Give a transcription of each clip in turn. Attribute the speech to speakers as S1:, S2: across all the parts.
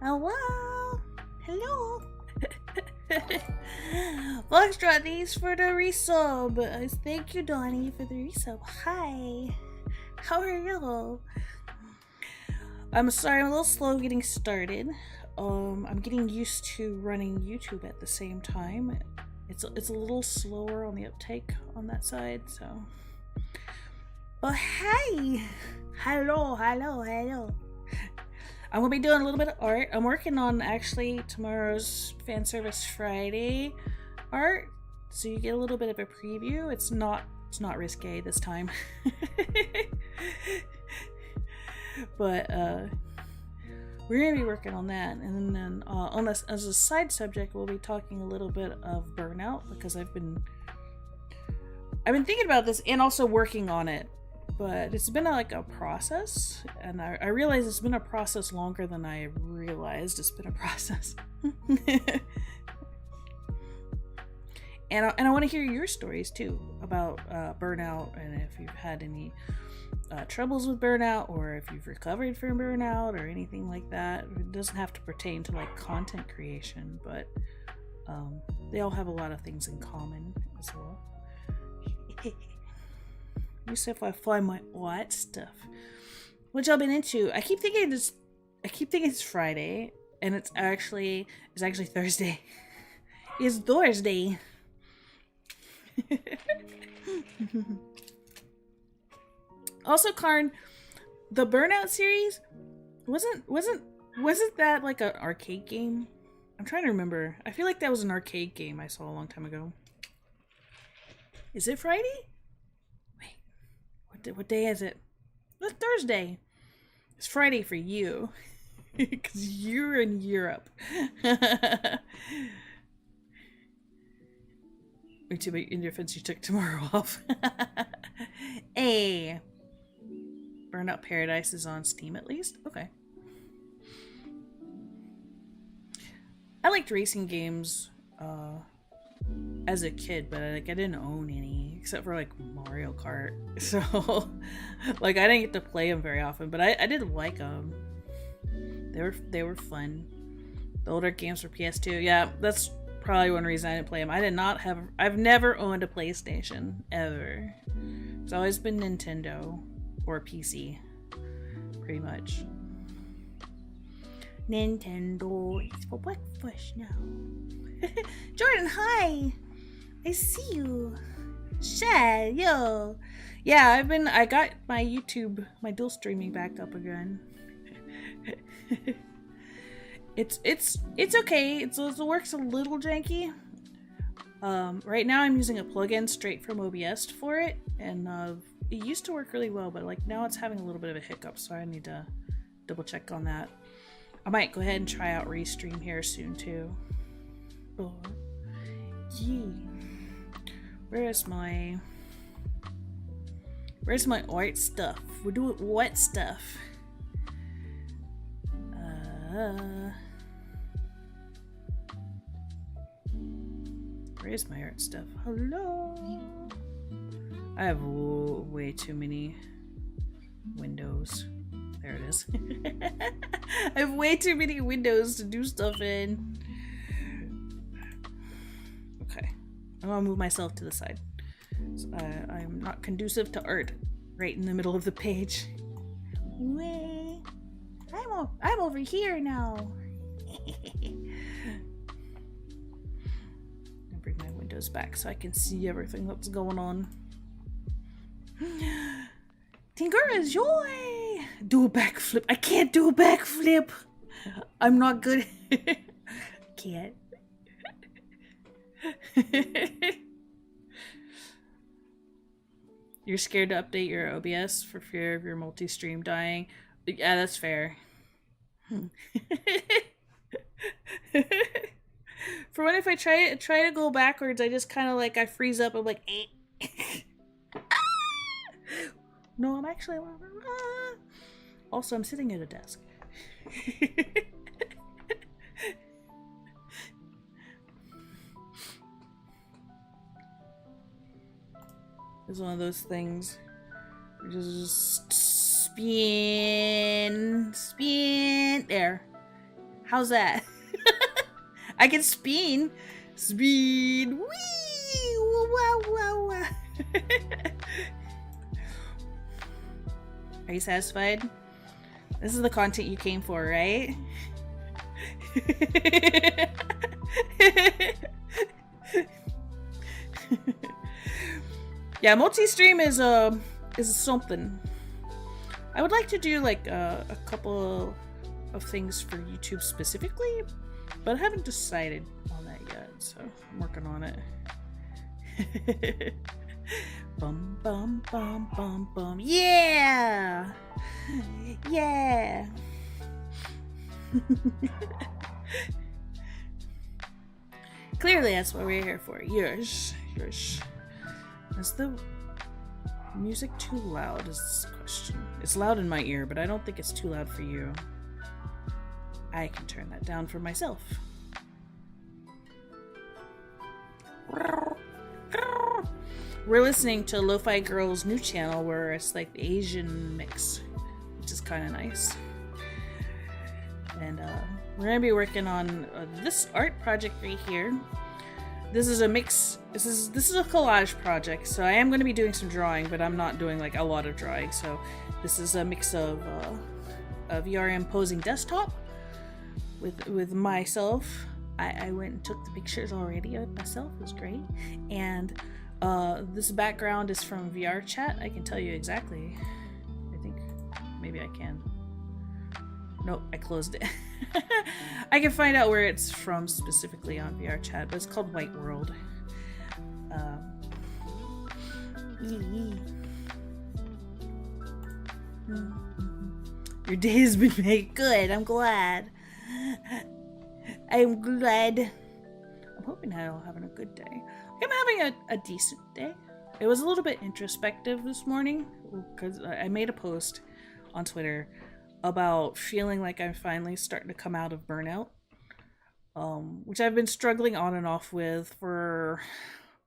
S1: Hello. Hello. Foxtrot, thanks for the resub. Thank you, Donnie, for the resub. Hi. How are you? I'm sorry, I'm a little slow getting started. I'm getting used to running YouTube at the same time. It's a little slower on the uptake on that side, so. But hey! Hello. I'm gonna be doing a little bit of art. I'm working on actually tomorrow's FanService Friday art, so you get a little bit of a preview. It's not risque this time. But we're gonna be working on that, and then on this as a side subject, we'll be talking a little bit of Burnout, because I've been thinking about this and also working on it. But it's been a process, and I realize it's been a process longer than I realized it's been a process. and I want to hear your stories too about burnout, and if you've had any troubles with burnout, or if you've recovered from burnout or anything like that. It doesn't have to pertain to content creation, but they all have a lot of things in common as well. Let me see if I find my art stuff. What y'all been into? I keep thinking it's Friday, and it's actually Thursday. It's Thursday. Also, Karn, the Burnout series wasn't that like an arcade game? I'm trying to remember. I feel like that was an arcade game I saw a long time ago. Is it Friday? What day is it? It's Thursday. It's Friday for you. Because you're in Europe. Me too, but in defense, you took tomorrow off. Hey. Burnout Paradise is on Steam at least? Okay. I liked racing games as a kid, but I didn't own any except for Mario Kart. So I didn't get to play them very often, but I did like them. They were fun. The older games for PS2, yeah, that's probably one reason I didn't play them. I've never owned a PlayStation ever. It's always been Nintendo or PC, pretty much. Nintendo, it's for breakfast now. Jordan, hi! I see you. Shad, yo. Yeah, I got my YouTube, my dual streaming back up again. It's okay. It works a little janky. Right now I'm using a plugin straight from OBS for it, and it used to work really well, but now it's having a little bit of a hiccup, so I need to double check on that. I might go ahead and try out Restream here soon too. Oh, gee. Where's my art stuff? We're doing what stuff? Where's my art stuff? Hello. I have way too many windows. There it is. I have way too many windows to do stuff in. Okay. I'm gonna move myself to the side. So I'm not conducive to art right in the middle of the page. Way. I'm over here now. I'll bring my windows back so I can see everything that's going on. Tingura joy! Do a backflip. I can't do a backflip. I'm not good. Can't. You're scared to update your OBS for fear of your multi-stream dying. Yeah, that's fair. For when if I try to go backwards, I just kind of I freeze up. I'm like, eh. No, I'm actually. Also, I'm sitting at a desk. It's one of those things. Just spin there. How's that? I can spin. Speed. Wee! Wow, wow, wow. Are you satisfied? This is the content you came for, right? Yeah, multi-stream is something. I would like to do like a couple of things for YouTube specifically, but I haven't decided on that yet, so I'm working on it. Bum bum bum bum bum. Yeah! Yeah! Clearly that's what we're here for. Yours. Is the music too loud is this question. It's loud in my ear, but I don't think it's too loud for you. I can turn that down for myself. We're listening to Lo-Fi Girl's new channel where it's like the Asian mix, which is kind of nice. And we're going to be working on this art project right here. This is a mix. This is a collage project, so I am going to be doing some drawing, but I'm not doing like a lot of drawing. So this is a mix of a VRM posing desktop with myself. I went and took the pictures already of myself. It was great. And this background is from VR chat. I can tell you exactly. I think maybe I can. Nope, I closed it. I can find out where it's from specifically on VR chat, but it's called White World. Your day has been made good. I'm glad. I'm hoping I'm having a good day. I'm having a decent day. It was a little bit introspective this morning because I made a post on Twitter about feeling like I'm finally starting to come out of burnout, which I've been struggling on and off with for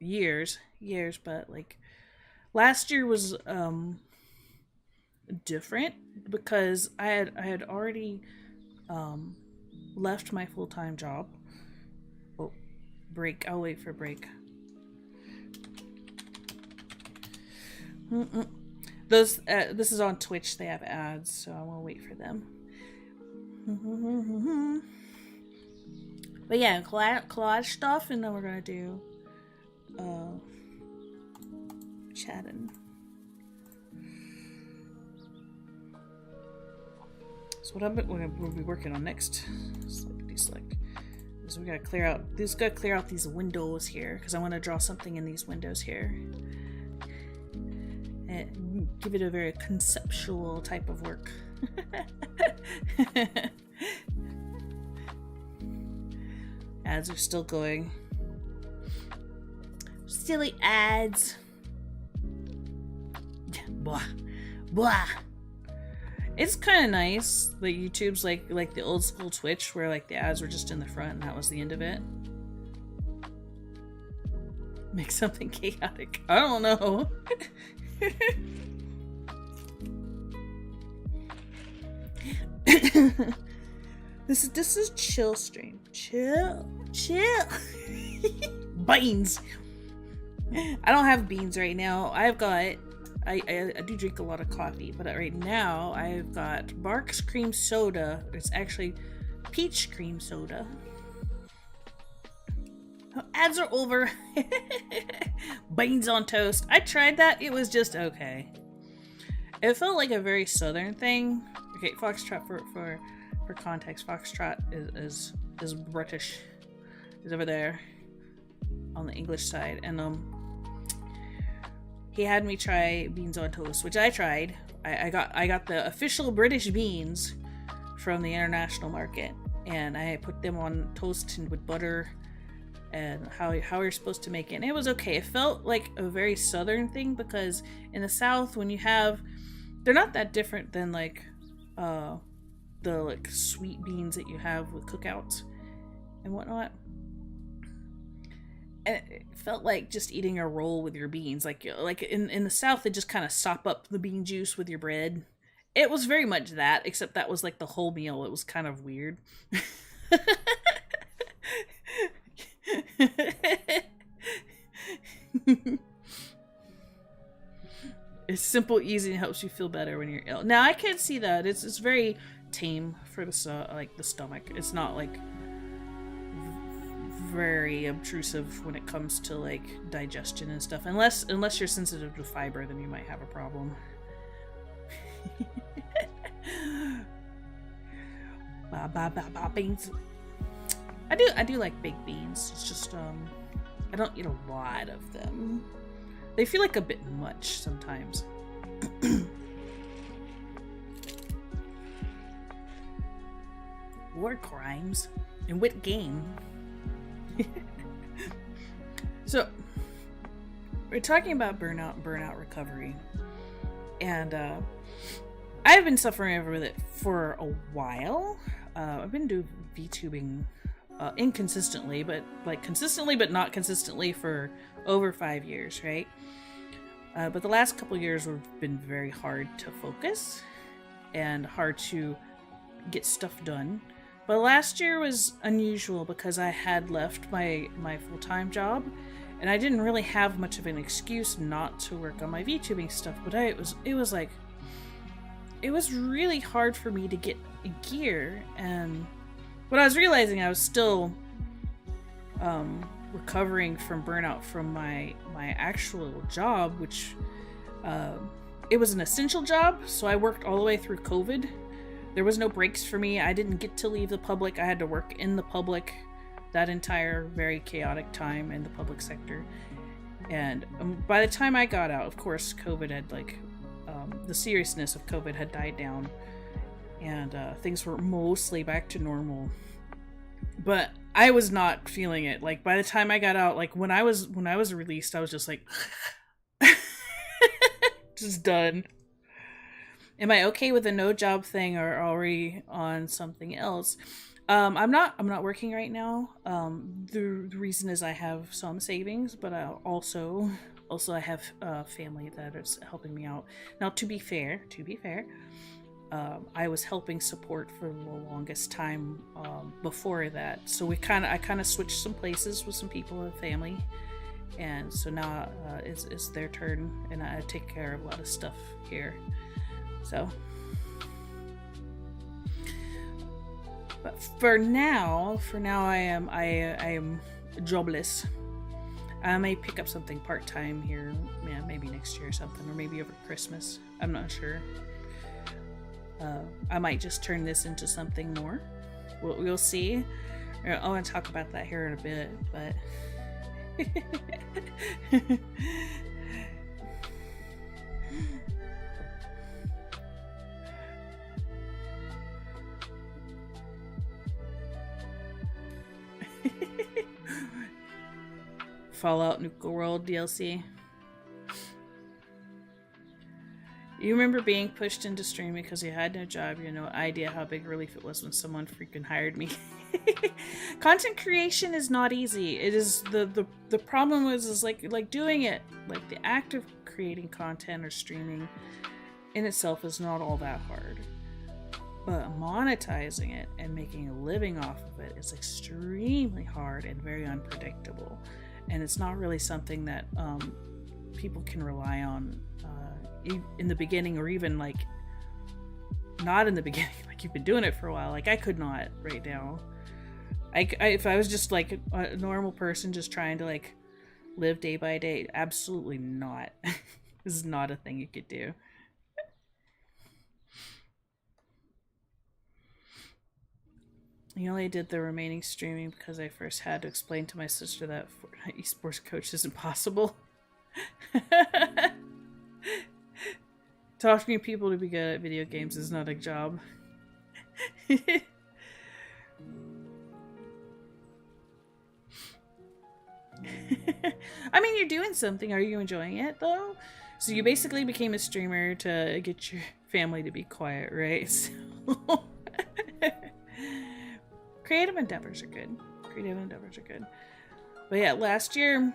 S1: years, but like last year was different because I had already left my full-time job. Oh, break. I'll wait for break. This is on Twitch. They have ads, so I will wait for them. But yeah, collage stuff, and then we're gonna do chatting. So what we'll be working on next. Deselect. So we gotta clear out. These windows here because I want to draw something in these windows here. And give it a very conceptual type of work. Ads are still going. Silly ads. Blah. Blah. It's kind of nice that YouTube's like the old school Twitch where like the ads were just in the front and that was the end of it. Make something chaotic. I don't know. This is chill stream. Chill. Beans. I don't have beans right now. I do drink a lot of coffee, but right now I've got Barks cream soda. It's actually peach cream soda. Ads are over. Beans on toast. I tried that. It was just okay. It felt like a very southern thing. Okay, Foxtrot for context. Foxtrot is British. He's over there on the English side, and he had me try beans on toast, which I tried. I got the official British beans from the international market, and I put them on toast and with butter and how you're supposed to make it. And it was okay. It felt like a very southern thing because in the South, when you have, they're not that different than like the like sweet beans that you have with cookouts and whatnot. And it felt like just eating a roll with your beans. Like in the South, they just kind of sop up the bean juice with your bread. It was very much that, except that was like the whole meal. It was kind of weird. It's simple, easy, and helps you feel better when you're ill. Now I can see that it's very tame for the like the stomach. It's not like very obtrusive when it comes to like digestion and stuff. Unless you're sensitive to fiber, then you might have a problem. Beans. I do like baked beans. It's just I don't eat a lot of them. They feel like a bit much sometimes. War crimes? In what game? So, we're talking about burnout recovery. And I've been suffering with it for a while. I've been doing VTubing inconsistently, but like consistently but not consistently for over 5 years, right? But the last couple years have been very hard to focus and hard to get stuff done. But last year was unusual because I had left my full-time job and I didn't really have much of an excuse not to work on my VTubing stuff, but it was really hard for me to get gear. And what I was realizing, I was still recovering from burnout from my actual job, which it was an essential job, so I worked all the way through COVID. There was no breaks for me. I didn't get to leave the public. I had to work in the public that entire very chaotic time in the public sector. And by the time I got out, of course, COVID had the seriousness of COVID had died down, and things were mostly back to normal. But I was not feeling it. Like by the time I got out, like when I was released, I was just like, just done. Am I okay with a no job thing or already on something else? I'm not working right now. The reason is I have some savings, but also I have family that is helping me out. Now, to be fair, I was helping support for the longest time before that. So I kind of switched some places with some people in the family, and so now it's their turn, and I take care of a lot of stuff here. So, but for now I am jobless. I may pick up something part-time here, maybe next year or something, or maybe over Christmas. I'm not sure. I might just turn this into something more. We'll see. I want to talk about that here in a bit, but Fallout Nuka World DLC. You remember being pushed into streaming because you had no job. You had no idea how big relief it was when someone freaking hired me. Content creation is not easy. It is the problem is like doing it, like the act of creating content or streaming in itself is not all that hard. But monetizing it and making a living off of it is extremely hard and very unpredictable. And it's not really something that people can rely on in the beginning, or even like not in the beginning, like you've been doing it for a while. Like I could not right now. If I was just like a normal person just trying to like live day by day, absolutely not. This is not a thing you could do. I only did the remaining streaming because I first had to explain to my sister that Fortnite esports coach isn't possible. Talking to people to be good at video games is not a job. I mean, you're doing something. Are you enjoying it, though? So you basically became a streamer to get your family to be quiet, right? So creative endeavors are good. But yeah, last year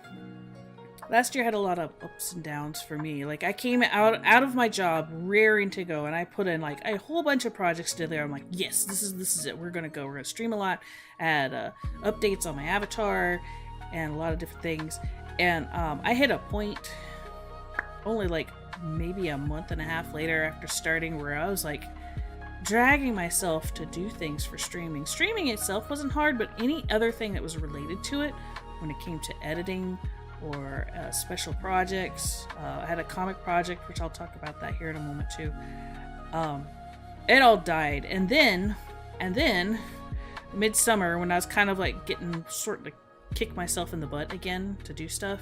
S1: last year had a lot of ups and downs for me. Like I came out of my job raring to go, and I put in like a whole bunch of projects together. I'm like, yes, this is it. We're gonna go. We're gonna stream a lot, add updates on my avatar, and a lot of different things. And I hit a point only like maybe a month and a half later after starting where I was like dragging myself to do things for streaming. Streaming itself wasn't hard, but any other thing that was related to it when it came to editing or special projects. I had a comic project, which I'll talk about that here in a moment too. It all died. And then midsummer, when I was kind of like getting sort of to kick myself in the butt again to do stuff,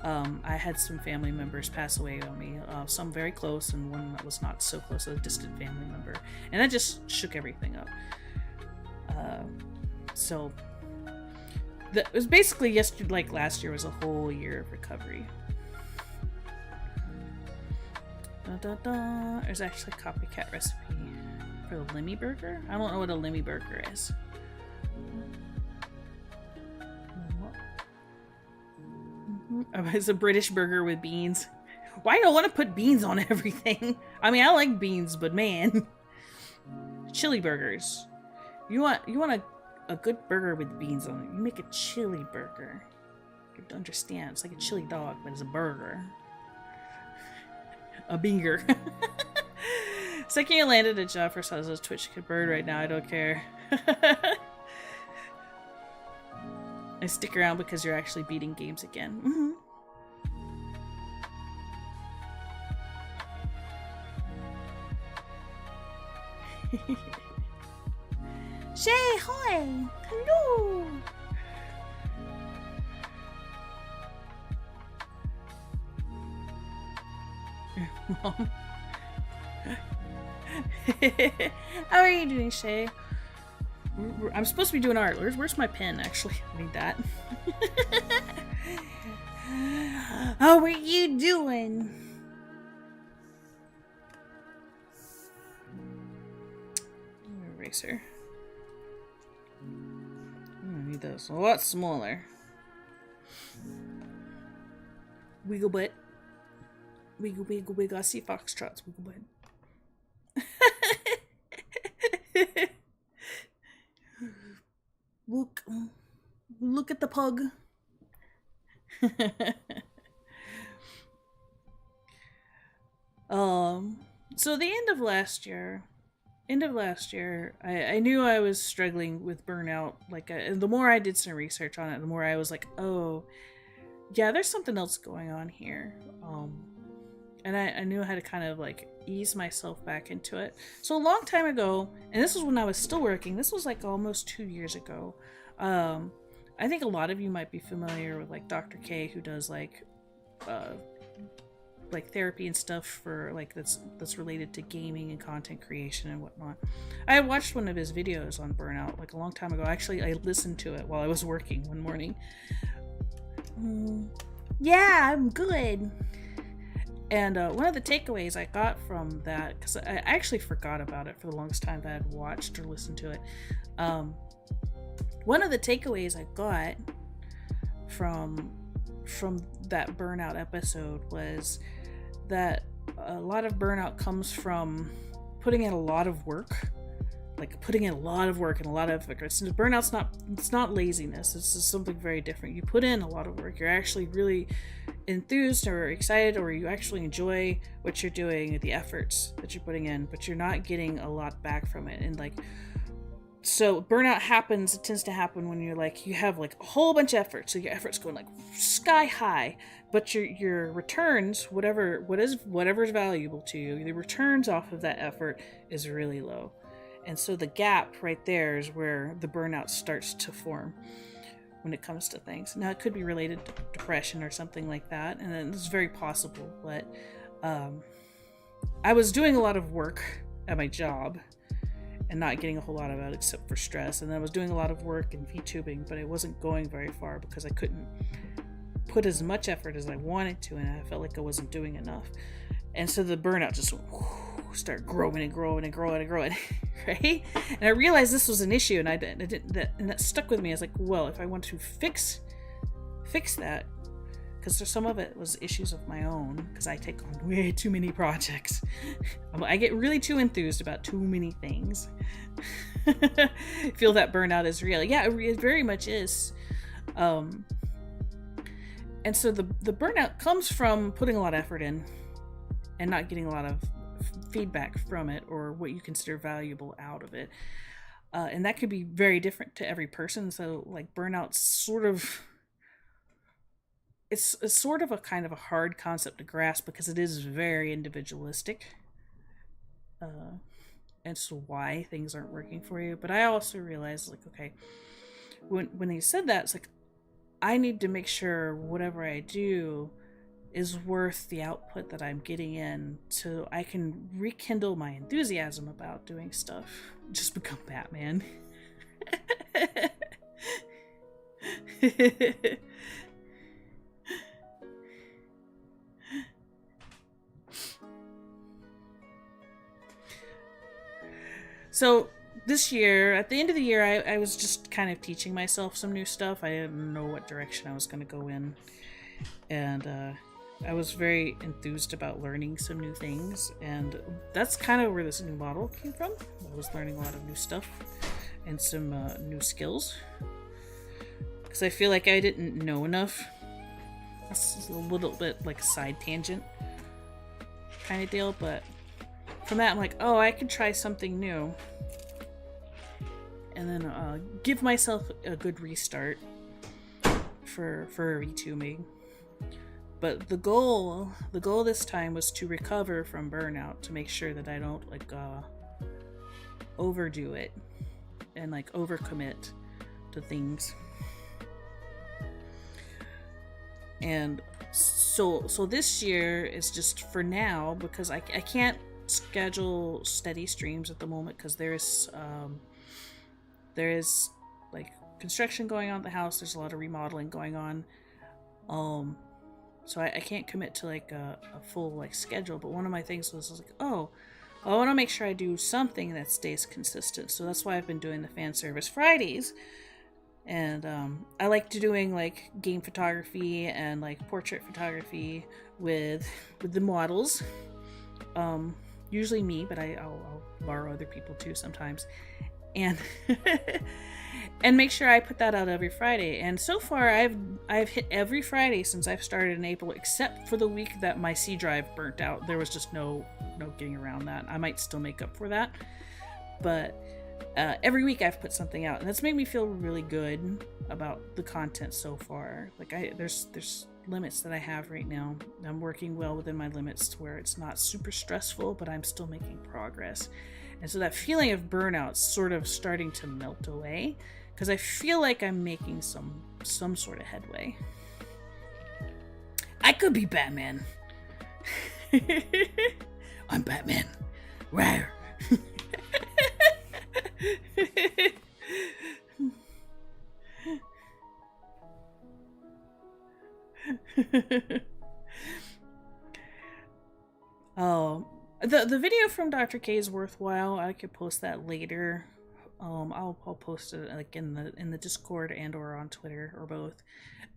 S1: I had some family members pass away on me, some very close and one that was not so close, a distant family member, and that just shook everything up. So it was basically like last year was a whole year of recovery. There's actually a copycat recipe for the Lemmy burger. I don't know what a Lemmy burger is. It's a British burger with beans. Why do I want to put beans on everything? I mean, I like beans, but man. Chili burgers. You want a good burger with beans on it. You make a chili burger. You have to understand. It's like a chili dog, but it's a burger. A binger. Second you landed a job for Sazo's Twitch could bird right now. I don't care. I stick around because you're actually beating games again. Mm-hmm. Shay, hi! Hello! Mom. How are you doing, Shay? I'm supposed to be doing art. Where's my pen, actually? I need that. How are you doing? Eraser. I need those a lot smaller. Wiggle butt. Wiggle, wiggle, wiggle. I see foxtrots. Wiggle butt. Look at the pug. So the end of last year, I knew I was struggling with burnout. Like, the more I did some research on it, the more I was like, oh, yeah, there's something else going on here. And I knew how to kind of like ease myself back into it. So a long time ago, and this was when I was still working, this was like almost 2 years ago. I think a lot of you might be familiar with like Dr. K, who does like therapy and stuff for like that's related to gaming and content creation and whatnot. I watched one of his videos on burnout like a long time ago. Actually, I listened to it while I was working one morning. Yeah, I'm good. And one of the takeaways I got from that, because I actually forgot about it for the longest time that I had watched or listened to it. One of the takeaways I got from that burnout episode was that a lot of burnout comes from putting in a lot of work. Like putting in a lot of work and a lot of effort. Burnout's not laziness. It's just something very different. You put in a lot of work. You're actually really enthused or excited, or you actually enjoy what you're doing, the efforts that you're putting in, but you're not getting a lot back from it. And like, so burnout happens, it tends to happen when you're like, you have like a whole bunch of effort. So your effort's going like sky high, but your returns, whatever's valuable to you, the returns off of that effort is really low. And so the gap right there is where the burnout starts to form when it comes to things. Now, it could be related to depression or something like that, and it's very possible. But I was doing a lot of work at my job and not getting a whole lot of it except for stress. And I was doing a lot of work in VTubing, but it wasn't going very far because I couldn't put as much effort as I wanted to, and I felt like I wasn't doing enough. And so the burnout just started growing and growing and growing and growing, right? And I realized this was an issue, and and that stuck with me. I was like, well, if I want to fix that, because some of it was issues of my own, because I take on way too many projects. I get really too enthused about too many things. Feel that burnout is real. Yeah, it very much is. And so the burnout comes from putting a lot of effort in and not getting a lot of feedback from it, or what you consider valuable out of it. And that could be very different to every person. So like burnout's sort of, it's sort of a kind of a hard concept to grasp because it is very individualistic. And so why things aren't working for you. But I also realized, like, okay, when he said that, it's like, I need to make sure whatever I do is worth the output that I'm getting in, so I can rekindle my enthusiasm about doing stuff. Just become Batman. So this year, at the end of the year, I was just kind of teaching myself some new stuff. I didn't know what direction I was going to go in. And I was very enthused about learning some new things. And that's kind of where this new model came from. I was learning a lot of new stuff and some new skills. Because I feel like I didn't know enough. This is a little bit like a side tangent kind of deal, but from that I'm like, oh, I could try something new. And then give myself a good restart for VTubing. But the goal this time was to recover from burnout, to make sure that I don't like overdo it and like overcommit to things. And so this year is just for now, because I can't schedule steady streams at the moment because there is like construction going on at the house. There's a lot of remodeling going on. So I can't commit to like a full like schedule. But one of my things was like, oh, I want to make sure I do something that stays consistent. So that's why I've been doing the FanService Fridays. And I like doing like game photography and like portrait photography with the models. Usually me, but I'll borrow other people too sometimes. And and make sure I put that out every Friday. And so far I've hit every Friday since I've started in April, except for the week that my C drive burnt out. There was just no getting around that. I might still make up for that, but every week I've put something out, and that's made me feel really good about the content so far. Like there's limits that I have right now. I'm working well within my limits to where it's not super stressful, but I'm still making progress. And so that feeling of burnout's sort of starting to melt away, because I feel like I'm making some sort of headway. I could be Batman. I'm Batman. Rawr. Oh, the video from Dr. K is worthwhile. I could post that later. I'll post it like in the Discord and or on Twitter or both.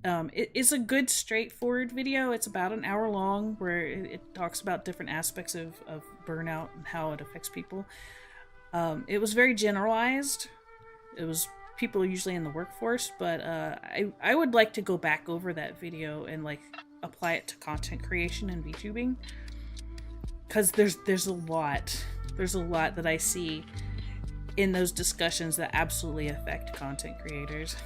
S1: It's a good straightforward video. It's about an hour long, where it talks about different aspects of burnout and how it affects people. It was very generalized. It was people usually in the workforce, but I would like to go back over that video and like apply it to content creation and VTubing, because there's a lot that I see in those discussions that absolutely affect content creators.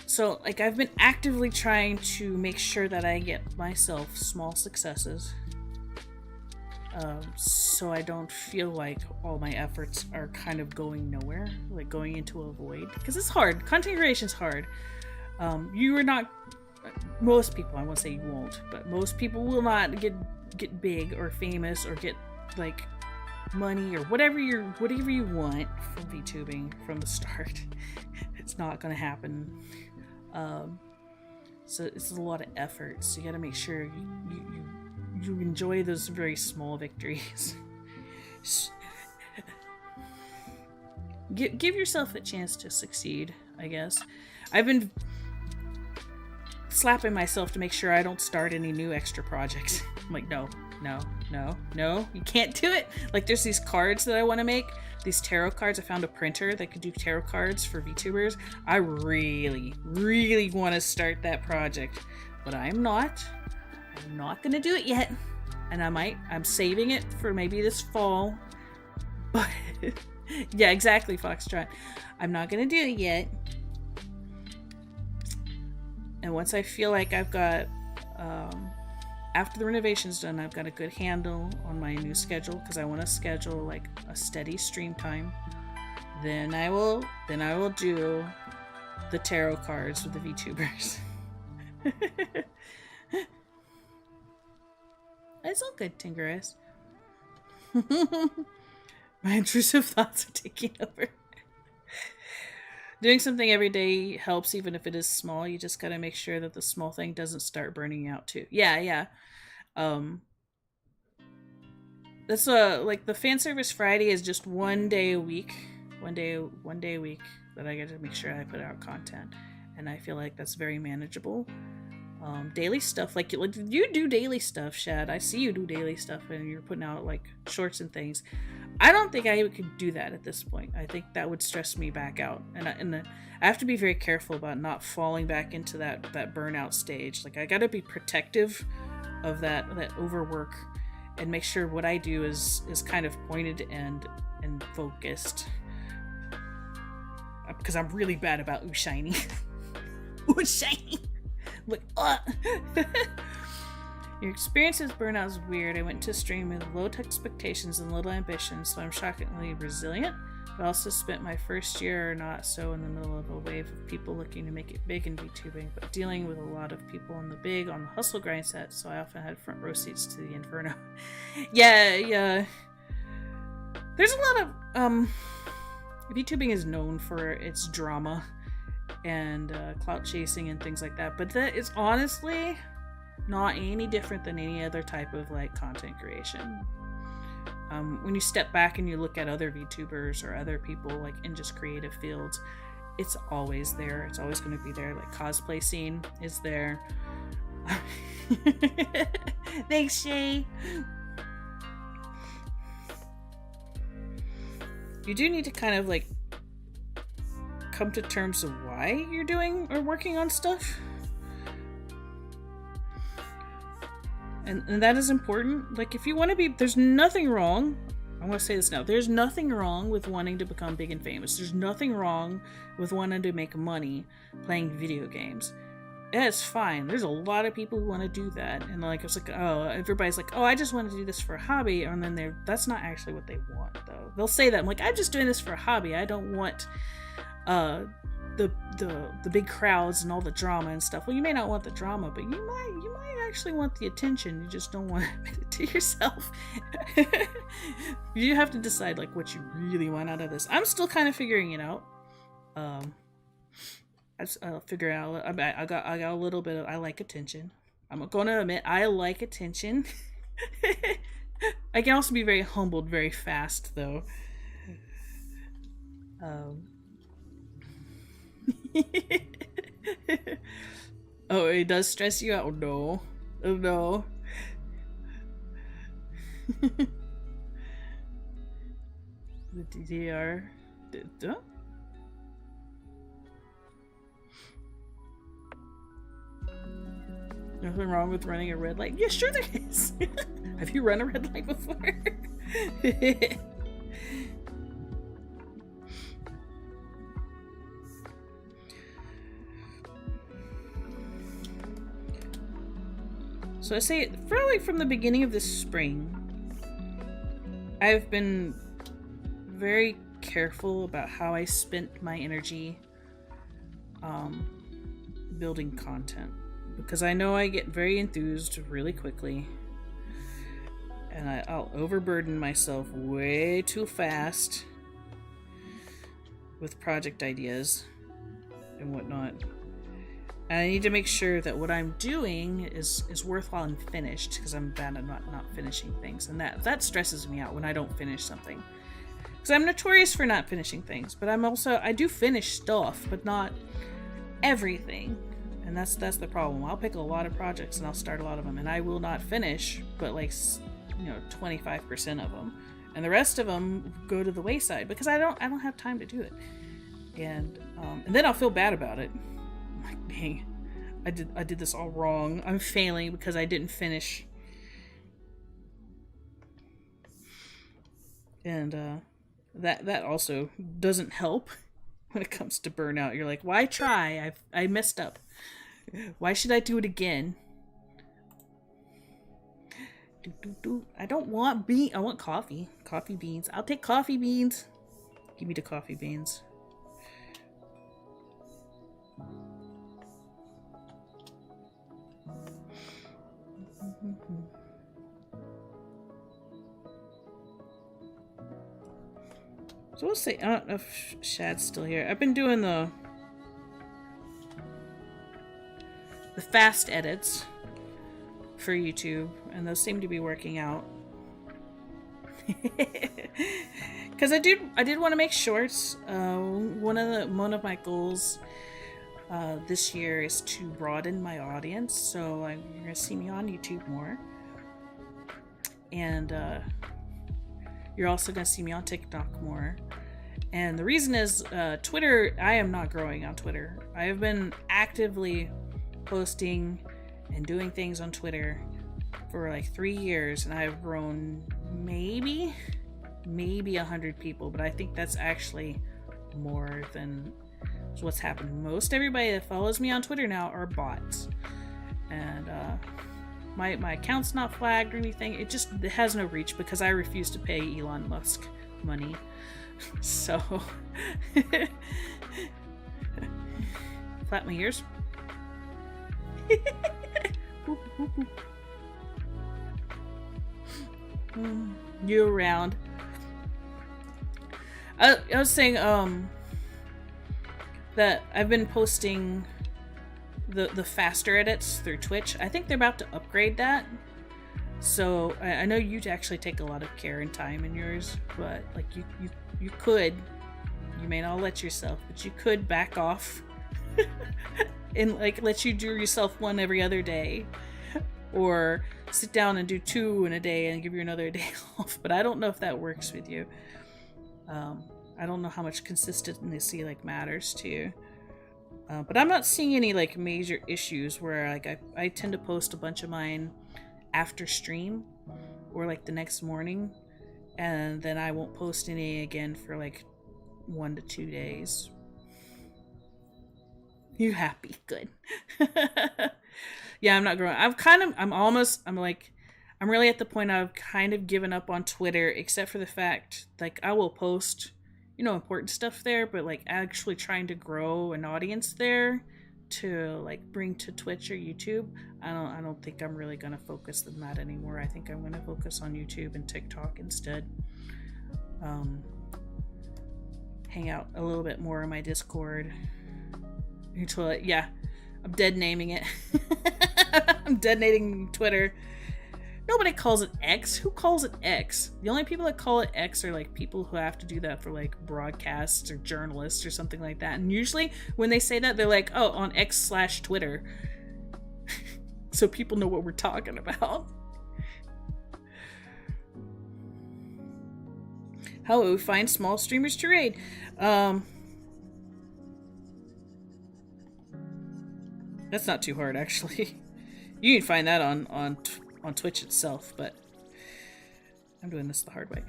S1: So, like, I've been actively trying to make sure that I get myself small successes, so I don't feel like all my efforts are kind of going nowhere, like going into a void. Because it's hard. Content creation is hard. You are not... Most people, I won't say you won't, but most people will not get big or famous or get, like, money or whatever you want from VTubing from the start. It's not going to happen. So it's a lot of effort, so you gotta make sure you enjoy those very small victories. Give yourself a chance to succeed, I guess. I've been slapping myself to make sure I don't start any new extra projects. I'm like, no, you can't do it. Like, there's these cards that I want to make, these tarot cards. I found a printer that could do tarot cards for VTubers. I really, really want to start that project, but I'm not gonna do it yet. And I'm saving it for maybe this fall. But yeah, exactly, Foxtrot. I'm not gonna do it yet. And once I feel like I've got, after the renovation's done, I've got a good handle on my new schedule, because I want to schedule like a steady stream time. Then I will do the tarot cards with the VTubers. It's all good, Tingerus. My intrusive thoughts are taking over. Doing something every day helps, even if it is small. You just gotta make sure that the small thing doesn't start burning out too. Yeah. That's like the FanService Friday is just one day a week. One day a week that I get to make sure I put out content. And I feel like that's very manageable. Daily stuff, like you do daily stuff, Shad. I see you do daily stuff and you're putting out like shorts and things. I don't think I could do that at this point. I think that would stress me back out, and I have to be very careful about not falling back into that burnout stage. Like, I got to be protective of that overwork, and make sure what I do is kind of pointed and focused. Because I'm really bad about ooh shiny, ooh shiny. Like, Your experience as burnout is weird. I went to stream with low expectations and little ambition, so I'm shockingly resilient, but also spent my first year or not so in the middle of a wave of people looking to make it big in VTubing, but dealing with a lot of people on the hustle grind set, so I often had front row seats to the inferno. Yeah. There's a lot of, VTubing is known for its drama and clout chasing and things like that, but that is honestly not any different than any other type of like content creation. When you step back and you look at other VTubers or other people like in just creative fields, it's always there. It's always going to be there. Like, cosplay scene is there. Thanks, Shay. You do need to kind of like come to terms of why you're doing or working on stuff. And that is important. Like, if you want to be, there's nothing wrong. I want to say this now. There's nothing wrong with wanting to become big and famous. There's nothing wrong with wanting to make money playing video games. Yeah, it's fine. There's a lot of people who want to do that. And like, it's like, oh, everybody's like, oh, I just want to do this for a hobby. And then that's not actually what they want, though. They'll say that. I'm like, I'm just doing this for a hobby. I don't want the big crowds and all the drama and stuff. Well, you may not want the drama, but you might actually want the attention. You just don't want to admit it to yourself. You have to decide like what you really want out of this. I'm still kind of figuring it out. I'll figure it out. I got a little bit of, I like attention. I'm going to admit I like attention. I can also be very humbled very fast, though. Oh, it does stress you out? No. Oh, no. The DDR. Nothing wrong with running a red light? Yeah, sure there is. Have you run a red light before? So I say, probably from the beginning of this spring, I've been very careful about how I spent my energy building content. Because I know I get very enthused really quickly. And I'll overburden myself way too fast with project ideas and whatnot. And I need to make sure that what I'm doing is worthwhile and finished, because I'm bad at not finishing things, and that stresses me out when I don't finish something. Because I'm notorious for not finishing things, but I do finish stuff, but not everything. And that's the problem. I'll pick a lot of projects and I'll start a lot of them, and I will not finish, but like, 25% of them, and the rest of them go to the wayside because I don't have time to do it, and then I'll feel bad about it. I'm like, dang, I did this all wrong. I'm failing because I didn't finish. And that also doesn't help when it comes to burnout. You're like, why try? I messed up. Why should I do it again? I don't want I want coffee. Coffee beans. I'll take coffee beans. Give me the coffee beans. So we'll see. I don't know if Shad's still here. I've been doing the fast edits for YouTube, and those seem to be working out. Because I did want to make shorts. One of my goals this year is to broaden my audience, so you're gonna see me on YouTube more, and you're also gonna see me on TikTok more. And the reason is Twitter. I am not growing on Twitter. I have been actively posting and doing things on Twitter for like 3 years, and I've grown maybe 100 people, but I think that's actually more than what's happened. Most everybody that follows me on Twitter now are bots, and my account's not flagged or anything. It has no reach because I refuse to pay Elon Musk money. So flap my ears. You around. I was saying that I've been posting the faster edits through Twitch. I think they're about to upgrade that. So I know you actually take a lot of care and time in yours, but like you could, you may not let yourself, but you could back off and like let you do yourself one every other day, or sit down and do 2 in a day and give you another day off. But I don't know if that works with you. I don't know how much consistency like matters to you. But I'm not seeing any like major issues where like I tend to post a bunch of mine after stream or like the next morning, and then I won't post any again for like 1 to 2 days. You happy? Good. Yeah, I'm not growing. I'm really at the point I've kind of given up on Twitter, except for the fact like I will post, important stuff there, but like actually trying to grow an audience there to like bring to Twitch or YouTube, I don't think I'm really gonna focus on that anymore. I think I'm gonna focus on YouTube and TikTok instead. Hang out a little bit more in my Discord. Yeah, I'm dead naming it. I'm dead naming Twitter. Nobody calls it X. Who calls it X? The only people that call it X are like people who have to do that for like broadcasts or journalists or something like that. And usually when they say that, they're like, oh, on X/Twitter. So people know what we're talking about. How would we find small streamers to raid? That's not too hard, actually. You can find that on Twitch itself, but I'm doing this the hard way.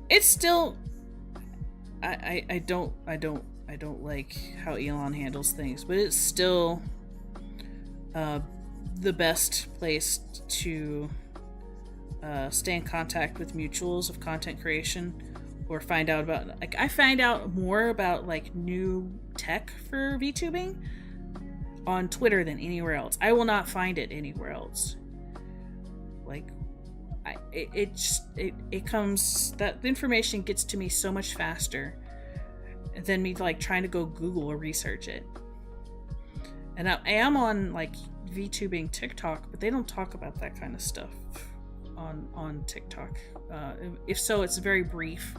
S1: It's still, I don't like how Elon handles things, but it's still the best place to stay in contact with mutuals of content creation, or find out about, like, I find out more about like new tech for VTubing on Twitter than anywhere else. I will not find it anywhere else. Like, it comes, that the information gets to me so much faster than me like trying to go Google or research it. And I am on like VTubing TikTok, but they don't talk about that kind of stuff on TikTok. If so, it's very brief,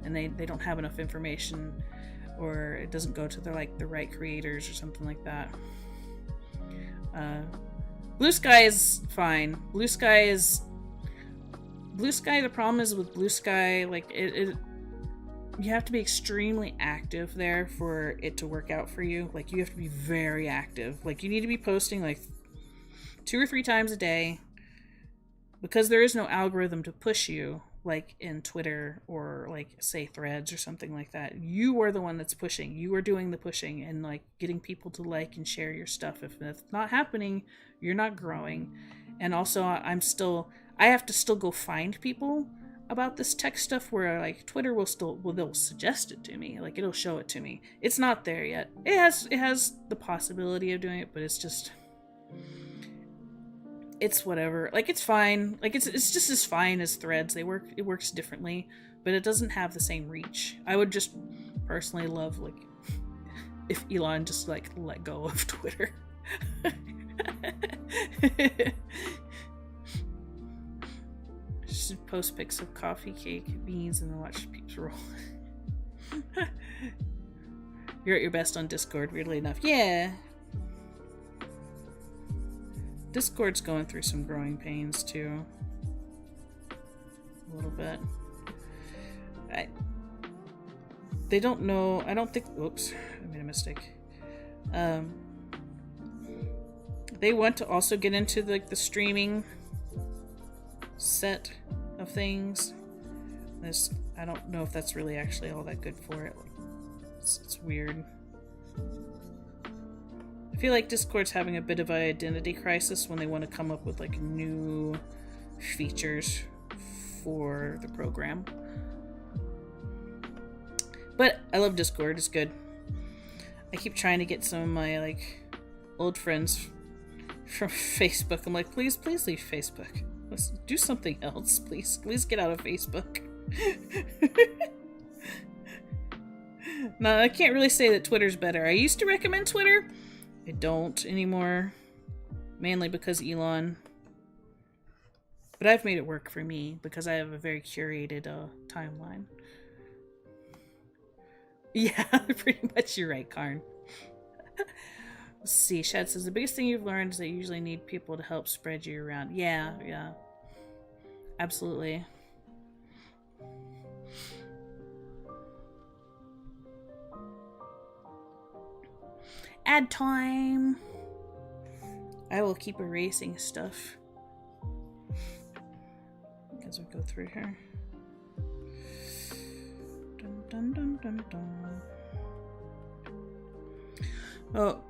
S1: and they don't have enough information, or it doesn't go to the right creators or something like that. Blue Sky is fine. Blue Sky. The problem is with Blue Sky, like it you have to be extremely active there for it to work out for you. Like, you have to be very active. Like, you need to be posting like 2 or 3 times a day, because there is no algorithm to push you like in Twitter or like say Threads or something like that. You are the one that's pushing. You are doing the pushing and like getting people to like and share your stuff. If it's not happening, you're not growing. And also I have to still go find people about this tech stuff, where like Twitter they'll suggest it to me, like it'll show it to me. It's not there yet. It has the possibility of doing it, but it's whatever. Like, it's fine. Like, it's just as fine as Threads. It works differently, but it doesn't have the same reach. I would just personally love like if Elon just like let go of Twitter. Just post pics of coffee, cake, beans, and then watch peeps roll. You're at your best on Discord, weirdly enough. Yeah. Discord's going through some growing pains, too. A little bit. They don't know... I don't think... Oops. I made a mistake. They want to also get into the streaming set of things. I don't know if that's really actually all that good for it. It's weird. I feel like Discord's having a bit of an identity crisis when they want to come up with like new features for the program. But I love Discord. It's good. I keep trying to get some of my like old friends from Facebook. I'm like, please leave Facebook. Let's do something else, please. Please get out of Facebook. No, I can't really say that Twitter's better. I used to recommend Twitter. I don't anymore. Mainly because Elon. But I've made it work for me because I have a very curated timeline. Yeah, pretty much you're right, Karn. Let's see, Shad says, the biggest thing you've learned is that you usually need people to help spread you around. Yeah. Absolutely. Ad time! I will keep erasing stuff as we go through here. Dun, dun, dun, dun, dun. Oh,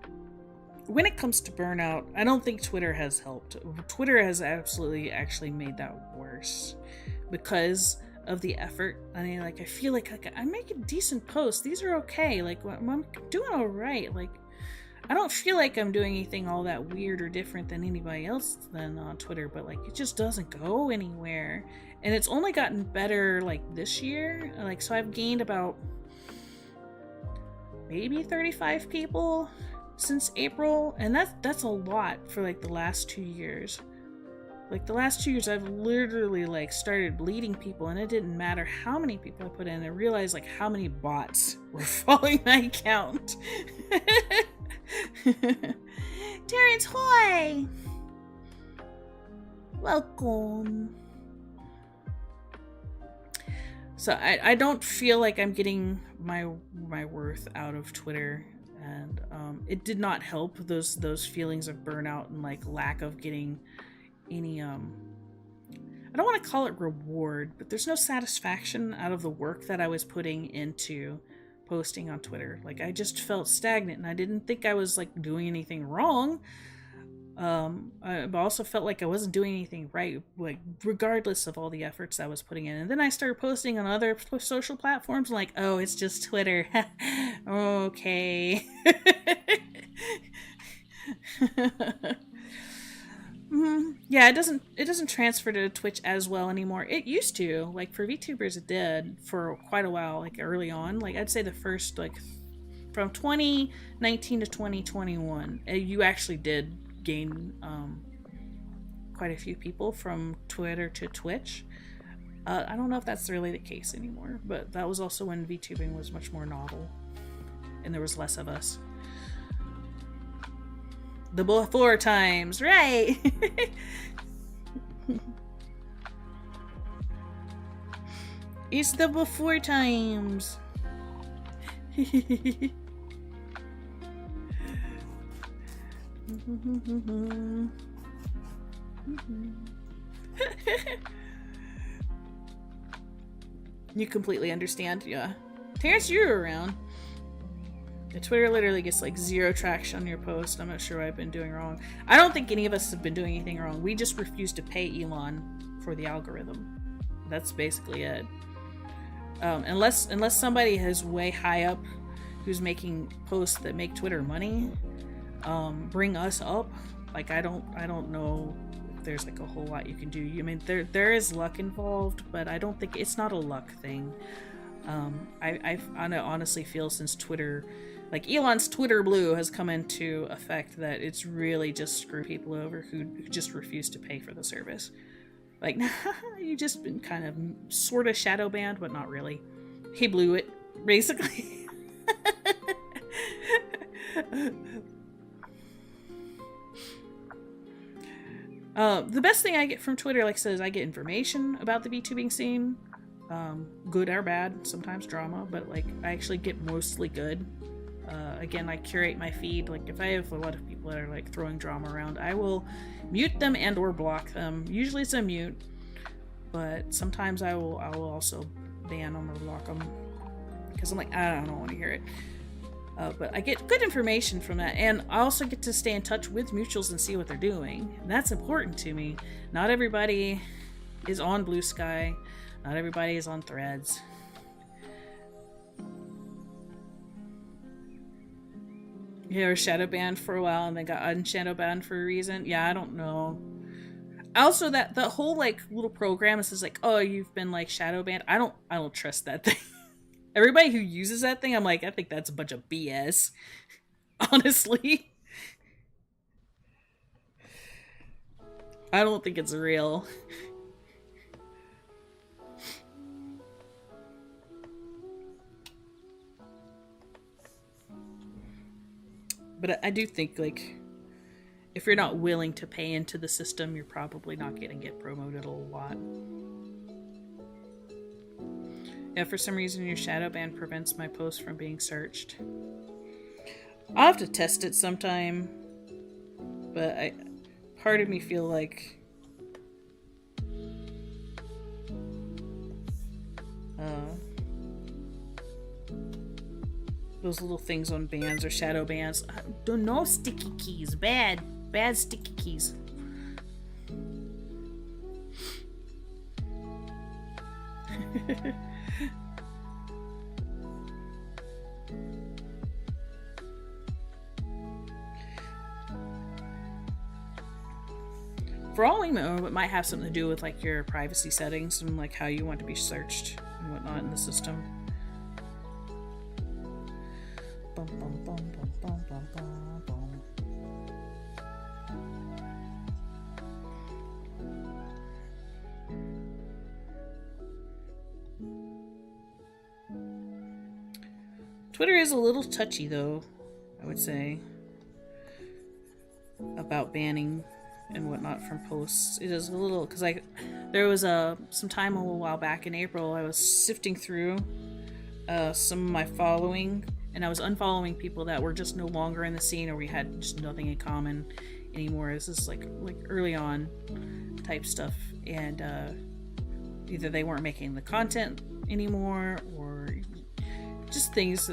S1: when it comes to burnout, I don't think Twitter has helped. Twitter has actually made that worse because of the effort. I mean, like, I feel like I make a decent post. These are okay. Like, I'm doing all right. Like, I don't feel like I'm doing anything all that weird or different than anybody else than on Twitter, but like, it just doesn't go anywhere. And it's only gotten better like this year. Like, so I've gained about maybe 35 people since April, and that's a lot for like the last 2 years. Like, the last 2 years I've literally like started bleeding people, and it didn't matter how many people I put in. I realized like how many bots were following my account. Terrence Hoy, welcome. So I don't feel like I'm getting my worth out of Twitter, and it did not help those feelings of burnout and like lack of getting any I don't want to call it reward, but there's no satisfaction out of the work that I was putting into posting on Twitter. Like, I just felt stagnant, and I didn't think I was like doing anything wrong. I also felt like I wasn't doing anything right, like regardless of all the efforts I was putting in. And then I started posting on other social platforms, like, oh, it's just Twitter. Okay. Yeah, it doesn't transfer to Twitch as well anymore. It used to, like, for VTubers it did for quite a while, like early on. Like, I'd say the first, like, from 2019 to 2021, you actually did gain quite a few people from Twitter to Twitch. I don't know if that's really the case anymore, but that was also when VTubing was much more novel and there was less of us. The before times, right? It's the before times. You completely understand, yeah. Terrence, you're around. Twitter literally gets like 0 traction on your post. I'm not sure what I've been doing wrong. I don't think any of us have been doing anything wrong. We just refuse to pay Elon for the algorithm. That's basically it. Unless somebody is way high up who's making posts that make Twitter money, bring us up. Like I don't know if there's like a whole lot you can do. I mean there is luck involved, but I don't think it's not a luck thing. I honestly feel since Twitter, like Elon's Twitter blue has come into effect, that it's really just screw people over who just refuse to pay for the service. Like, you just been kind of sort of shadow banned, but not really. He blew it, basically. The best thing I get from Twitter, like I said, is I get information about the VTubing scene. Good or bad, sometimes drama, but like I actually get mostly good. Again, I curate my feed. Like if I have a lot of people that are like throwing drama around, I will mute them and or block them. Usually it's a mute, but sometimes I will also ban them or block them because I'm like, I don't want to hear it. But I get good information from that, and I also get to stay in touch with mutuals and see what they're doing. And that's important to me. Not everybody is on Blue Sky. Not everybody is on Threads. You were shadow banned for a while and then got unshadow banned for a reason. Yeah, I don't know. Also, that the whole like little program that says like, oh, you've been like shadow banned. I don't trust that thing. Everybody who uses that thing, I'm like, I think that's a bunch of BS. Honestly. I don't think it's real. But I do think, like, if you're not willing to pay into the system, you're probably not going to get promoted a lot. If for some reason your shadow ban prevents my post from being searched, I'll have to test it sometime. But part of me feel like those little things on bans or shadow bans. No sticky keys. Bad sticky keys. For all we know, it might have something to do with like your privacy settings and like how you want to be searched and whatnot in the system. Bum, bum, bum, bum, bum, bum, bum, bum. Twitter is a little touchy though, I would say, about banning and whatnot from posts. It is a little, because there was some time a little while back in April, I was sifting through some of my following, and I was unfollowing people that were just no longer in the scene, or we had just nothing in common anymore. This is like early on type stuff, and either they weren't making the content anymore, or just things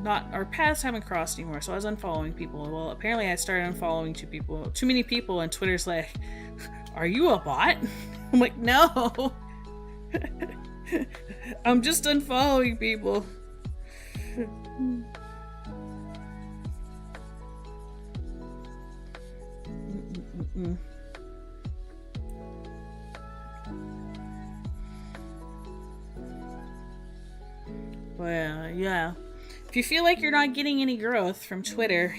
S1: that our paths haven't crossed anymore. So I was unfollowing people. Well, apparently I started unfollowing too many people, and Twitter's like, are you a bot? I'm like, no. I'm just unfollowing people. Well, yeah. If you feel like you're not getting any growth from Twitter,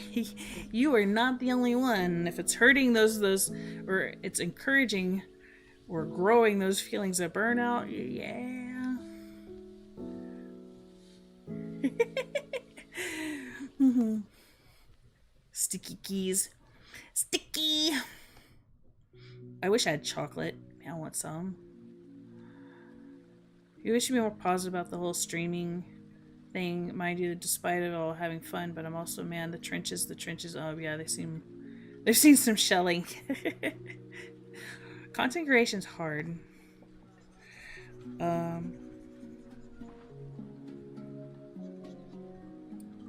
S1: you are not the only one. If it's hurting those, or it's encouraging or growing those feelings of burnout, yeah. Mm-hmm. Sticky keys. Sticky! I wish I had chocolate. I want some. You wish to be more positive about the whole streaming thing, mind you, despite it all having fun, but I'm also, man, the trenches, oh yeah, they've seen some shelling. Content creation's hard.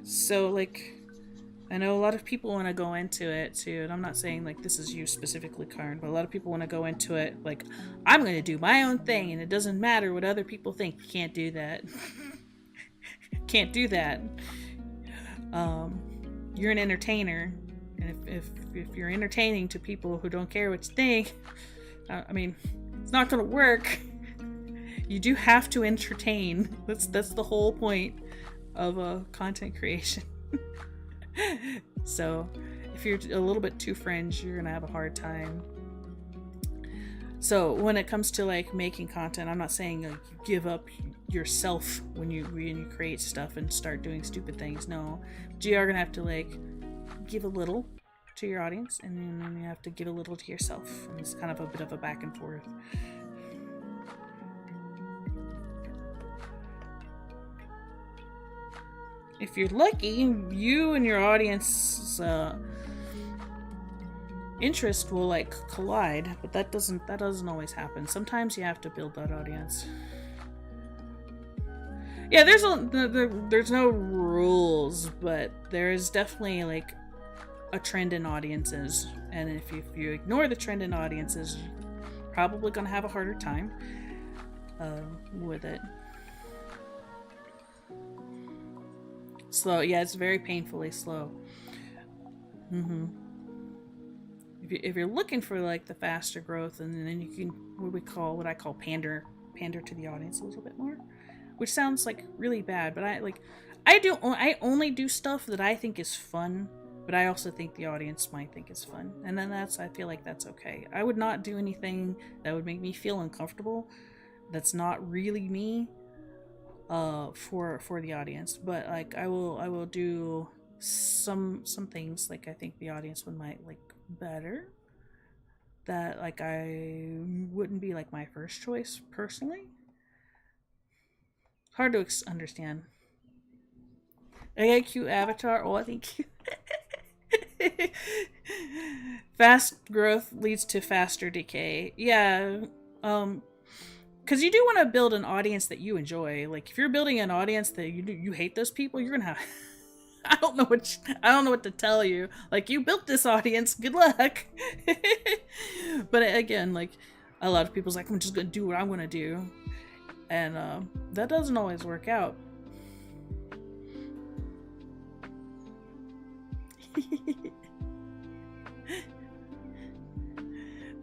S1: So like, I know a lot of people want to go into it too, and I'm not saying like this is you specifically, Karn, but a lot of people want to go into it like, I'm going to do my own thing and it doesn't matter what other people think. You can't do that. Can't do that. You're an entertainer, and if you're entertaining to people who don't care what you think, I mean, it's not going to work. You do have to entertain. That's the whole point of content creation. So if you're a little bit too fringe, you're gonna have a hard time. So when it comes to like making content, I'm not saying like you give up yourself when you create stuff and start doing stupid things. No, but you are gonna have to like give a little to your audience, and then you have to give a little to yourself. And it's kind of a bit of a back and forth. If you're lucky, you and your audience's interest will like collide, but that doesn't always happen. Sometimes you have to build that audience. Yeah, there's no rules, but there is definitely like a trend in audiences, and if you ignore the trend in audiences, you're probably gonna have a harder time with it. Slow, yeah, it's very painfully slow. If you're looking for like the faster growth, and then you can what I call pander to the audience a little bit more, which sounds like really bad, but I only do stuff that I think is fun, but I also think the audience might think is fun, and then I feel like that's okay. I would not do anything that would make me feel uncomfortable. That's not really me. For the audience, but like I will do some things like I think the audience might like better, that like I wouldn't be like my first choice personally. Hard to understand. I got a cute avatar. Oh, I think fast growth leads to faster decay. Yeah. Because you do want to build an audience that you enjoy. Like if you're building an audience that you hate those people, you're gonna have. I don't know what to tell you. Like you built this audience, good luck. But again, like a lot of people's like, I'm just gonna do what I'm gonna do, and that doesn't always work out.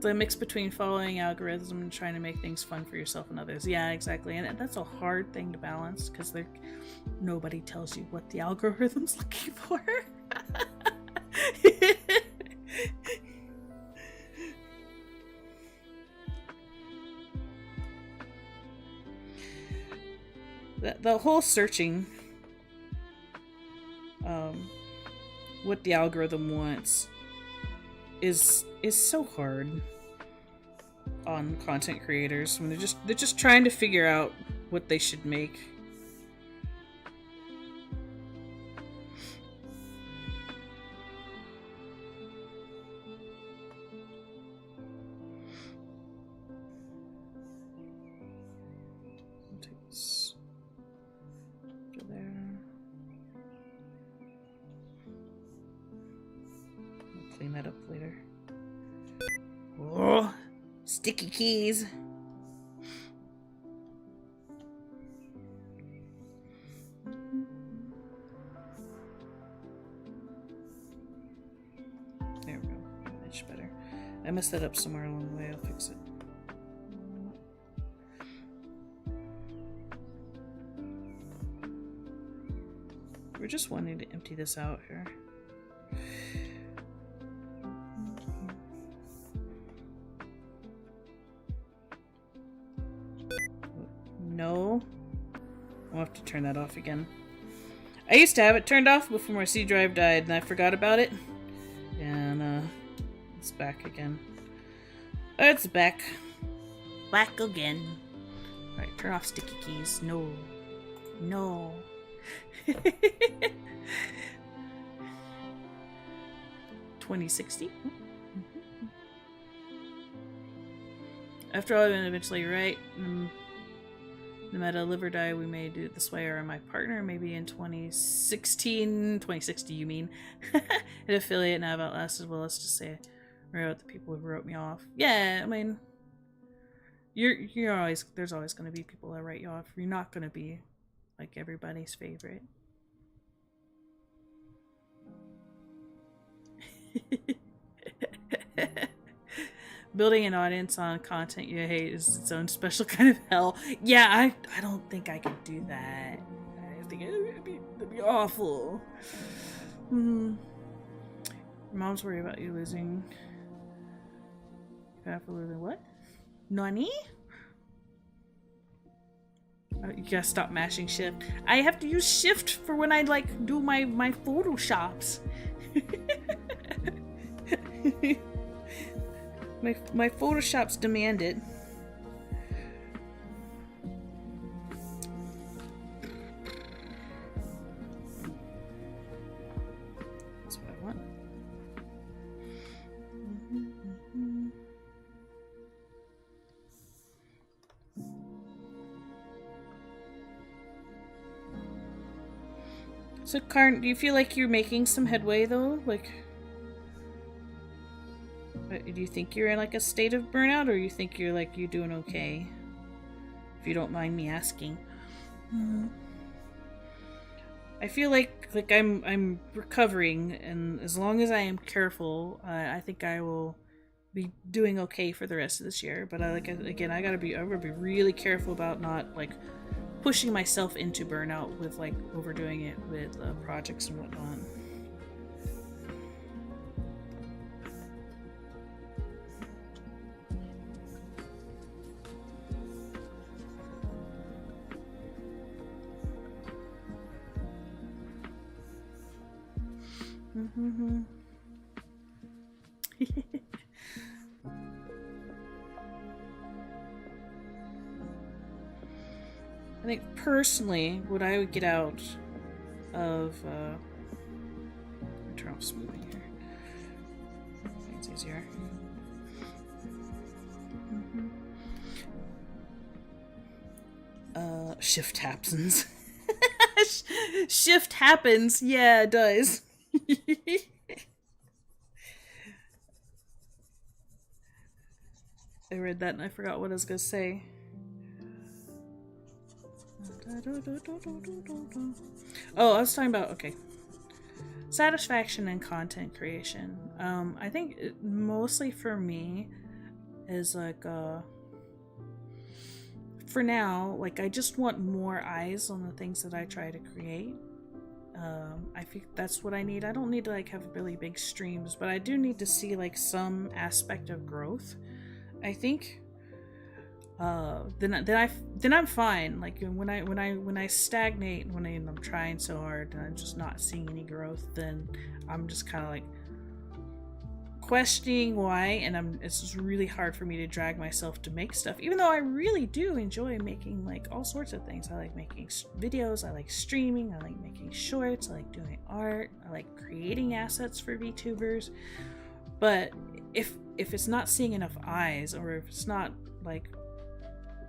S1: The mix between following algorithms and trying to make things fun for yourself and others. Yeah, exactly. And that's a hard thing to balance, because nobody tells you what the algorithm's looking for. The whole searching what the algorithm wants is so hard on content creators when they're just trying to figure out what they should make. Go there. I'll clean that up later. Oh, sticky keys. There we go. Much better. I messed that up somewhere along the way. I'll fix it. just wanting to empty this out here. No. I'll have to turn that off again. I used to have it turned off before my C drive died, and I forgot about it. And, it's back again. It's back. Back again. Alright, turn off sticky keys. No. No. 2060. After all, I'm eventually right. No matter live or die, we may do it this way, or my partner, maybe in 2060 you mean. An affiliate and I've outlasted, well, let's just say wrote the people who wrote me off. Yeah, I mean, you're always, there's always going to be people that write you off. You're not going to be like everybody's favorite. Building an audience on content you hate is its own special kind of hell. Yeah, I don't think I could do that. I think it'd be awful. Your mom's worried about you losing. You have to lose what? Nani? Oh, you gotta stop mashing shift. I have to use shift for when I like do my photoshops. My photoshops demand it. That's what I want. So, Karn, do you feel like you're making some headway though? Like, do you think you're in like a state of burnout, or you think you're doing okay? If you don't mind me asking. I feel like I'm recovering, and as long as I am careful, I think I will be doing okay for the rest of this year. But I gotta be really careful about not like pushing myself into burnout with like overdoing it with projects and whatnot. I think personally, what I would get out of turn off smoothing here. It's easier. Shift happens. Shift happens. Yeah, it does. I read that and I forgot what I was gonna say. Oh, I was talking about, okay. Satisfaction in content creation. I think mostly for me is like, for now, like I just want more eyes on the things that I try to create. I think that's what I need. I don't need to like have really big streams, but I do need to see like some aspect of growth. I think then I'm fine. Like when I stagnate, when I'm trying so hard and I'm just not seeing any growth, then I'm just kind of like questioning why, and it's just really hard for me to drag myself to make stuff, even though I really do enjoy making like all sorts of things. I like making videos, I like streaming, I like making shorts, I like doing art, I like creating assets for VTubers. But if it's not seeing enough eyes, or if it's not like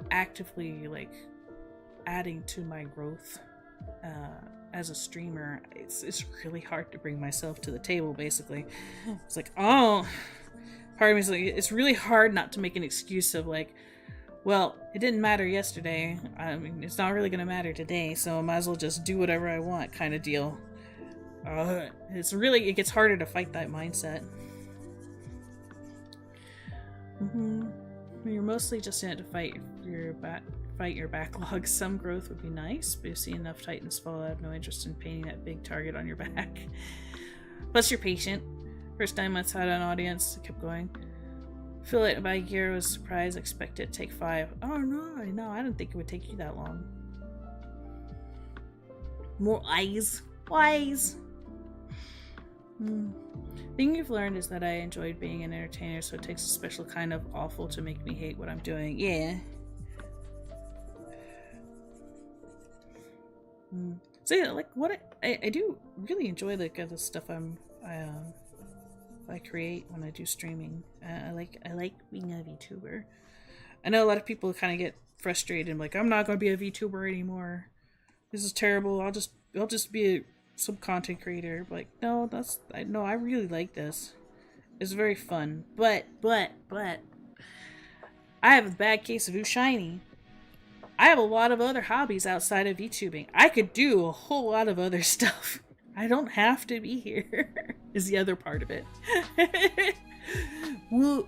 S1: actively like adding to my growth as a streamer, it's really hard to bring myself to the table. Basically, it's like, oh, part of me is like, it's really hard not to make an excuse of like, well, it didn't matter yesterday, I mean, it's not really gonna matter today, so I might as well just do whatever I want, kind of deal. It gets harder to fight that mindset. You're mostly just in it to fight fight your backlog. Some growth would be nice, but if you see enough Titans fall, I have no interest in painting that big target on your back. Plus, you're patient. First 9 months had an audience. I kept going. Fill it by a year. Was surprised. Expected it to take 5. Oh no, I didn't think it would take you that long. More eyes. Wise. Thing you've learned is that I enjoyed being an entertainer, so it takes a special kind of awful to make me hate what I'm doing. Yeah. So yeah, like what I do really enjoy the stuff I create when I do streaming. I like being a VTuber. I know a lot of people kind of get frustrated, like I'm not going to be a VTuber anymore. This is terrible. I'll just be some content creator. Like no, I really like this. It's very fun. But I have a bad case of shiny. I have a lot of other hobbies outside of VTubing. I could do a whole lot of other stuff. I don't have to be here, is the other part of it. Well,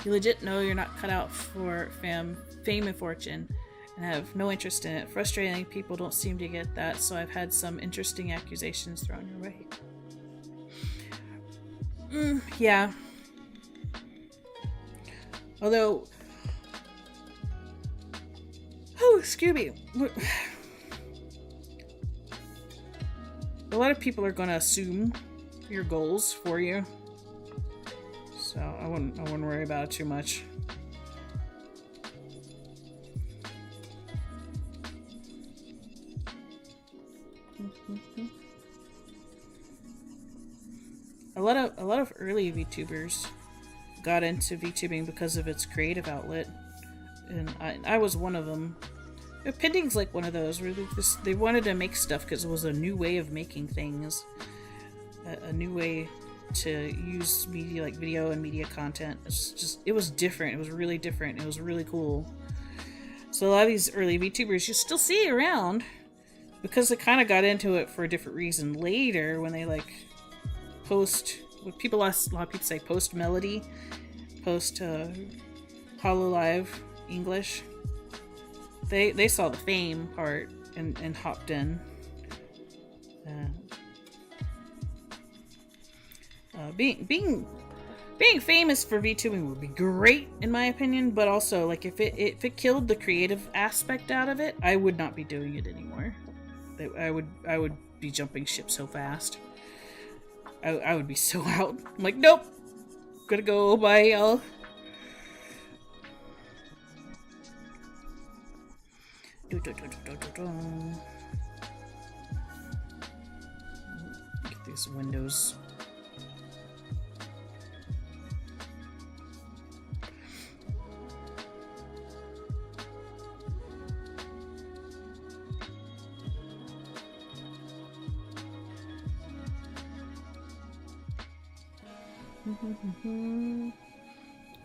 S1: you legit know you're not cut out for fame and fortune, and have no interest in it. Frustrating people don't seem to get that, so I've had some interesting accusations thrown your way. Yeah. Although, excuse me. A lot of people are going to assume your goals for you, so I wouldn't worry about it too much. A lot of early VTubers got into VTubing because of its creative outlet, and I was one of them. Pending's like one of those where they wanted to make stuff because it was a new way of making things, a new way to use media, like video and media content. It was different. It was really different. It was really cool. So a lot of these early VTubers you still see around because they kind of got into it for a different reason later when they like post. What a lot of people say post melody, post Hololive English. They saw the fame part and hopped in. Being famous for VTubing would be great in my opinion, but also like if it killed the creative aspect out of it, I would not be doing it anymore. I would be jumping ship so fast. I would be so out. I'm like, nope. Gotta go, bye, y'all. Get these windows.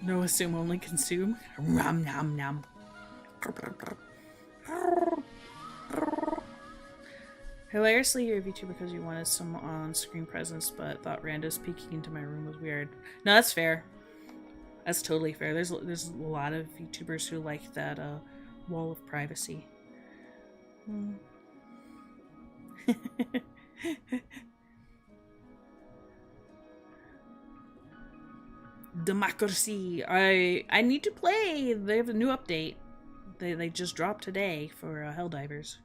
S1: No assume, only consume. Rum nom nom. Hilariously, you're a VTuber because you wanted some on-screen presence, but thought randos peeking into my room was weird. No, that's fair. That's totally fair. There's a lot of VTubers who like that wall of privacy. Democracy. I need to play. They have a new update. They just dropped today for Helldivers.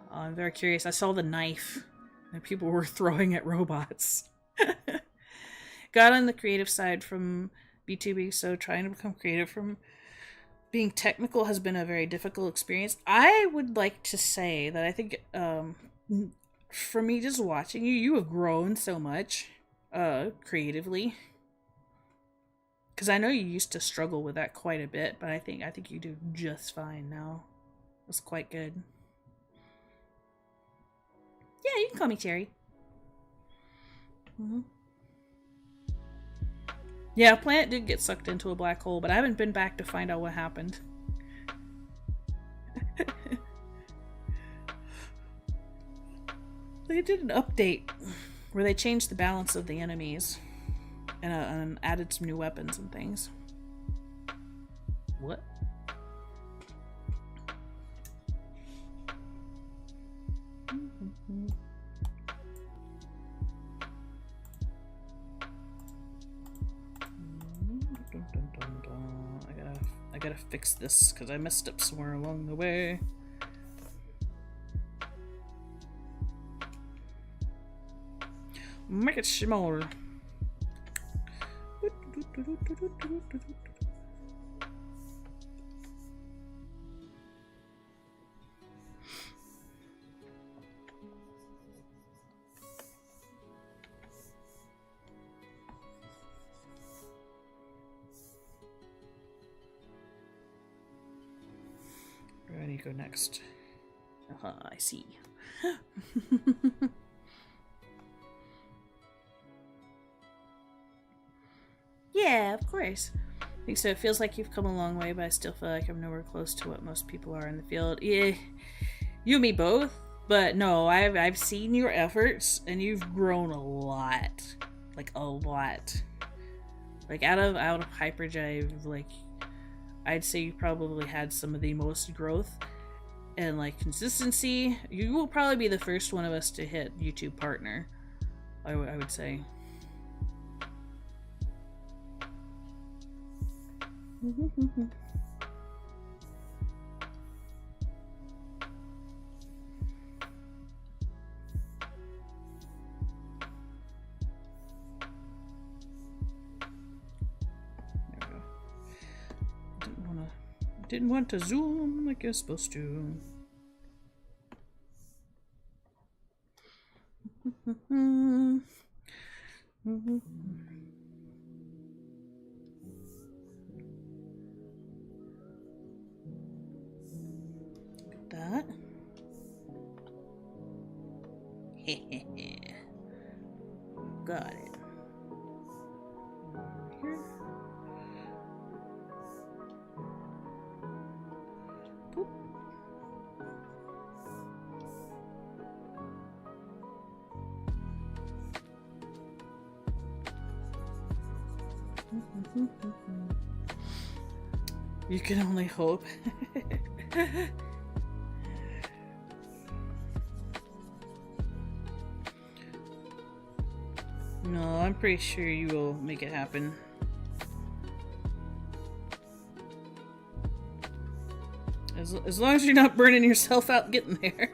S1: I'm very curious. I saw the knife that people were throwing at robots. Got on the creative side from VTubing, so trying to become creative from being technical has been a very difficult experience. I would like to say that I think for me just watching you have grown so much creatively. Because I know you used to struggle with that quite a bit, but I think you do just fine now. It's quite good. Yeah, you can call me Cherry. Yeah, Planet did get sucked into a black hole, but I haven't been back to find out what happened. They did an update where they changed the balance of the enemies. and added some new weapons and things. What? I gotta fix this because I messed up somewhere along the way. Make it smaller. Where do you go next? I see. Yeah, of course. I think so. It feels like you've come a long way, but I still feel like I'm nowhere close to what most people are in the field. Yeah, you and me both. But no, I've seen your efforts, and you've grown a lot, like a lot. Like out of Hyperdrive, like I'd say you probably had some of the most growth and like consistency. You will probably be the first one of us to hit YouTube partner. I would say. Didn't want to zoom like you're supposed to. Get that. Got it. Here. Boop. You can only hope. No, I'm pretty sure you will make it happen. As long as you're not burning yourself out getting there.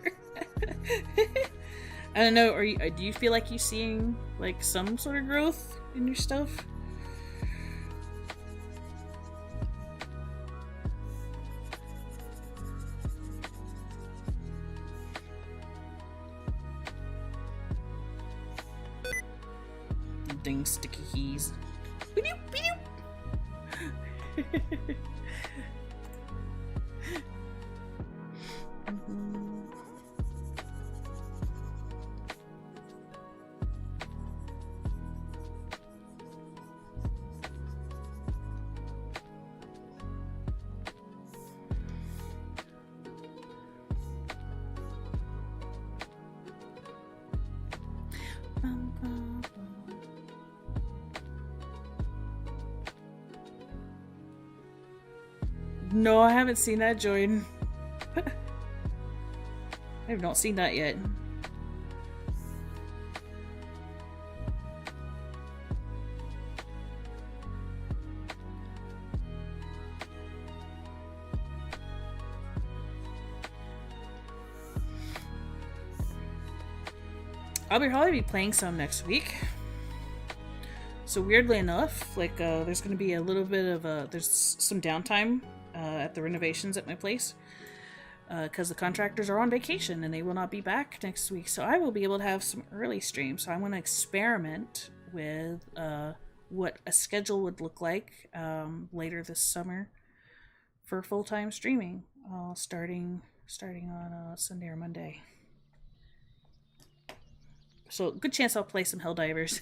S1: I don't know, do you feel like you're seeing like some sort of growth in your stuff? Ding sticky keys. No, I haven't seen that, Jordan. I have not seen that yet. I'll probably be playing some next week. So weirdly enough, like there's going to be a little bit of there's some downtime at the renovations at my place because the contractors are on vacation and they will not be back next week. So I will be able to have some early streams. So I'm going to experiment with what a schedule would look like later this summer for full-time streaming, starting on Sunday or Monday. So good chance I'll play some Helldivers.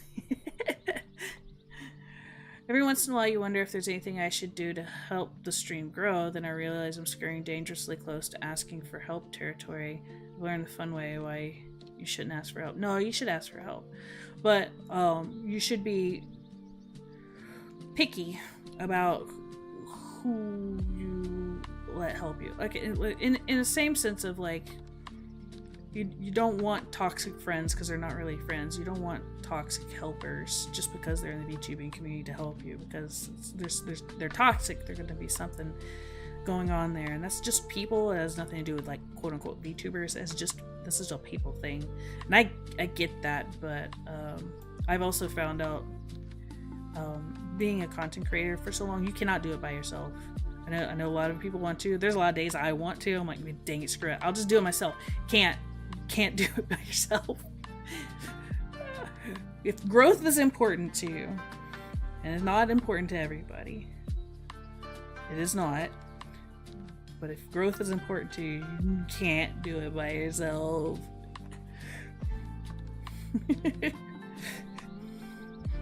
S1: Every once in a while you wonder if there's anything I should do to help the stream grow, then I realize I'm scurrying dangerously close to asking for help territory. I've learned the fun way why you shouldn't ask for help. No, you should ask for help. But you should be picky about who you let help you. Like in the same sense of like, you don't want toxic friends because they're not really friends. You don't want toxic helpers just because they're in the VTubing community to help you, because they're toxic. There's going to be something going on there, and that's just people. It has nothing to do with like quote unquote VTubers. This is a people thing, and I get that, but I've also found out being a content creator for so long, you cannot do it by yourself. I know a lot of people want to. There's a lot of days I want to. I'm like, dang it, screw it. I'll just do it myself. Can't do it by yourself. If growth is important to you, and it's not important to everybody, it is not. But if growth is important to you, you can't do it by yourself.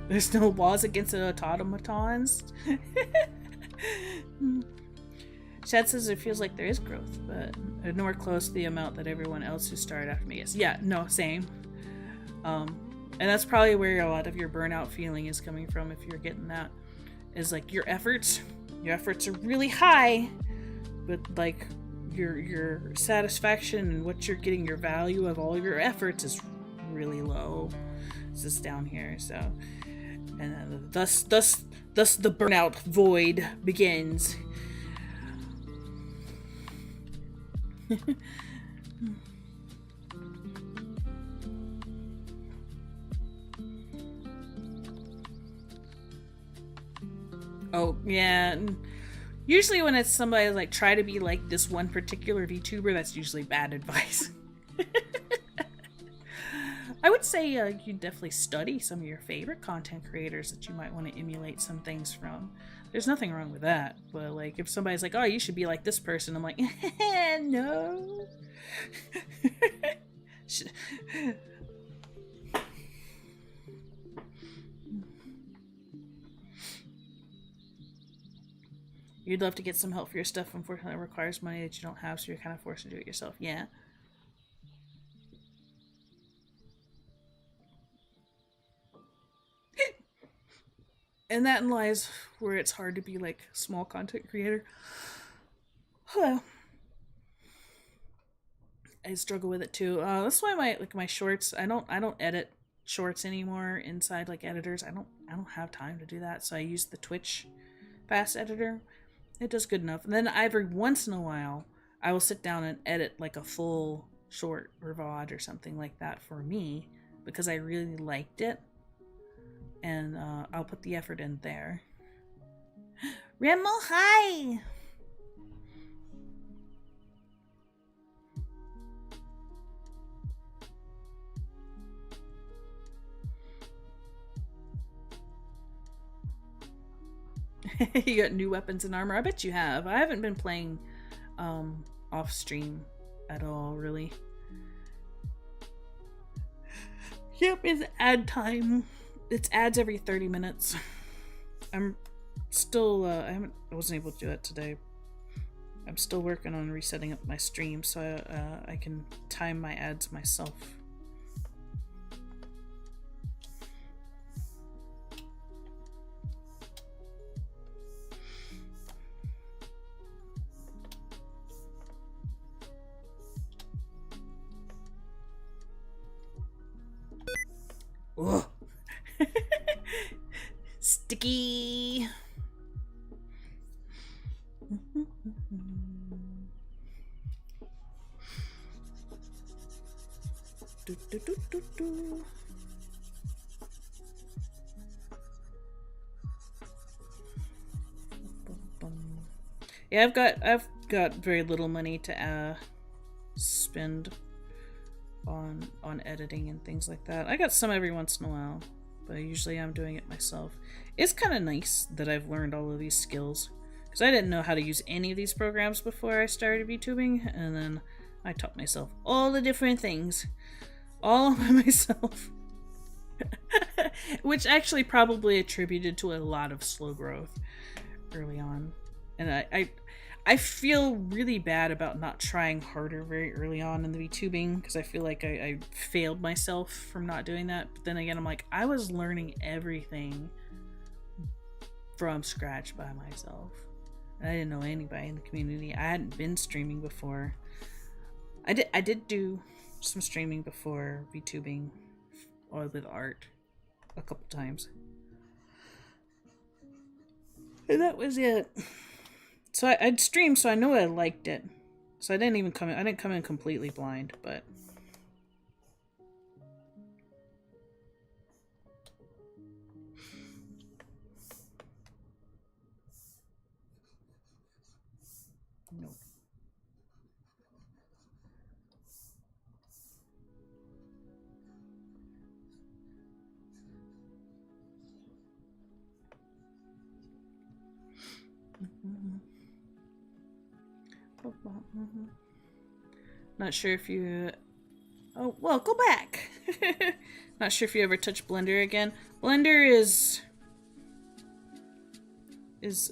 S1: There's no laws against the automatons. Chad says it feels like there is growth, but nowhere close to the amount that everyone else who started after me is. Yeah, no, same. And that's probably where a lot of your burnout feeling is coming from, if you're getting that. Is like your efforts are really high, but like your satisfaction and what you're getting, your value of all your efforts is really low. It's just down here, so. And thus the burnout void begins. Oh, yeah. Usually when it's somebody like try to be like this one particular VTuber, that's usually bad advice. I would say you definitely study some of your favorite content creators that you might want to emulate some things from. There's nothing wrong with that. But like if somebody's like, oh, you should be like this person, I'm like, no. You'd love to get some help for your stuff. Unfortunately, it requires money that you don't have, so you're kind of forced to do it yourself. Yeah. And that lies where it's hard to be like a small content creator. Hello. I struggle with it too. That's why my shorts, I don't edit shorts anymore inside like editors. I don't have time to do that, so I use the Twitch fast editor. It does good enough. And then every once in a while, I will sit down and edit like a full short or VOD or something like that for me, because I really liked it. And I'll put the effort in there. Remo, hi! You got new weapons and armor. I bet you have. I haven't been playing off stream at all, really. Yep, it's ad time. It's ads every 30 minutes. I'm still I wasn't able to do it today. I'm still working on resetting up my stream so I can time my ads myself. Ugh. Sticky. Yeah, I've got very little money to spend on editing and things like that. I got some every once in a while, but usually I'm doing it myself. It's kind of nice that I've learned all of these skills, because I didn't know how to use any of these programs before I started VTubing, and then I taught myself all the different things all by myself. Which actually probably attributed to a lot of slow growth early on. And I feel really bad about not trying harder very early on in the VTubing, because I feel like I failed myself from not doing that. But then again, I'm like, I was learning everything from scratch by myself. And I didn't know anybody in the community. I hadn't been streaming before. I did do some streaming before, VTubing or with art a couple times. And that was it. So I'd stream, so I know I liked it. So I didn't come in completely blind, but no. Not sure if you... Oh, well, go back! Not sure if you ever touch Blender again. Blender is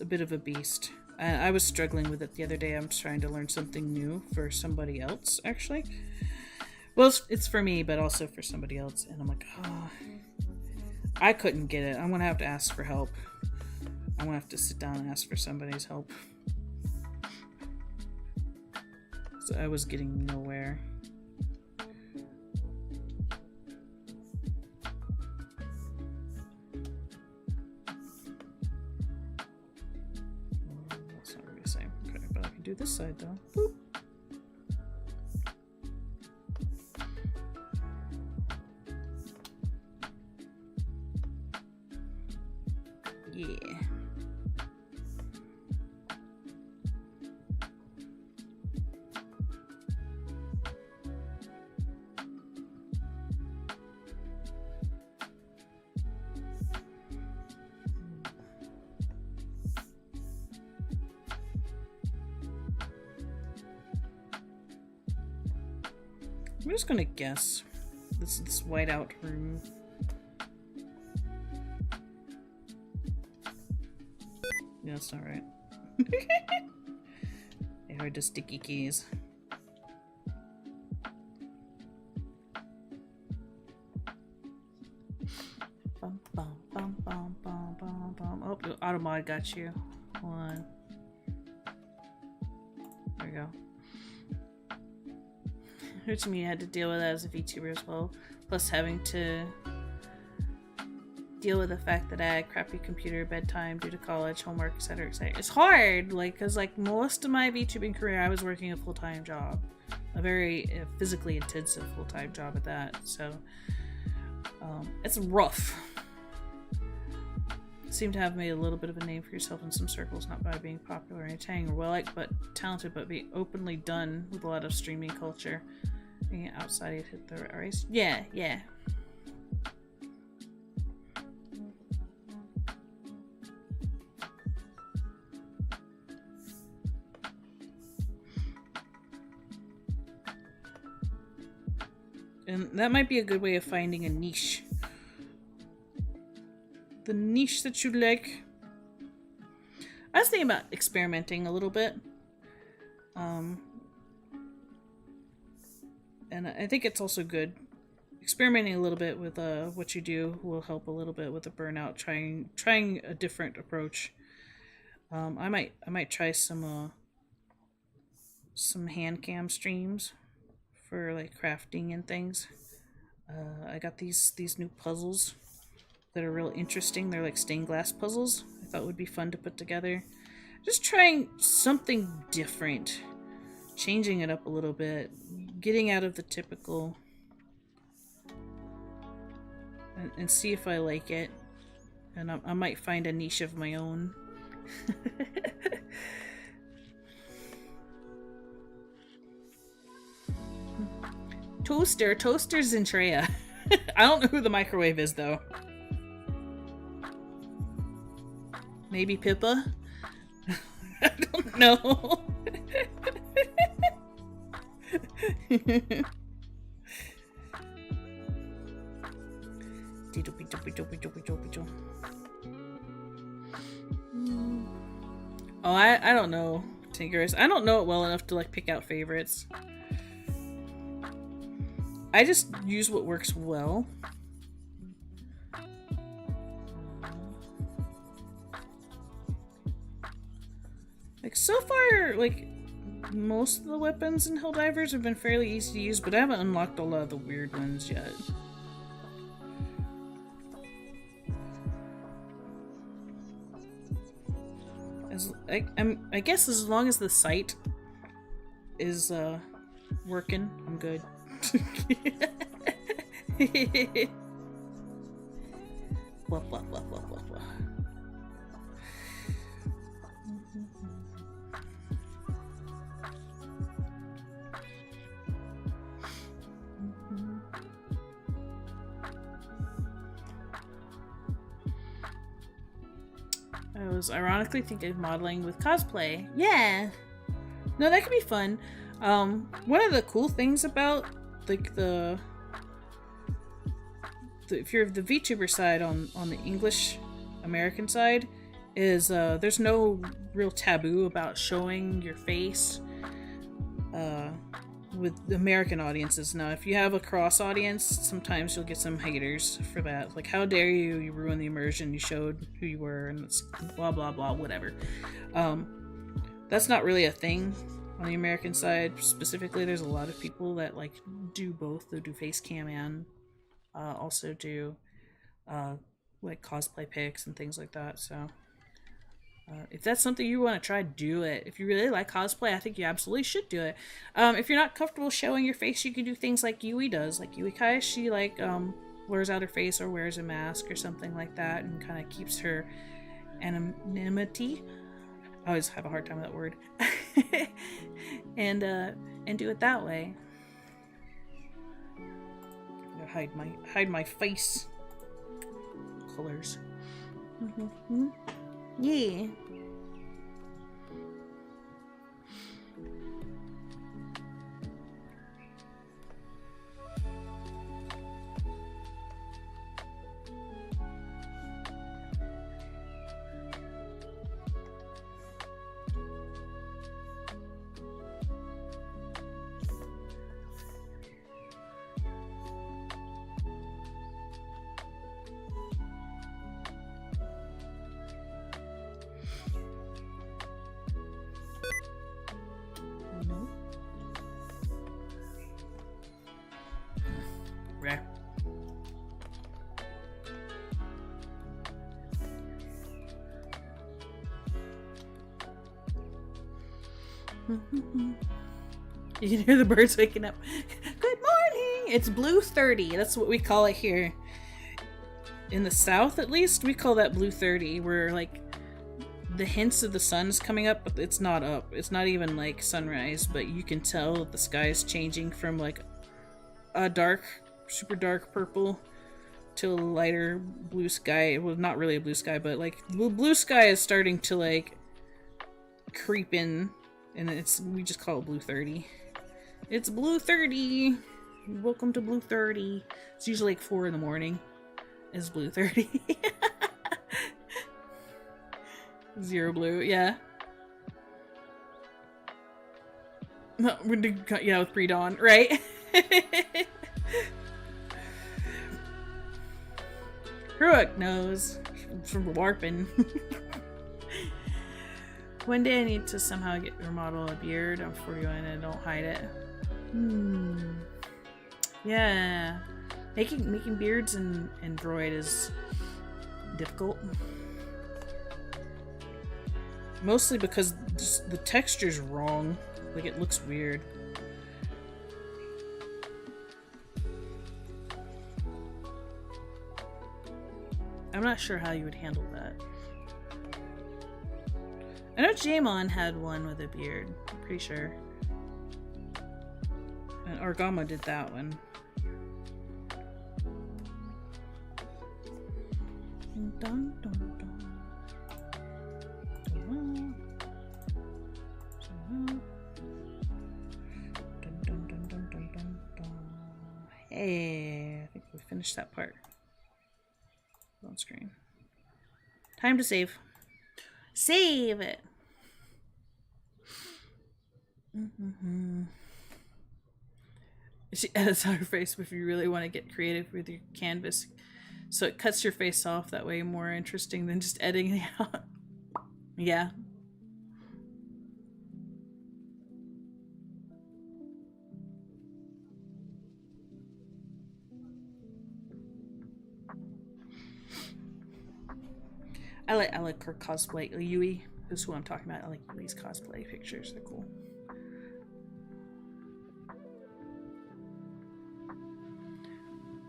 S1: a bit of a beast. I was struggling with it the other day. I'm trying to learn something new for somebody else, actually. Well, it's for me, but also for somebody else. And I'm like, oh, I couldn't get it. I'm going to have to ask for help. I'm going to have to sit down and ask for somebody's help. So I was getting nowhere. That's not really the same. Okay, but I can do this side though. Boop. Yeah. I'm just gonna guess this whiteout room. Yeah, that's not right. They are just sticky keys. Bum, bum, bum, bum, bum, bum, bum. Oh, Automod got you. Hold on. There we go. Hurts me, I had to deal with that as a VTuber as well. Plus having to deal with the fact that I had crappy computer, bedtime due to college, homework, etc, etc. It's hard, like, cause like most of my VTubing career, I was working a full-time job, a very physically intensive full-time job at that. So it's rough. Seem to have made a little bit of a name for yourself in some circles, not by being popular or entertaining or well-liked, but talented, but be openly done with a lot of streaming culture. Being outside, it hit the race. Yeah, yeah. And that might be a good way of finding a niche. The niche that you like. I was thinking about experimenting a little bit. And I think it's also good. Experimenting a little bit with what you do will help a little bit with the burnout. Trying a different approach. I might try some hand cam streams for like crafting and things. I got these new puzzles that are real interesting. They're like stained glass puzzles. I thought would be fun to put together. Just trying something different. Changing it up a little bit. Getting out of the typical. And see if I like it. And I might find a niche of my own. Toaster's in Treya. I don't know who the microwave is though. Maybe Pippa? I don't know. Oh, I don't know, Tinkers. I don't know it well enough to like pick out favorites. I just use what works well. Like, so far, like, most of the weapons in Helldivers have been fairly easy to use, but I haven't unlocked a lot of the weird ones yet. I guess as long as the sight is working, I'm good. Blah, blah, blah, blah, blah, blah. I was ironically thinking of modeling with cosplay. Yeah. No, that could be fun. One of the cool things about like the if you're the VTuber side on the English American side is there's no real taboo about showing your face with American audiences. Now, if you have a cross audience, sometimes you'll get some haters for that. Like, how dare you? You ruined the immersion. You showed who you were, and it's blah blah blah, whatever. That's not really a thing on the American side. Specifically, there's a lot of people that like do both. They do face cam and also do like cosplay pics and things like that. So if that's something you want to try, do it. If you really like cosplay, I think you absolutely should do it. If you're not comfortable showing your face, you can do things like Yui does. Like Yui Kai, she like blurs out her face or wears a mask or something like that, and kind of keeps her anonymity. I always have a hard time with that word. and do it that way. Hide my face colors. Mm-hmm. Yeah. You can hear the birds waking up. Good morning! It's blue 30. That's what we call it here. In the south, at least, we call that blue 30, where like the hints of the sun's coming up, but it's not up. It's not even like sunrise, but you can tell that the sky is changing from like a dark, super dark purple to a lighter blue sky. Well, not really a blue sky, but like blue sky is starting to like creep in, and we just call it blue 30. It's blue 30. Welcome to blue 30. It's usually like 4 in the morning. Is blue 30. Zero blue, yeah. Yeah, with pre-dawn, right? Heroic knows from warping. One day I need to somehow get remodel a beard for you and don't hide it. Yeah. Making beards in Droid is difficult. Mostly because just the texture's wrong. Like, it looks weird. I'm not sure how you would handle that. I know Jaemon had one with a beard. I'm pretty sure. And Orgama did that one. Dun, dun, dun. Hey, I think we finished that part. On screen. Time to save. Save it! She edits out her face if you really want to get creative with your canvas. So it cuts your face off, that way more interesting than just editing it out. Yeah. I like her cosplay. Yui is who I'm talking about. I like Yui's cosplay pictures. They're cool.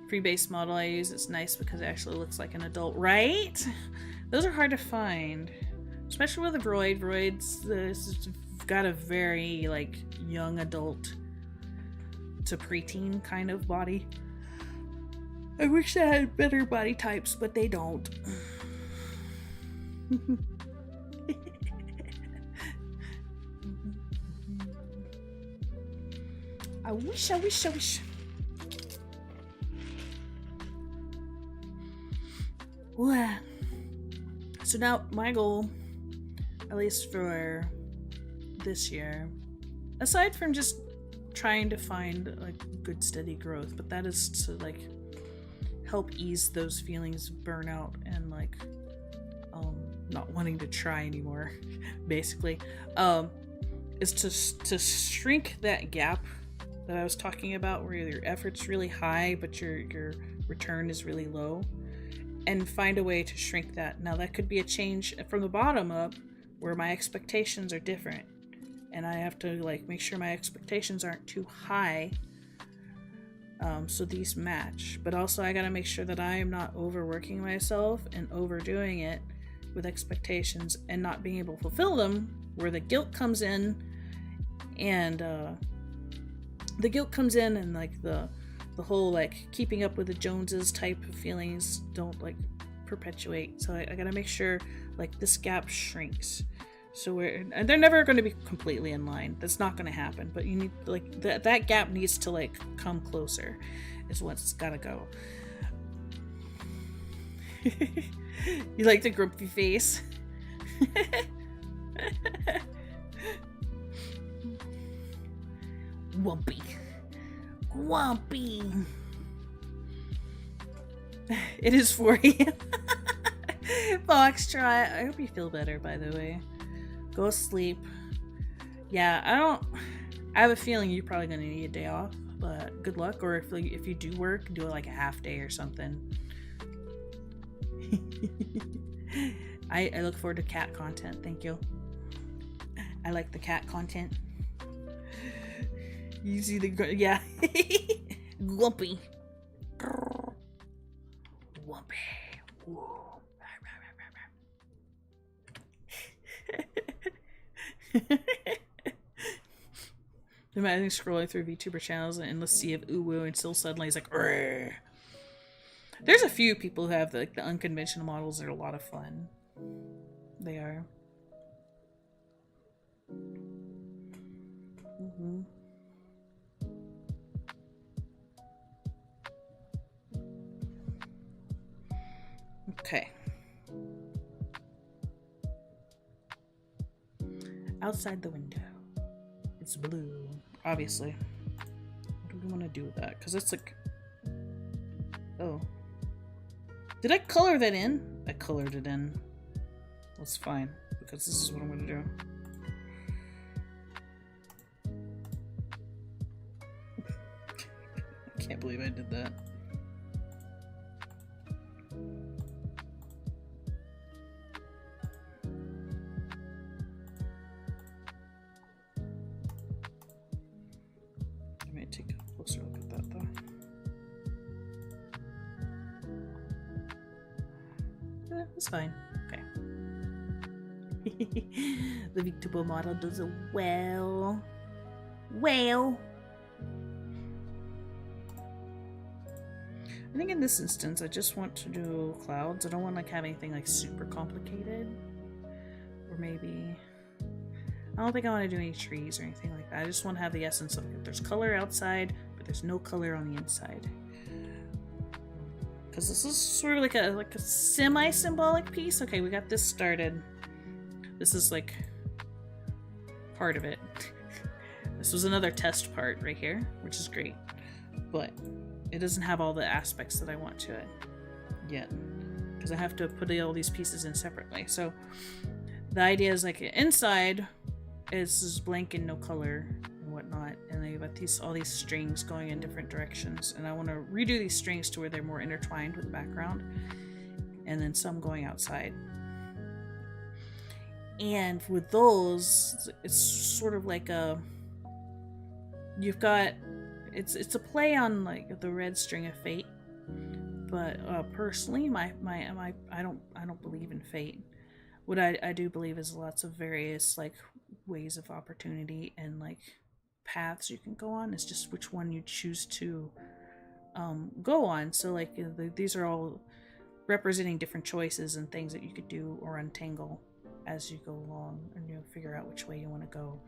S1: Free base model I use. It's nice because it actually looks like an adult, right? Those are hard to find, especially with a Vroid. Vroid's got a very like young adult to preteen kind of body. I wish they had better body types, but they don't. I wish. Wow. So now my goal, at least for this year, aside from just trying to find like good steady growth, but that is to like help ease those feelings of burnout and like not wanting to try anymore, basically, is to shrink that gap that I was talking about, where your effort's really high but your return is really low, and find a way to shrink that. Now that could be a change from the bottom up, where my expectations are different, and I have to like make sure my expectations aren't too high, so these match. But also I gotta make sure that I am not overworking myself and overdoing it with expectations and not being able to fulfill them, where the guilt comes in, and like the whole like keeping up with the Joneses type of feelings don't like perpetuate. So I gotta make sure like this gap shrinks. So they're never going to be completely in line. That's not going to happen. But you need like that gap needs to like come closer. Is what's gotta go. You like the grumpy face? Wumpy. It is 4 a.m. Foxtrot, I hope you feel better, by the way. Go sleep. Yeah, I have a feeling you're probably gonna need a day off, but good luck. Or if you do work, do it like a half day or something. I look forward to cat content. Thank you. I like the cat content. You see the yeah. Glumpy. Wumpy. Imagine scrolling through VTuber channels and let's see if Uwu and still suddenly he's like, "Rrr." There's a few people who have the unconventional models that are a lot of fun. They are. Mm-hmm. Okay. Outside the window. It's blue, obviously. What do we want to do with that? Because it's like... Oh. Did I color that in? I colored it in. That's fine, because this is what I'm going to do. I can't believe I did that. Let me take a closer look at that, though. It's fine. Okay. The VTuber model does it well. Well. I think in this instance, I just want to do clouds. I don't want like have anything like super complicated. Or maybe... I don't think I want to do any trees or anything like that. I just want to have the essence of it. There's color outside, but there's no color on the inside. Because this is sort of like a semi-symbolic piece. Okay, we got this started. This is like part of it. This was another test part right here, which is great. But it doesn't have all the aspects that I want to it yet. Because I have to put all these pieces in separately. So the idea is like inside is just blank and no color and whatnot, and then you got all these strings going in different directions, and I want to redo these strings to where they're more intertwined with the background, and then some going outside. And with those, it's sort of like a you've got it's a play on like the red string of fate. But personally, I don't believe in fate. What I do believe is lots of various like ways of opportunity and like paths you can go on. It's just which one you choose to go on. So like these are all representing different choices and things that you could do or untangle as you go along, and you'll figure out which way you want to go.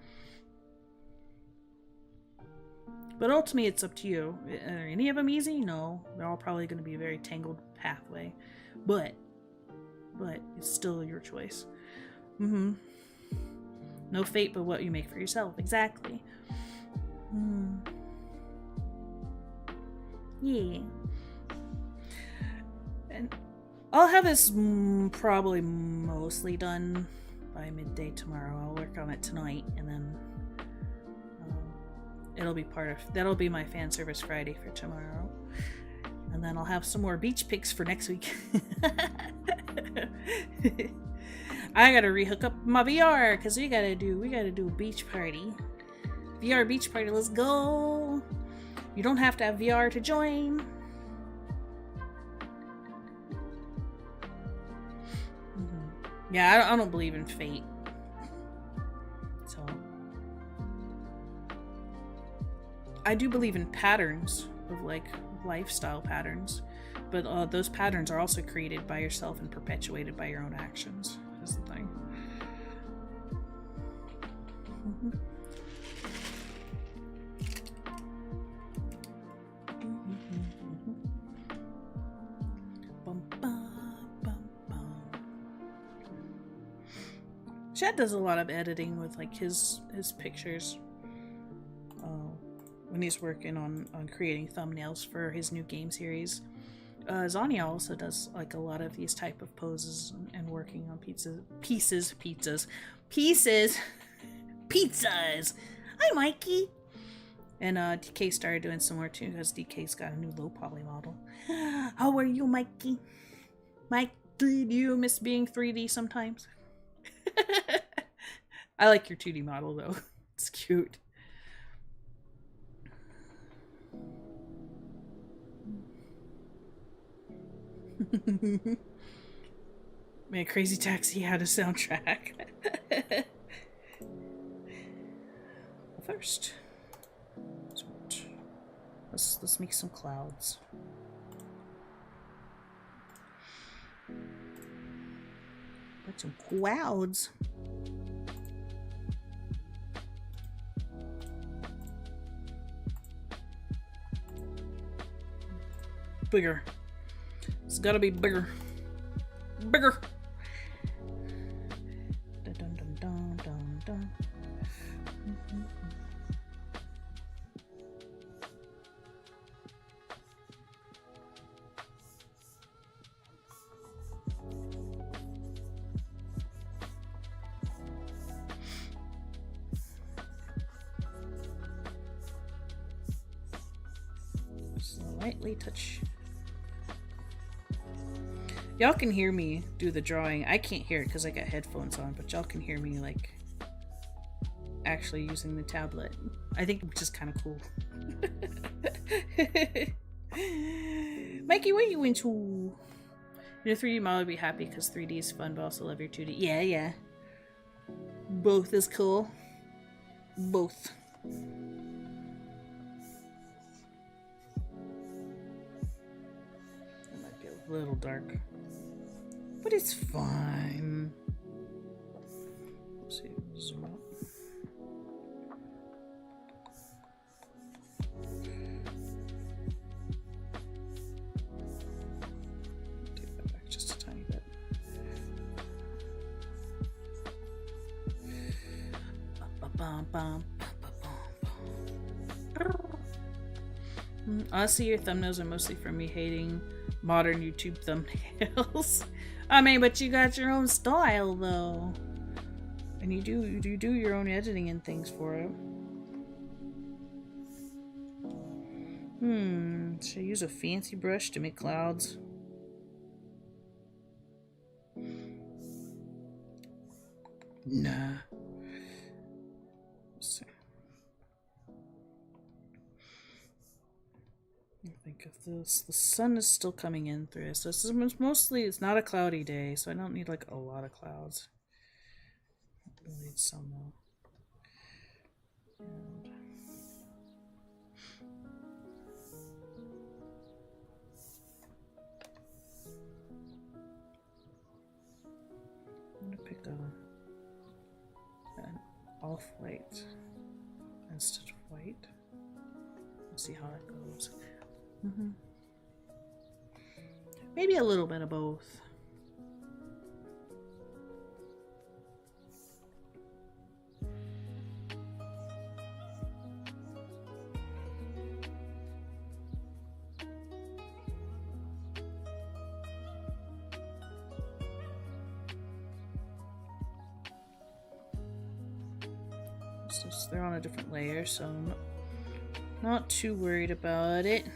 S1: But ultimately, it's up to you. Are any of them easy? No. They're all probably going to be a very tangled pathway. But it's still your choice. Mm-hmm. No fate but what you make for yourself. Exactly. Yeah. And I'll have this probably mostly done by midday tomorrow. I'll work on it tonight, and then that'll be my FanService Friday for tomorrow. And then I'll have some more beach pics for next week. I gotta rehook up my VR because we gotta do a beach party. VR beach party, let's go. You don't have to have VR to join. Yeah, I don't believe in fate. So I do believe in patterns of like lifestyle patterns, but those patterns are also created by yourself and perpetuated by your own actions. Is the thing. Chad does a lot of editing with like his pictures when he's working on creating thumbnails for his new game series. Zanya also does like a lot of these type of poses and working on pizzas. Hi, Mikey. And DK started doing some more too because DK's got a new low poly model. How are you, Mikey? Mike, do you miss being 3D sometimes? I like your 2D model though. It's cute. Man, Crazy Taxi had a soundtrack. First, let's make some clouds. Put some clouds. Bigger. It's gotta be bigger. Bigger. Dun, dun, dun, dun, dun, dun. Lightly touch. Y'all can hear me do the drawing. I can't hear it because I got headphones on, but y'all can hear me like actually using the tablet. I think which is kind of cool. Mikey, what are you into? Your 3D model would be happy because 3D is fun, but also love your 2D. Yeah. Both is cool. Both. It might be a little dark. But it's fine. Let's see. Zoom out. Take that back just a tiny bit. Honestly, your thumbnails are mostly from me hating modern YouTube thumbnails. I mean, but you got your own style, though. And you do your own editing and things for it. Should I use a fancy brush to make clouds? Nah. Let's see. Think of this. The sun is still coming in through this. So it's not a cloudy day, so I don't need like a lot of clouds. I need some though. And I'm gonna pick an off-white instead of white. Let's see how that goes. Maybe a little bit of both. They're on a different layer, so I'm not too worried about it.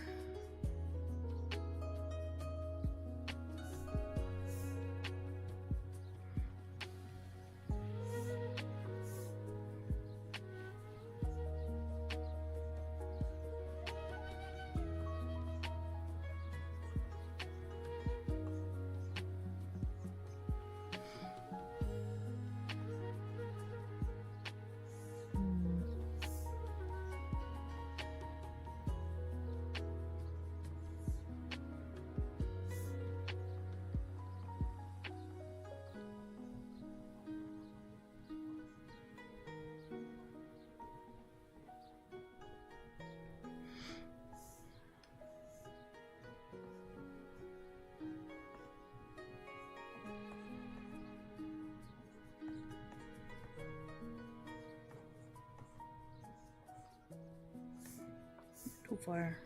S1: Too far.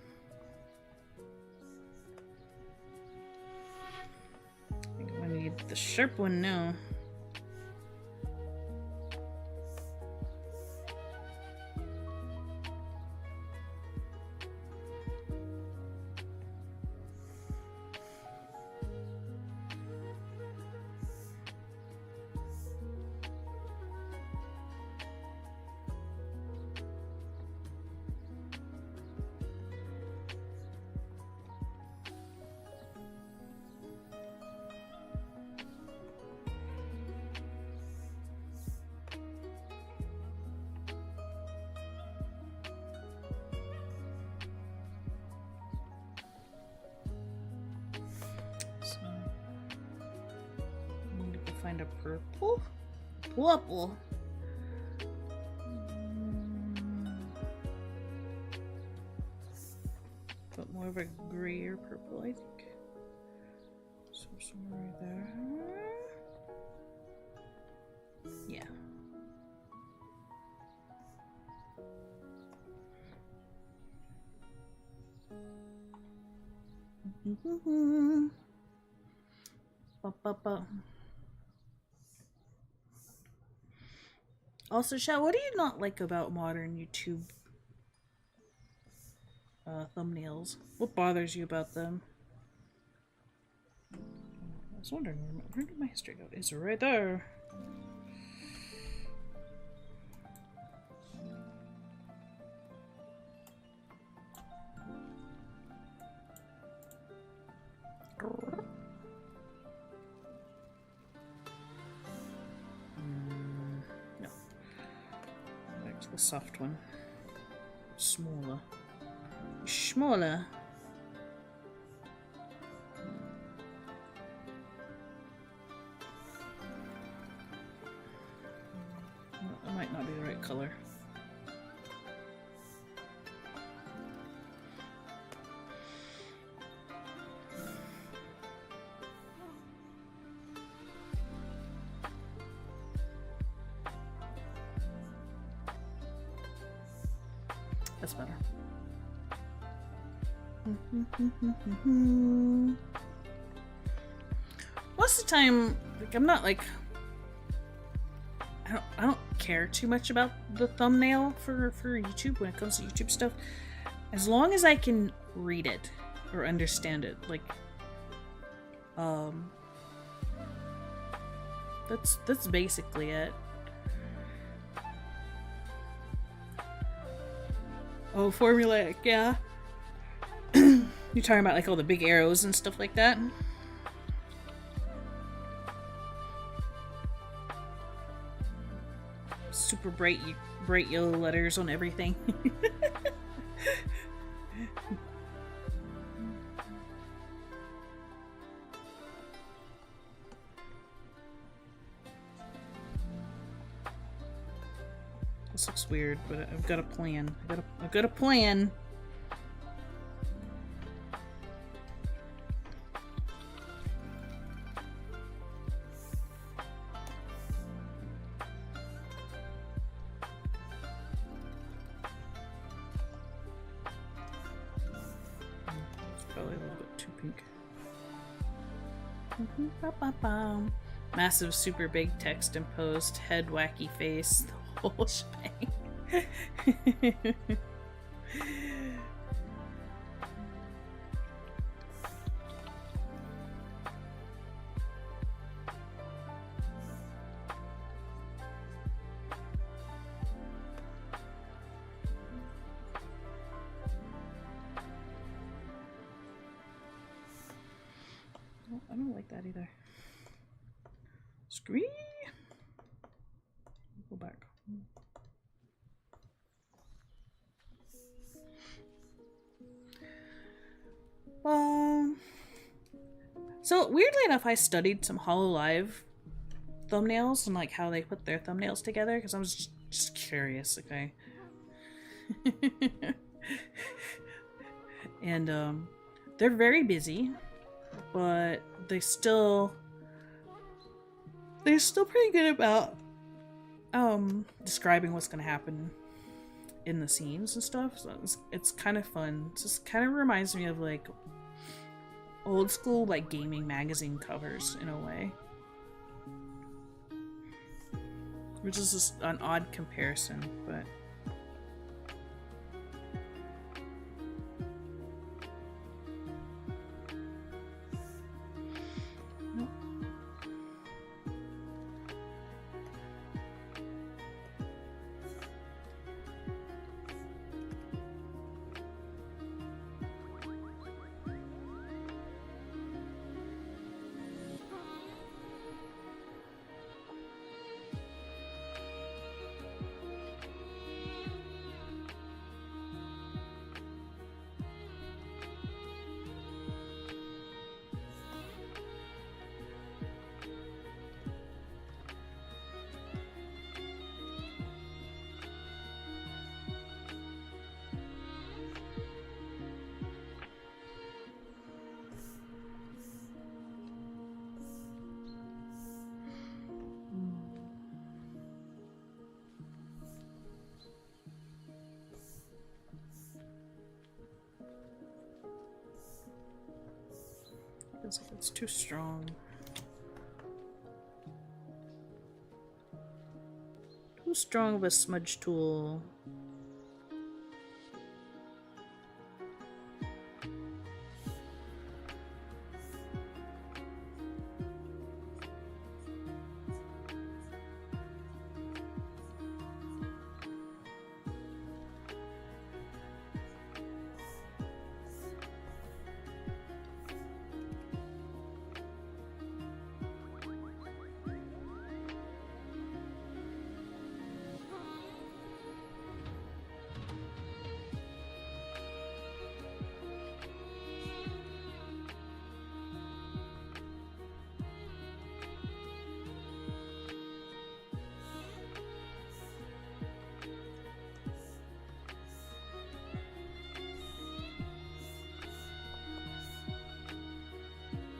S1: I think I need the sharp one now. Find a purple? Purple. But more of a grayer purple, I think. So somewhere right there. Yeah. Ba-ba-ba. Also, Chat, what do you not like about modern YouTube thumbnails? What bothers you about them? I was wondering, where did my history go? It's right there. The soft one. Smaller. Smaller. Well, that might not be the right color. That's better. Most of the time, like, I'm not like I don't care too much about the thumbnail for YouTube when it comes to YouTube stuff, as long as I can read it or understand it. Like, that's basically it. Oh, formulaic, yeah. You're talking about like all the big arrows and stuff like that? Super bright yellow letters on everything. This looks weird, but I've got a plan. I've got a plan. Probably a little bit too pink. Massive, super big text imposed, head, wacky face, the whole shebang. I don't like that either. Scree! Go back. So weirdly enough, I studied some HoloLive thumbnails and like how they put their thumbnails together because I was just curious, okay? And they're very busy, but they're still pretty good about describing what's gonna happen in the scenes and stuff. So it's kind of fun. It just kind of reminds me of like old school like gaming magazine covers in a way, which is just an odd comparison, but feels like it's too strong. Too strong of a smudge tool.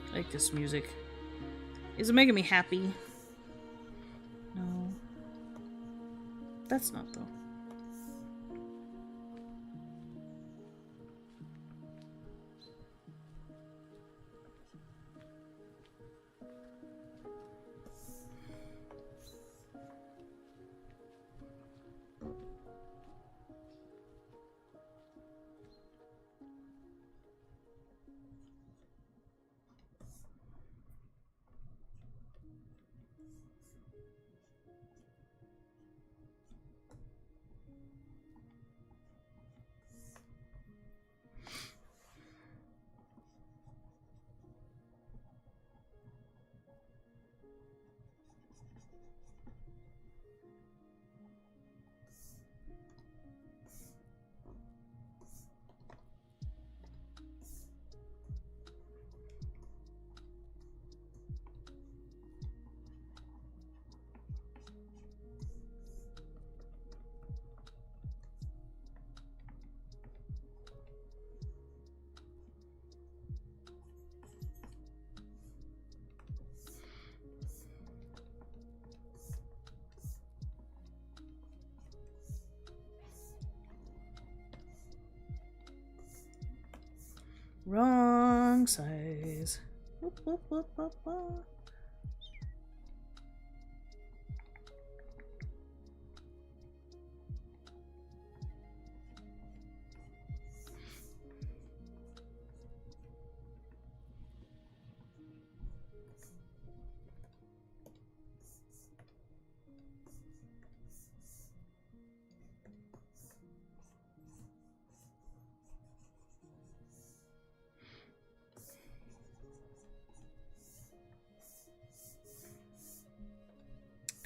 S1: I like this music. Is it making me happy? No. That's not though. Wrong size. Whoop, whoop, whoop, whoop, whoop.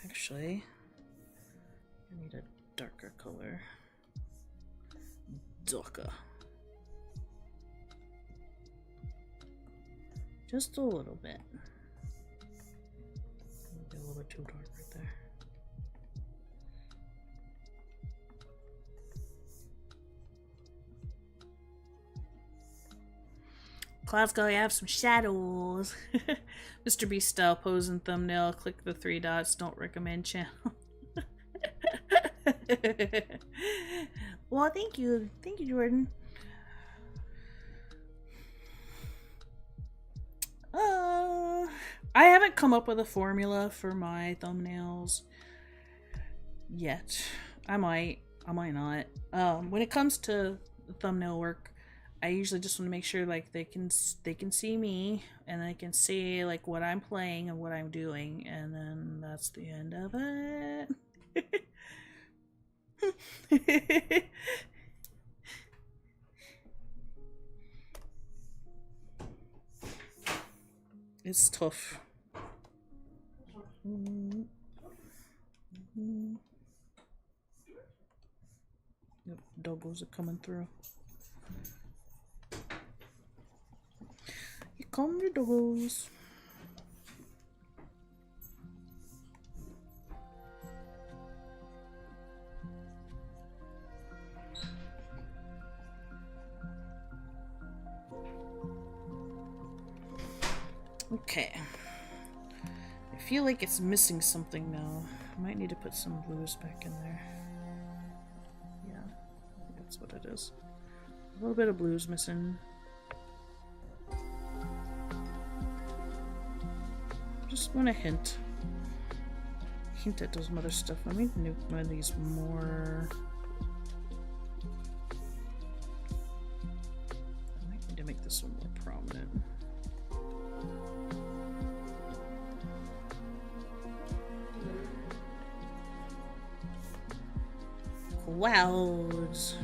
S1: Actually, I need a darker color. Darker. Just a little bit. Maybe a little bit too dark right there. Cloud's gotta have some shadows. Mr. Beast style pose and thumbnail. Click the 3 dots. Don't recommend channel. Well, thank you. Thank you, Jordan. I haven't come up with a formula for my thumbnails yet. I might not. When it comes to thumbnail work, I usually just want to make sure like they can see me and they can see like what I'm playing and what I'm doing, and then that's the end of it. It's tough. Yep, doggos are coming through. Here come the doggos. Okay. I feel like it's missing something now. I might need to put some blues back in there. Yeah, that's what it is. A little bit of blues missing. Just want to hint at some other stuff. Let me make one of these more. I might need to make this one more prominent. Clouds.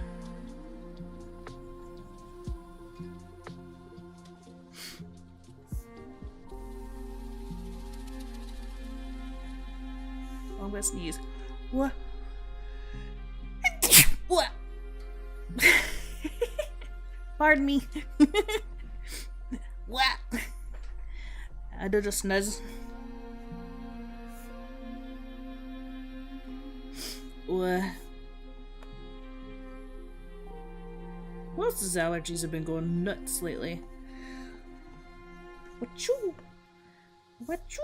S1: I'm gonna sneeze. What? What? Pardon me. What? I did a sneeze. What? What else's allergies have been going nuts lately? Wachoo! Wachoo!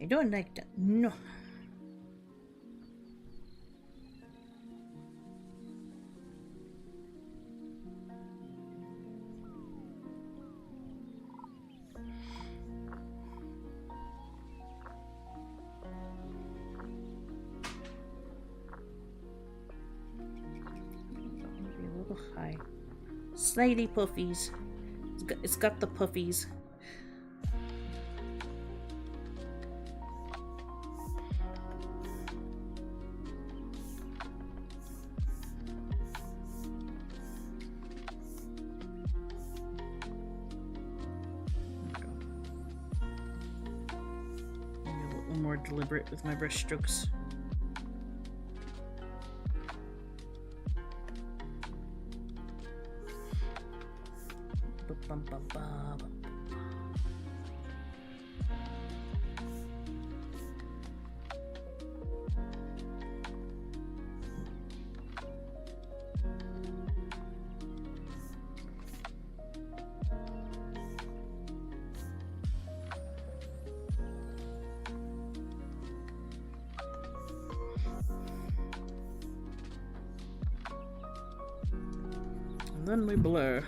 S1: I don't like that. No. Maybe a little high. Slightly puffies. It's got the puffies. more deliberate with my brush strokes. And then we blur.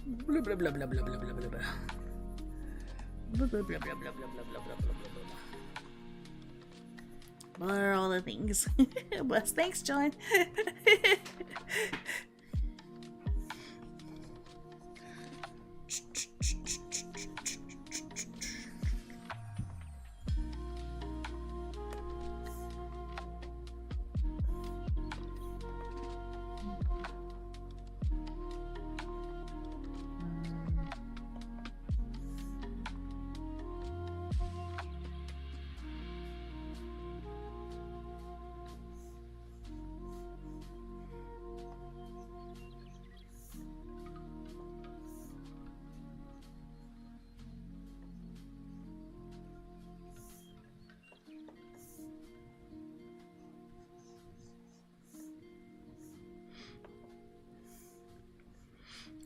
S1: Blah blah blah blah blah blah blah blah blah. Blah blah blah blah blah blah blah blah blah blah. Blur all the things. Bless. Thanks, John.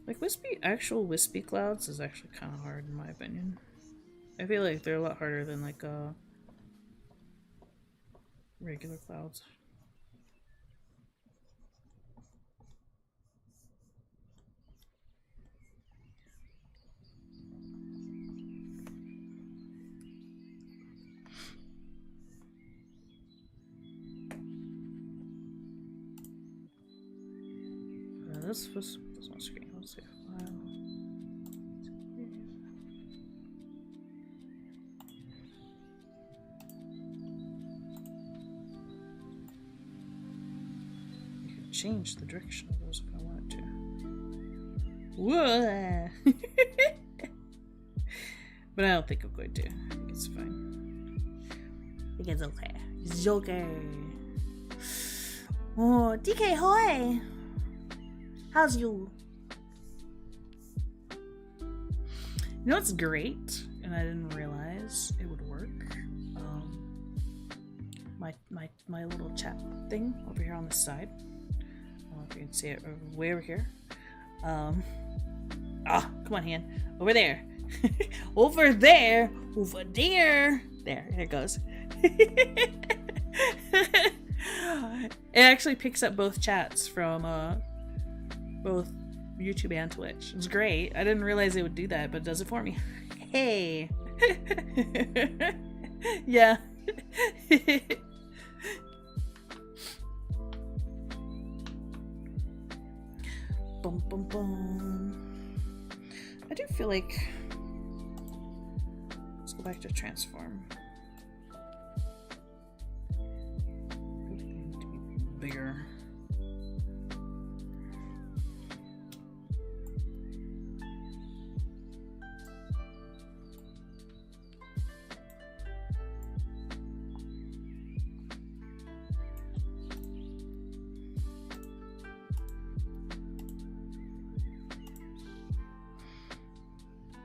S1: Like actual wispy clouds is actually kind of hard in my opinion. I feel like they're a lot harder than like regular clouds. This was my screen. Let's see. File. You can change the direction of those if I wanted to. Whoa! But I don't think I'm going to. I think it's fine. I think it's okay. It's okay. Oh, DK, hoy! How's you? You know what's great, and I didn't realize it would work. My little chat thing over here on the side. I don't know if you can see it way over here. Come on, hand. Over there. Over there. Over there. There it goes. It actually picks up both chats from both YouTube and Twitch. It's great. I didn't realize it would do that, but it does it for me. Hey. Yeah. Bum, bum, bum. I do feel like... Let's go back to transform. Need to be bigger.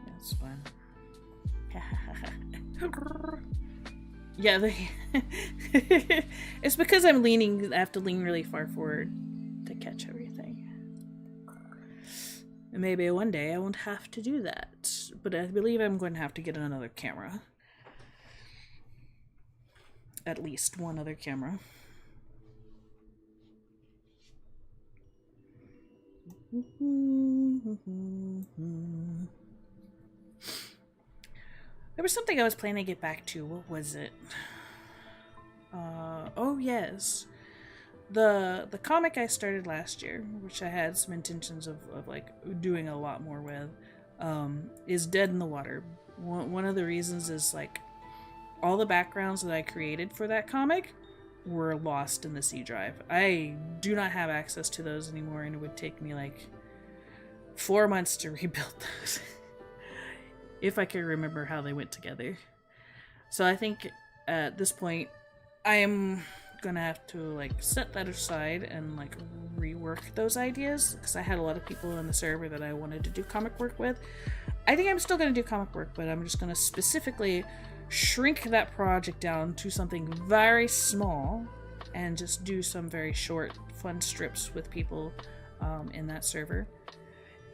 S1: That's fine. Yeah, it's because I have to lean really far forward to catch everything. And maybe one day I won't have to do that. But I believe I'm going to have to get another camera. At least one other camera. There was something I was planning to get back to. What was it? Oh yes. The comic I started last year, which I had some intentions of like doing a lot more with, is Dead in the Water. One of the reasons is like all the backgrounds that I created for that comic were lost in the C drive. I do not have access to those anymore, and it would take me like 4 months to rebuild those. If I could remember how they went together. So I think at this point, I am gonna have to like set that aside and like rework those ideas, because I had a lot of people in the server that I wanted to do comic work with. I think I'm still gonna do comic work, but I'm just gonna specifically shrink that project down to something very small and just do some very short fun strips with people in that server.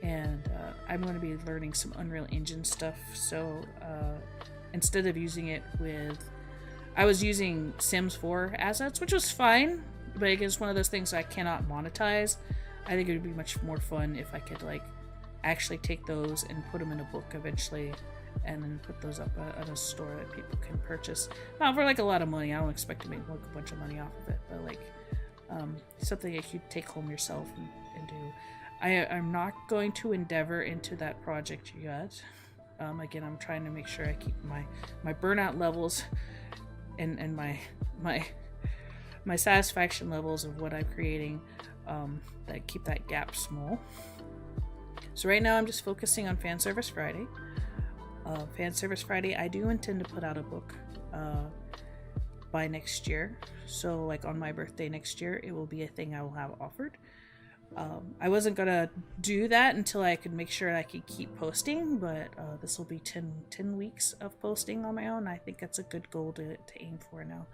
S1: And I'm going to be learning some Unreal Engine stuff, so instead of using it with, I was using Sims 4 assets, which was fine, but it's one of those things I cannot monetize. I think it would be much more fun if I could like actually take those and put them in a book eventually, and then put those up at a store that people can purchase. Not for like a lot of money. I don't expect to make like a bunch of money off of it, but like something that you take home yourself and do. I'm not going to endeavor into that project yet. Again, I'm trying to make sure I keep my burnout levels and my satisfaction levels of what I'm creating, that keep that gap small. So right now I'm just focusing on FanService Friday. FanService Friday, I do intend to put out a book by next year. So like on my birthday next year, it will be a thing I will have offered. I wasn't gonna do that until I could make sure I could keep posting, but this will be 10 weeks of posting on my own. I think that's a good goal to aim for now.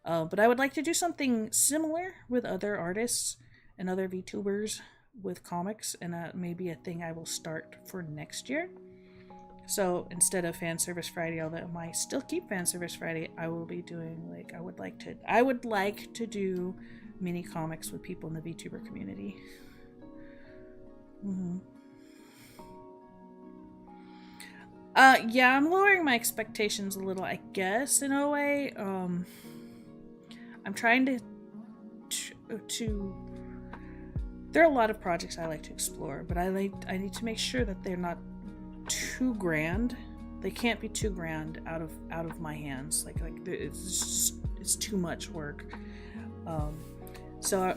S1: But I would like to do something similar with other artists and other VTubers with comics, and that may be a thing I will start for next year. So instead of FanService Friday, although I might still keep FanService Friday, I will be doing like I would like to do mini comics with people in the VTuber community. Yeah, I'm lowering my expectations a little, I guess, in a way. I'm trying to there are a lot of projects I like to explore, but I need to make sure that they're not too grand. They can't be too grand out of my hands. Like it's too much work. So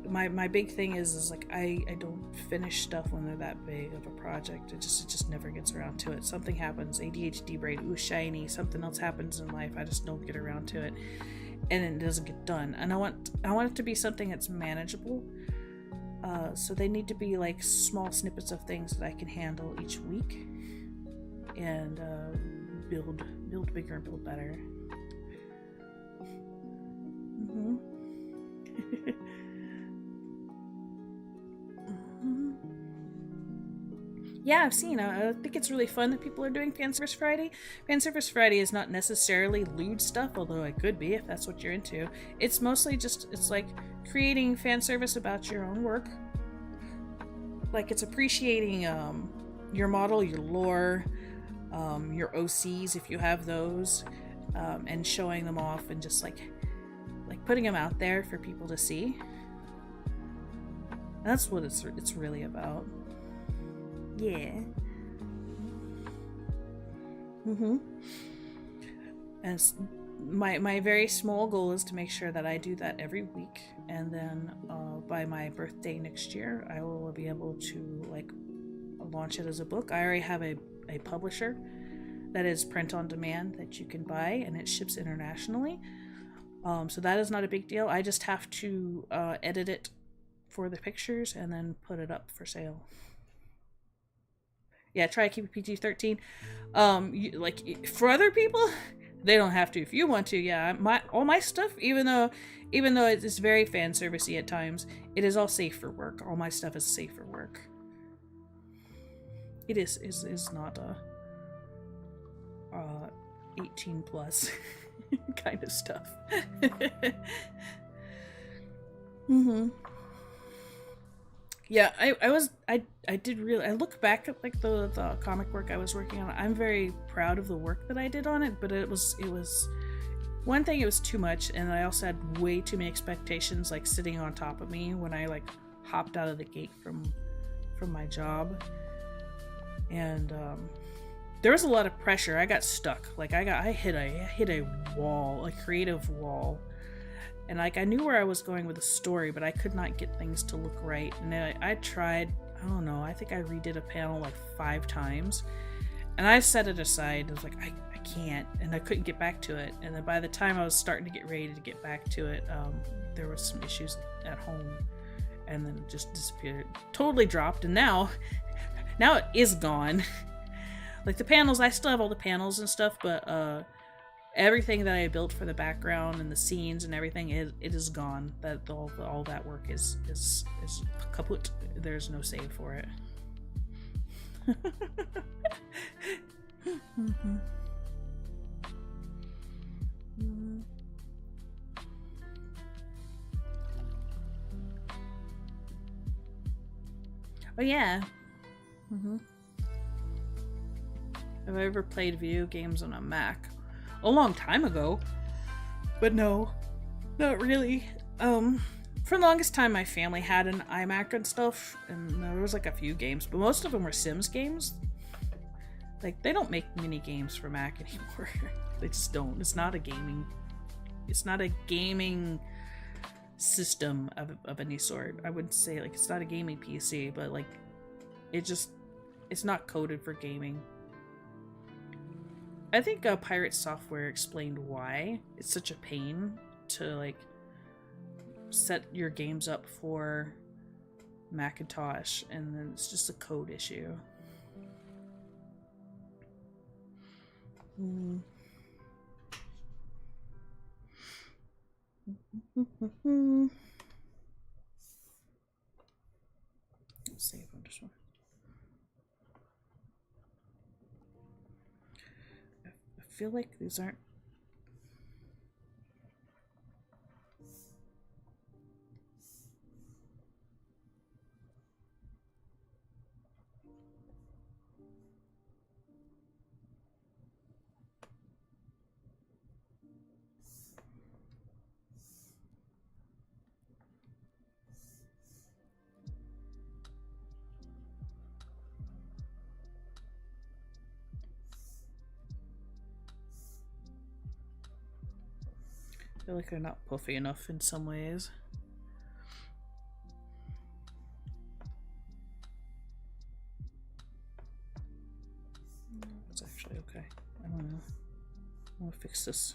S1: my big thing is like I don't finish stuff when they're that big of a project. It just never gets around to it. Something happens, ADHD brain, ooh shiny, something else happens in life. I just don't get around to it, and it doesn't get done. And I want it to be something that's manageable. So they need to be like small snippets of things that I can handle each week, and build bigger and build better. Yeah, I've seen. I think it's really fun that people are doing FanService Friday. FanService Friday is not necessarily lewd stuff, although it could be if that's what you're into. It's mostly just, it's like creating fan service about your own work. Like it's appreciating your model, your lore, your OCs if you have those, and showing them off and just like putting them out there for people to see. And that's what it's really about. Yeah. And my very small goal is to make sure that I do that every week, and then by my birthday next year, I will be able to like launch it as a book. I already have a publisher that is print on demand that you can buy, and it ships internationally. So that is not a big deal. I just have to edit it for the pictures and then put it up for sale. Yeah, try to keep it PG-13. Like for other people, they don't have to. If you want to, yeah. All my stuff, even though it's very fan servicey at times, it is all safe for work. All my stuff is safe for work. It is not 18 plus kind of stuff. Yeah, I look back at like the comic work I was working on. I'm very proud of the work that I did on it, but it was one thing, it was too much, and I also had way too many expectations like sitting on top of me when I like hopped out of the gate from my job. And there was a lot of pressure. I got stuck. Like I hit a wall, a creative wall. And like I knew where I was going with the story, but I could not get things to look right. And I tried, I don't know, I think I redid a panel like 5 times. And I set it aside. I was like, I can't, and I couldn't get back to it. And then by the time I was starting to get ready to get back to it, there was some issues at home, and then it just disappeared, totally dropped. And now it is gone. Like the panels, I still have all the panels and stuff, but everything that I built for the background and the scenes and everything, it is gone. That all that work is kaput. There's no save for it. Mm-hmm. Mm. Oh yeah. Mm-hmm. Have I ever played video games on a Mac? A long time ago, but no, not really. For the longest time, my family had an iMac and stuff, and there was like a few games, but most of them were Sims games. Like, they don't make mini games for Mac anymore. They just don't. It's not a gaming system of any sort. I wouldn't say, like, it's not a gaming PC, but like, it's not coded for gaming. I think Pirate Software explained why it's such a pain to like set your games up for Macintosh, and then it's just a code issue. Let's save on this one. I feel like these aren't. I feel like they're not puffy enough in some ways. It's actually okay. I don't know. I'm gonna fix this.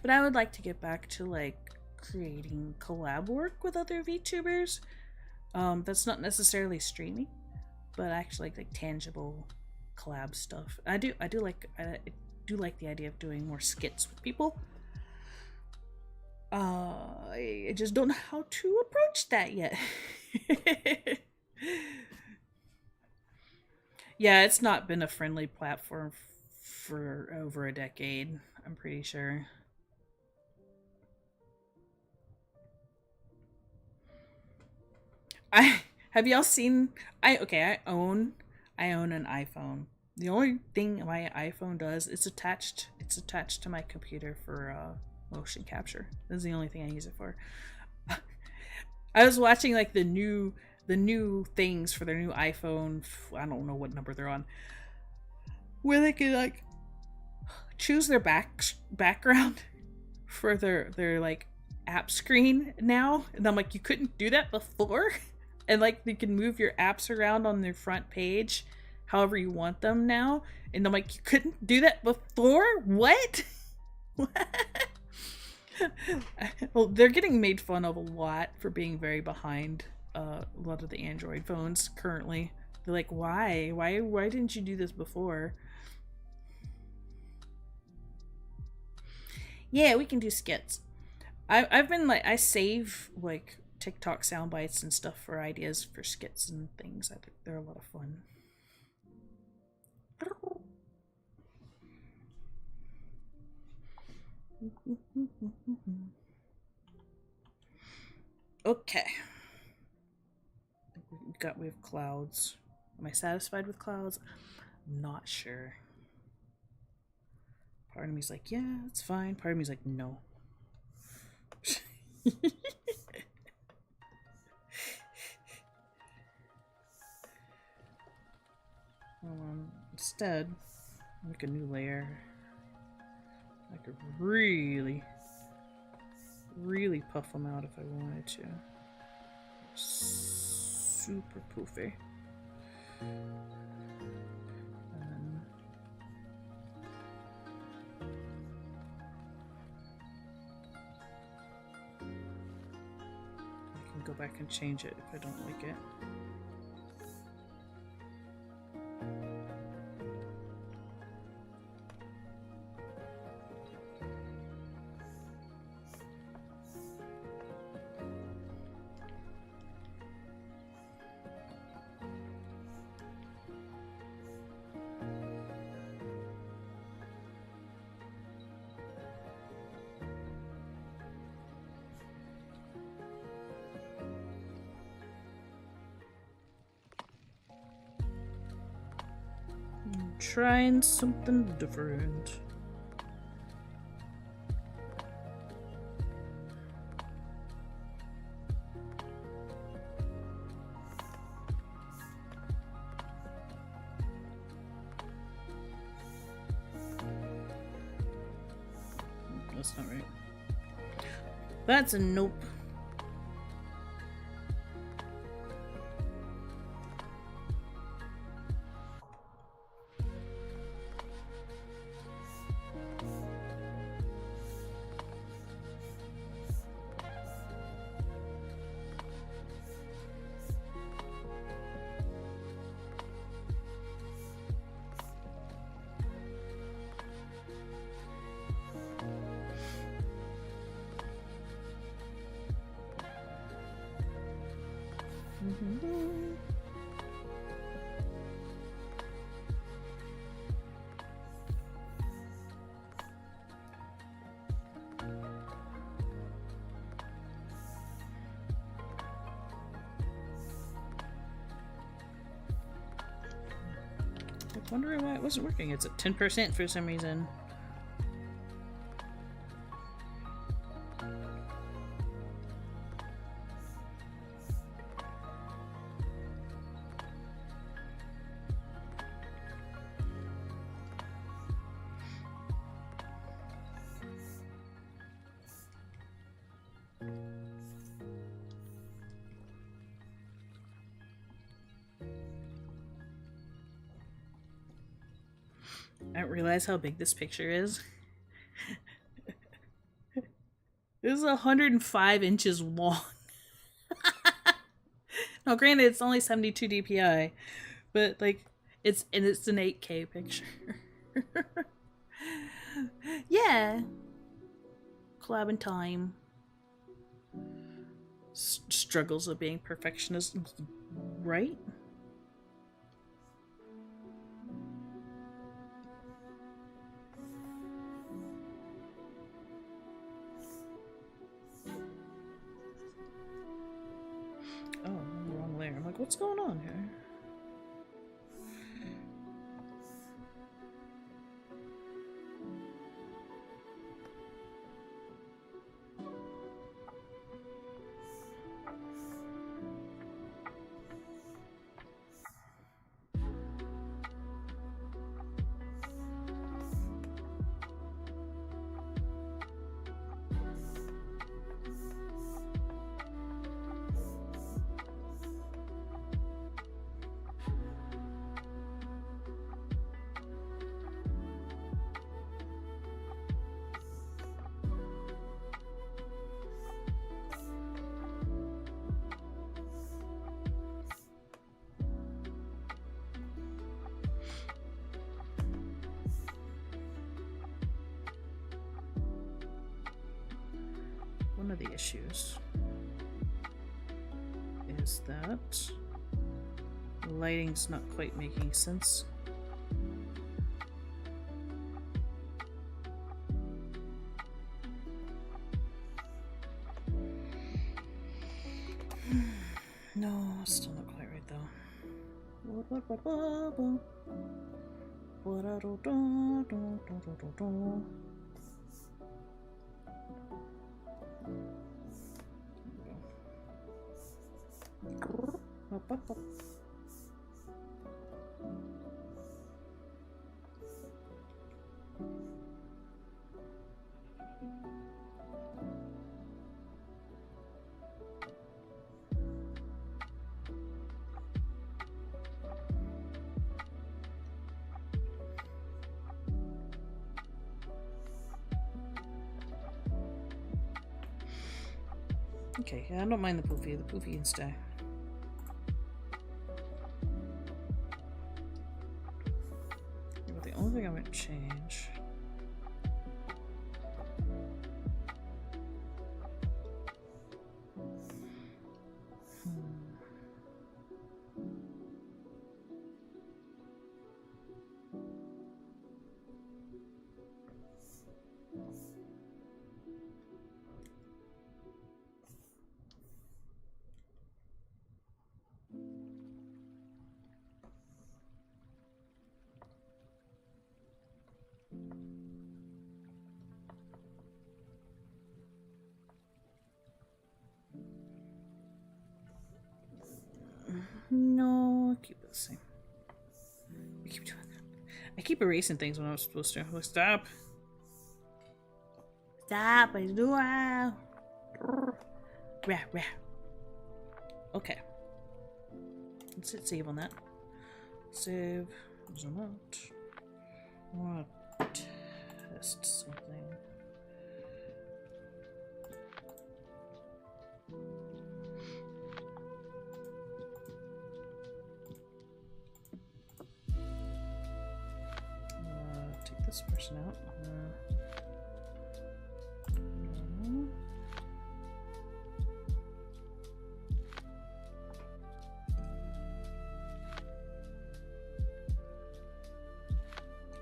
S1: But I would like to get back to like creating collab work with other VTubers. That's not necessarily streaming, but actually like tangible collab stuff. I do like the idea of doing more skits with people. I just don't know how to approach that yet. Yeah, it's not been a friendly platform for over a decade, I'm pretty sure. Have y'all seen I own an iPhone. The only thing my iPhone does is attached to my computer for motion capture. That's the only thing I use it for. I was watching like the new things for their new iPhone. I don't know what number they're on, where they can like choose their background for their like app screen now, and I'm like, you couldn't do that before. And like you can move your apps around on their front page however you want them now, and I'm like, you couldn't do that before? What? What? Well, they're getting made fun of a lot for being very behind a lot of the Android phones currently. They're like, why didn't you do this before? Yeah, we can do skits. I've been like, I save like TikTok sound bites and stuff for ideas for skits and things. I think they're a lot of fun. Okay. We have clouds. Am I satisfied with clouds? I'm not sure. Part of me's like, yeah, it's fine. Part of me's like, no. Instead, make a new layer. I could really really puff them out if I wanted to. Super poofy. I can go back and change it if I don't like it. Trying something different. That's not right. That's a nope. I'm wondering why it wasn't working. It's at 10% for some reason. I don't realize how big this picture is. This is 105 inches long. Now, granted, it's only 72 DPI, but like, it's an 8K picture. Yeah, collab in time. Struggles of being perfectionist, right? Oh, wrong layer. I'm like, what's going on here? One of the issues is that the lighting's not quite making sense. No, still not quite right though. Okay, yeah, I don't mind the poofy. The poofy can stay. Yeah, but the only thing I might change. No, I'll keep it the same. I keep doing that. I keep erasing things when I was supposed to. Like, stop. Stop, I do. Rah, rah. Okay. Let's hit save on that. Save. Zoom out. I want to test something. Take this person out. No.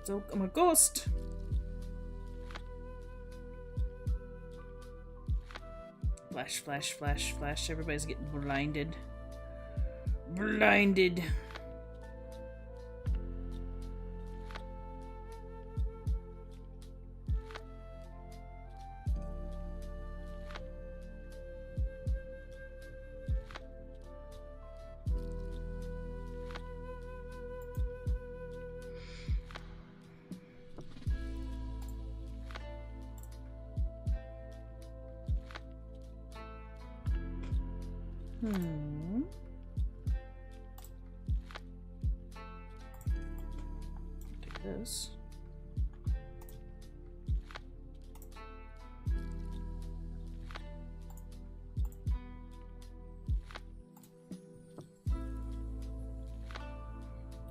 S1: So I'm a ghost. Flash, flash, flash, flash. Everybody's getting blinded. Blinded. Take this.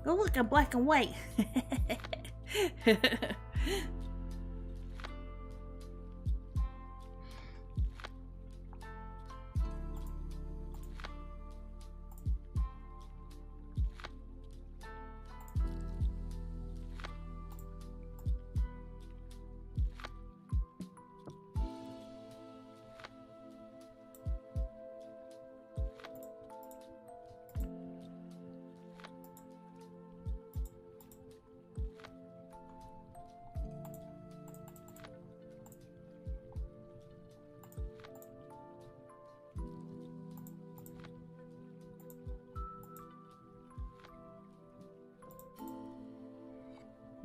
S1: Oh look, I'm black and white.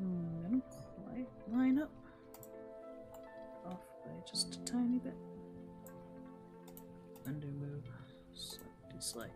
S1: I don't quite line up. Off by just a tiny bit. Undo move. Select, deselect.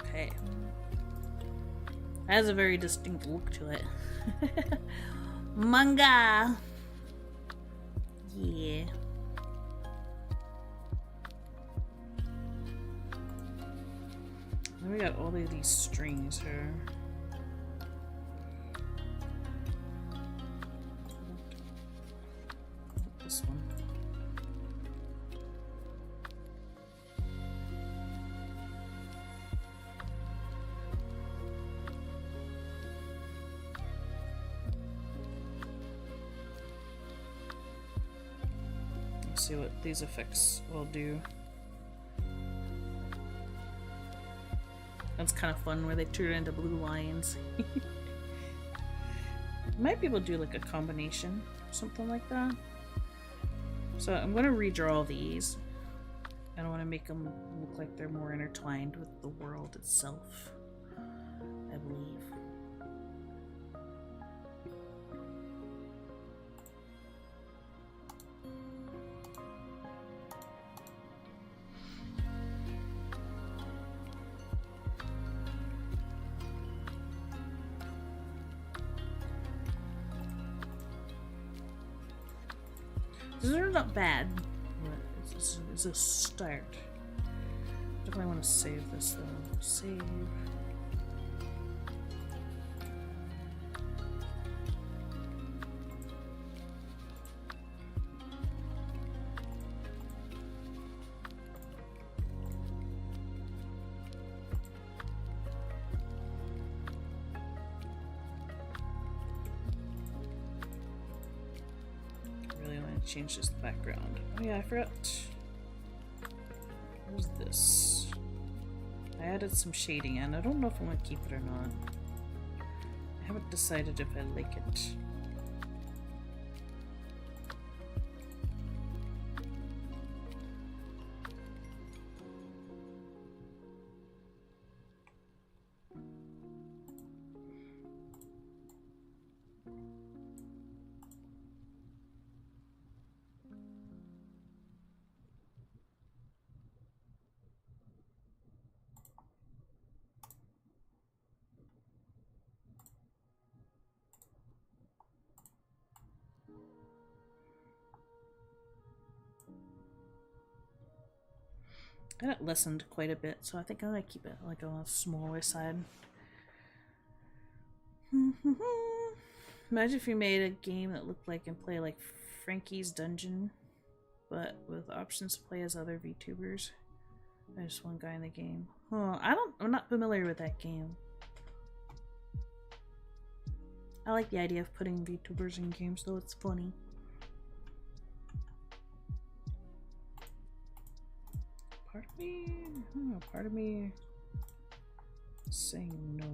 S1: Okay. It has a very distinct look to it. Manga! Yeah. Then we got all of these strings here. see what these effects will do. That's kind of fun where they turn into blue lines. Might be able to do like a combination, something like that. So I'm going to redraw these. I don't want to make them look like they're more intertwined with the world itself, I believe. These are not bad, but it's a start. Definitely want to save this though. Save. Change this background. Oh yeah, I forgot. What was this? I added some shading in. I don't know if I want to keep it or not. I haven't decided if I like it. I got lessened quite a bit, so I think I'm gonna keep it like on a smaller side. Imagine if you made a game that looked like and play like Frankie's Dungeon, but with options to play as other VTubers. There's just one guy in the game. Oh, I'm not familiar with that game. I like the idea of putting VTubers in games though, it's funny. Part of me is saying no.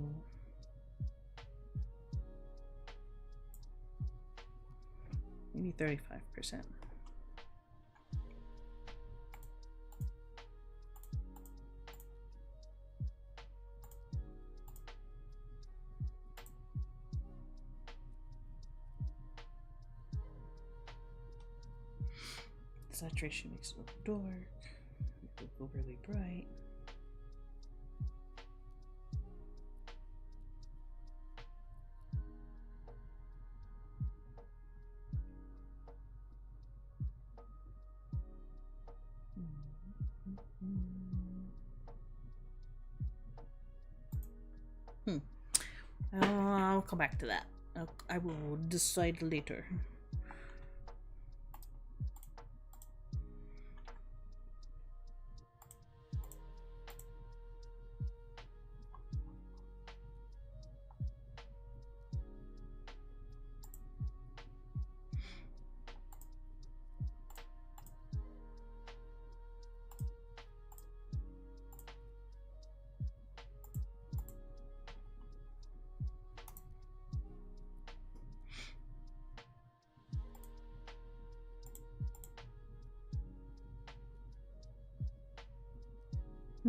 S1: Maybe 35%. Saturation makes it look dark. Look overly bright. I'll come back to that. I will decide later. I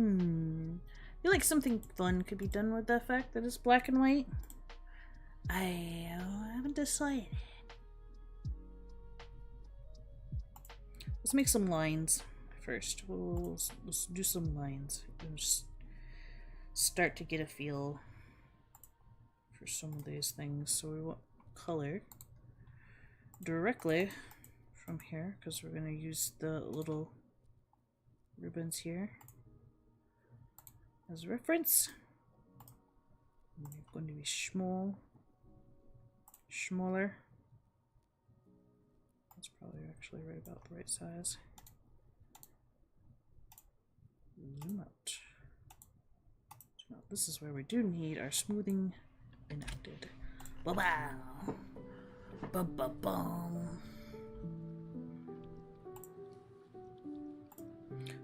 S1: feel like something fun could be done with the fact that it's black and white. I haven't decided. Let's make some lines first. Let's do some lines and just start to get a feel for some of these things. So we want color directly from here because we're going to use the little ribbons here as reference. And they're going to be smaller. That's probably actually right about the right size. Zoom out. Zoom out. This is where we do need our smoothing enacted. Ba-bow! Ba-ba-bum!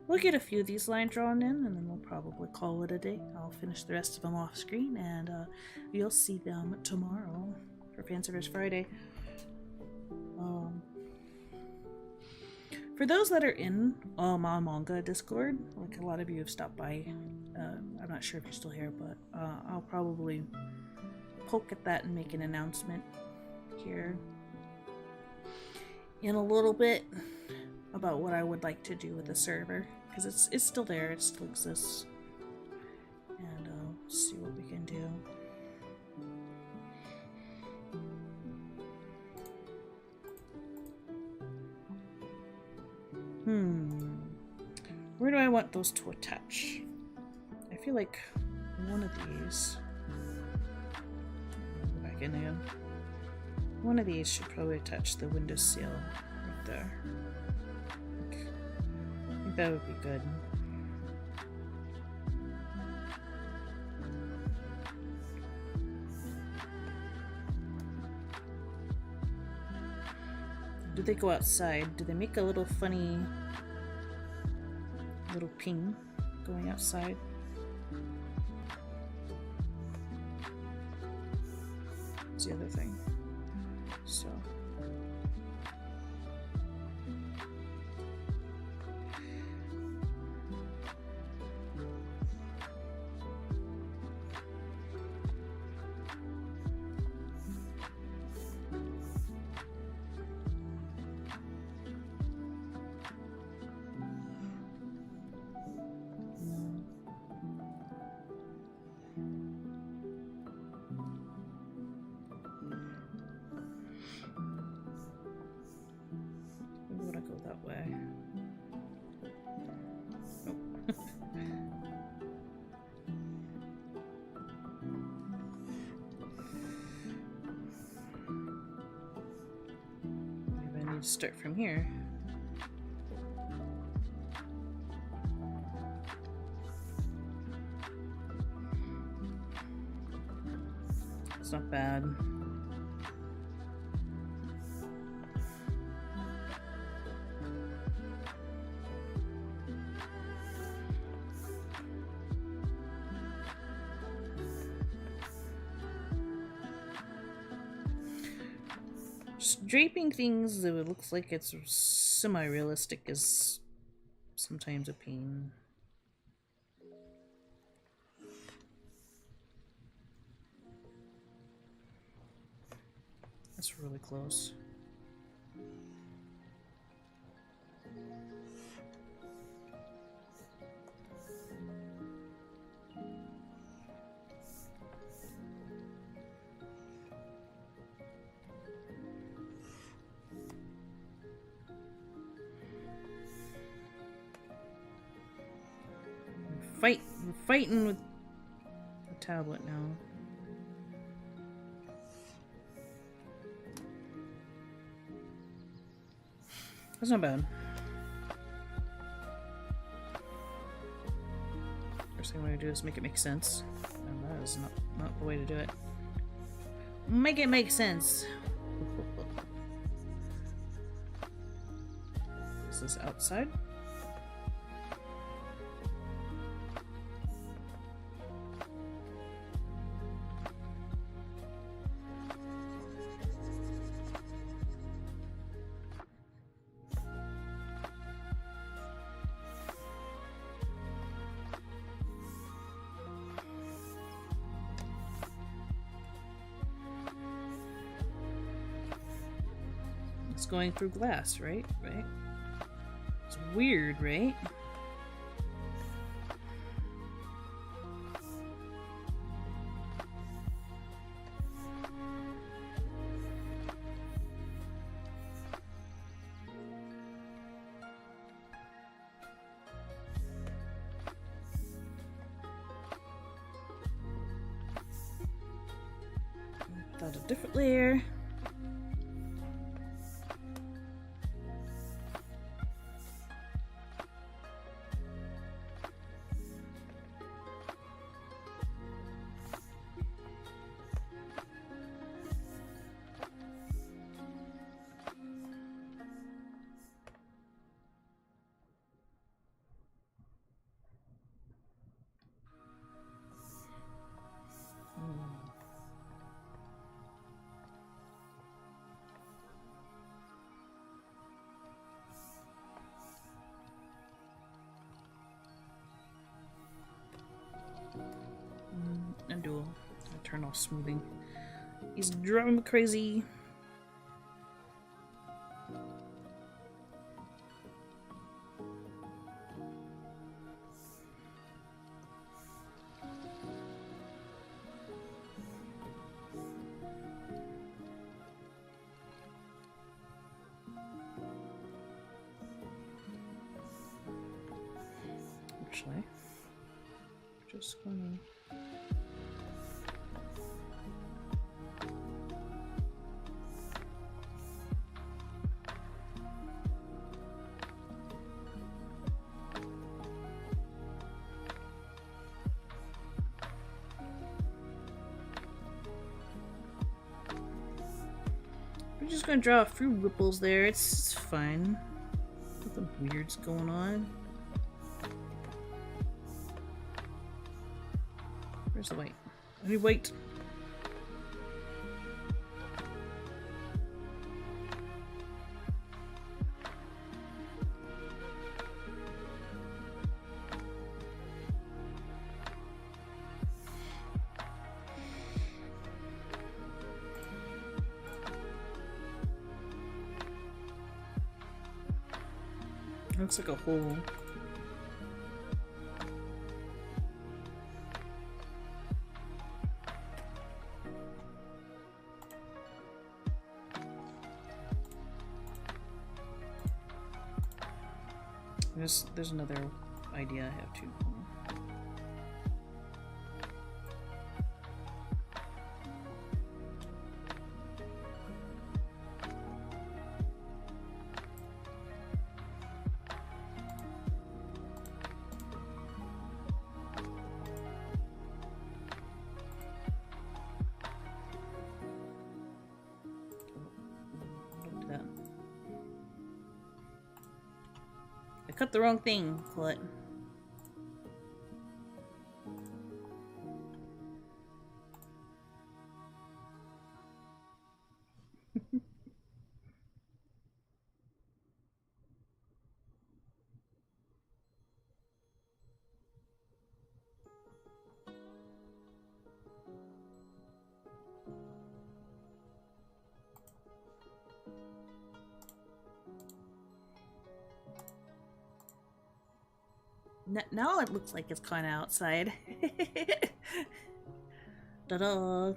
S1: We'll get a few of these lines drawn in, and then we'll probably call it a day. I'll finish the rest of them off screen, and you'll see them tomorrow for FanService Friday. For those that are in my manga Discord, like a lot of you have stopped by, I'm not sure if you're still here, but I'll probably poke at that and make an announcement here in a little bit about what I would like to do with the server, because it's still there, it still exists, and see what we can do. Where do I want those to attach? I feel like one of these, go back in again, one of these should probably attach the windowsill right there. I think that would be good. Do they go outside? Do they make a little funny little ping going outside? That's the other thing. So start from here. It's not bad. Draping things that it looks like it's semi-realistic is sometimes a pain. That's really close. We're fighting with the tablet now. That's not bad. First thing I'm gonna do is make it make sense. And that is not the way to do it. Make it make sense. This is outside. Going through glass, right? Right? It's weird, right? Without a different layer. turn off smoothing. He's driving me crazy. Actually, just gonna we're just gonna draw a few ripples there. It's fine. Nothing weird's going on. Where's the white? I need white. Looks like a hole. There's another idea I have too. I cut the wrong thing, Colette. Now it looks like it's kind of outside. Ta-da!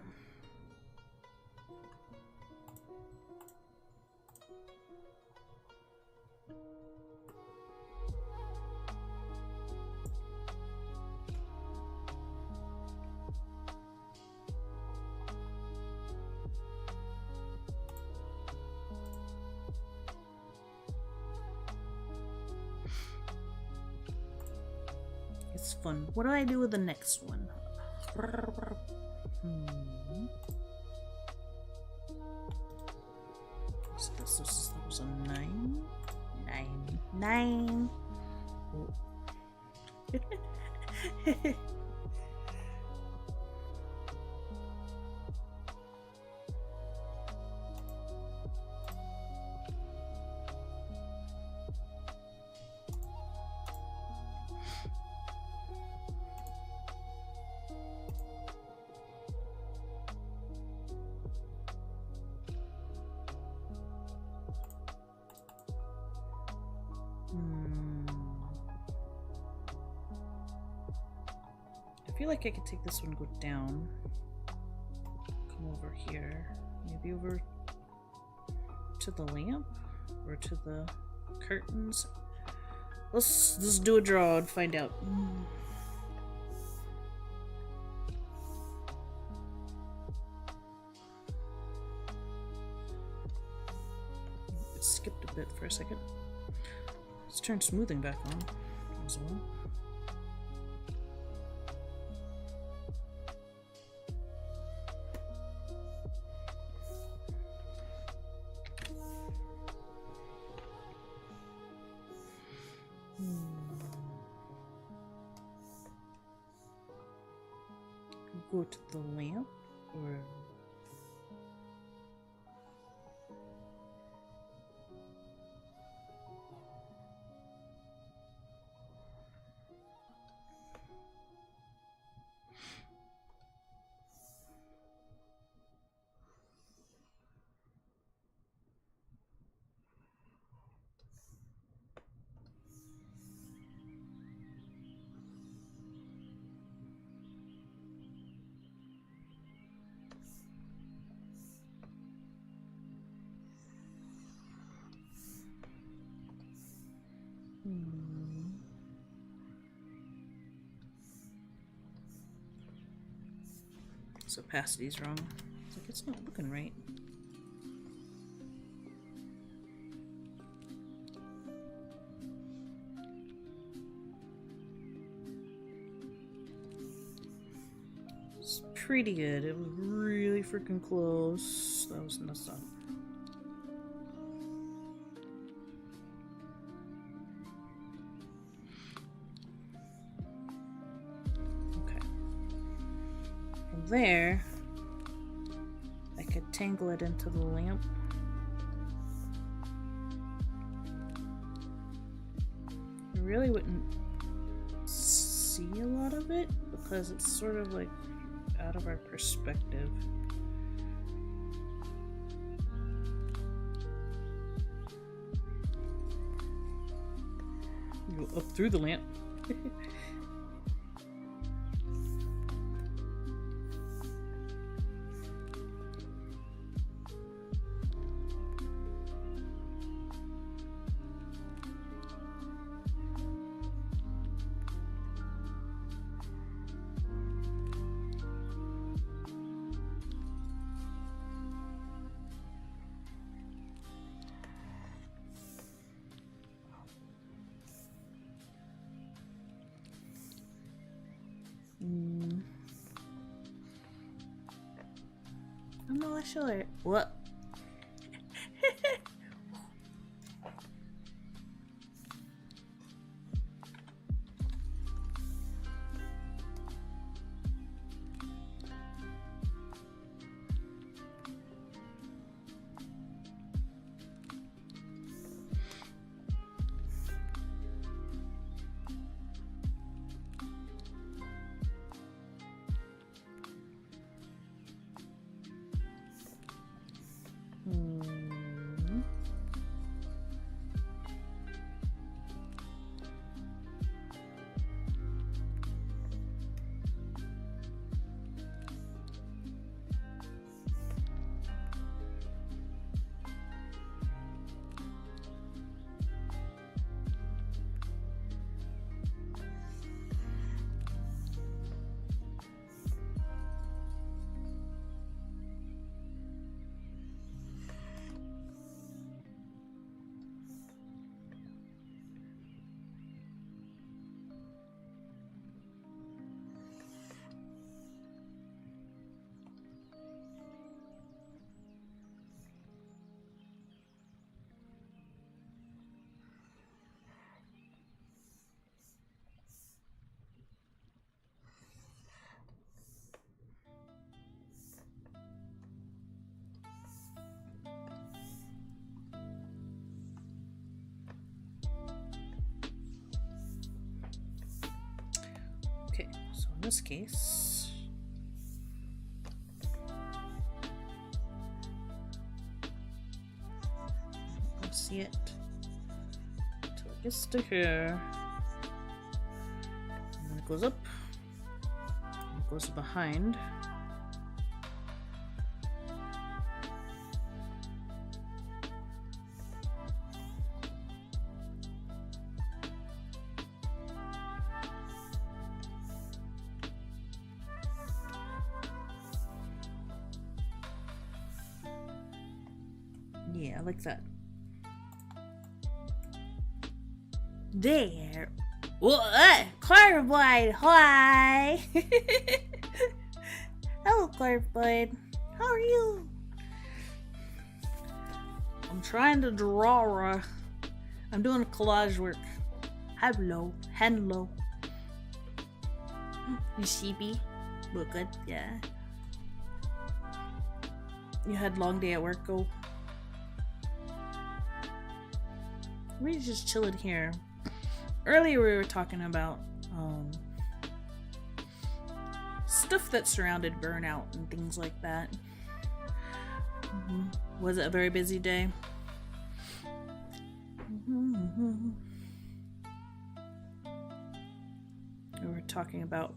S1: It's fun. What do I do with the next one? So this was a 9? 9. Oh. I feel like I could take this one, go down, come over here, maybe over to the lamp or to the curtains. Let's do a draw and find out. It skipped a bit for a second. Let's turn smoothing back on as well. Go to the lamp, or So opacity's wrong. It's like, it's not looking right. It's pretty good. It was really freaking close. That was messed up. There, I could tangle it into the lamp. I really wouldn't see a lot of it because it's sort of like out of our perspective. You go up through the lamp. I'm not sure. What? Okay, so in this case, I'll see it until it gets to here. And then it goes up, and it goes behind. Yeah, like that. There. Clairvoyant, hi! Hello, Clairvoyant. How are you? I'm trying to draw. I'm doing collage work. Hello. Hello. You sheepy? Look good, yeah. You had a long day at work, go. We're just chilling here. Earlier we were talking about stuff that surrounded burnout and things like that. Was it a very busy day? We were talking about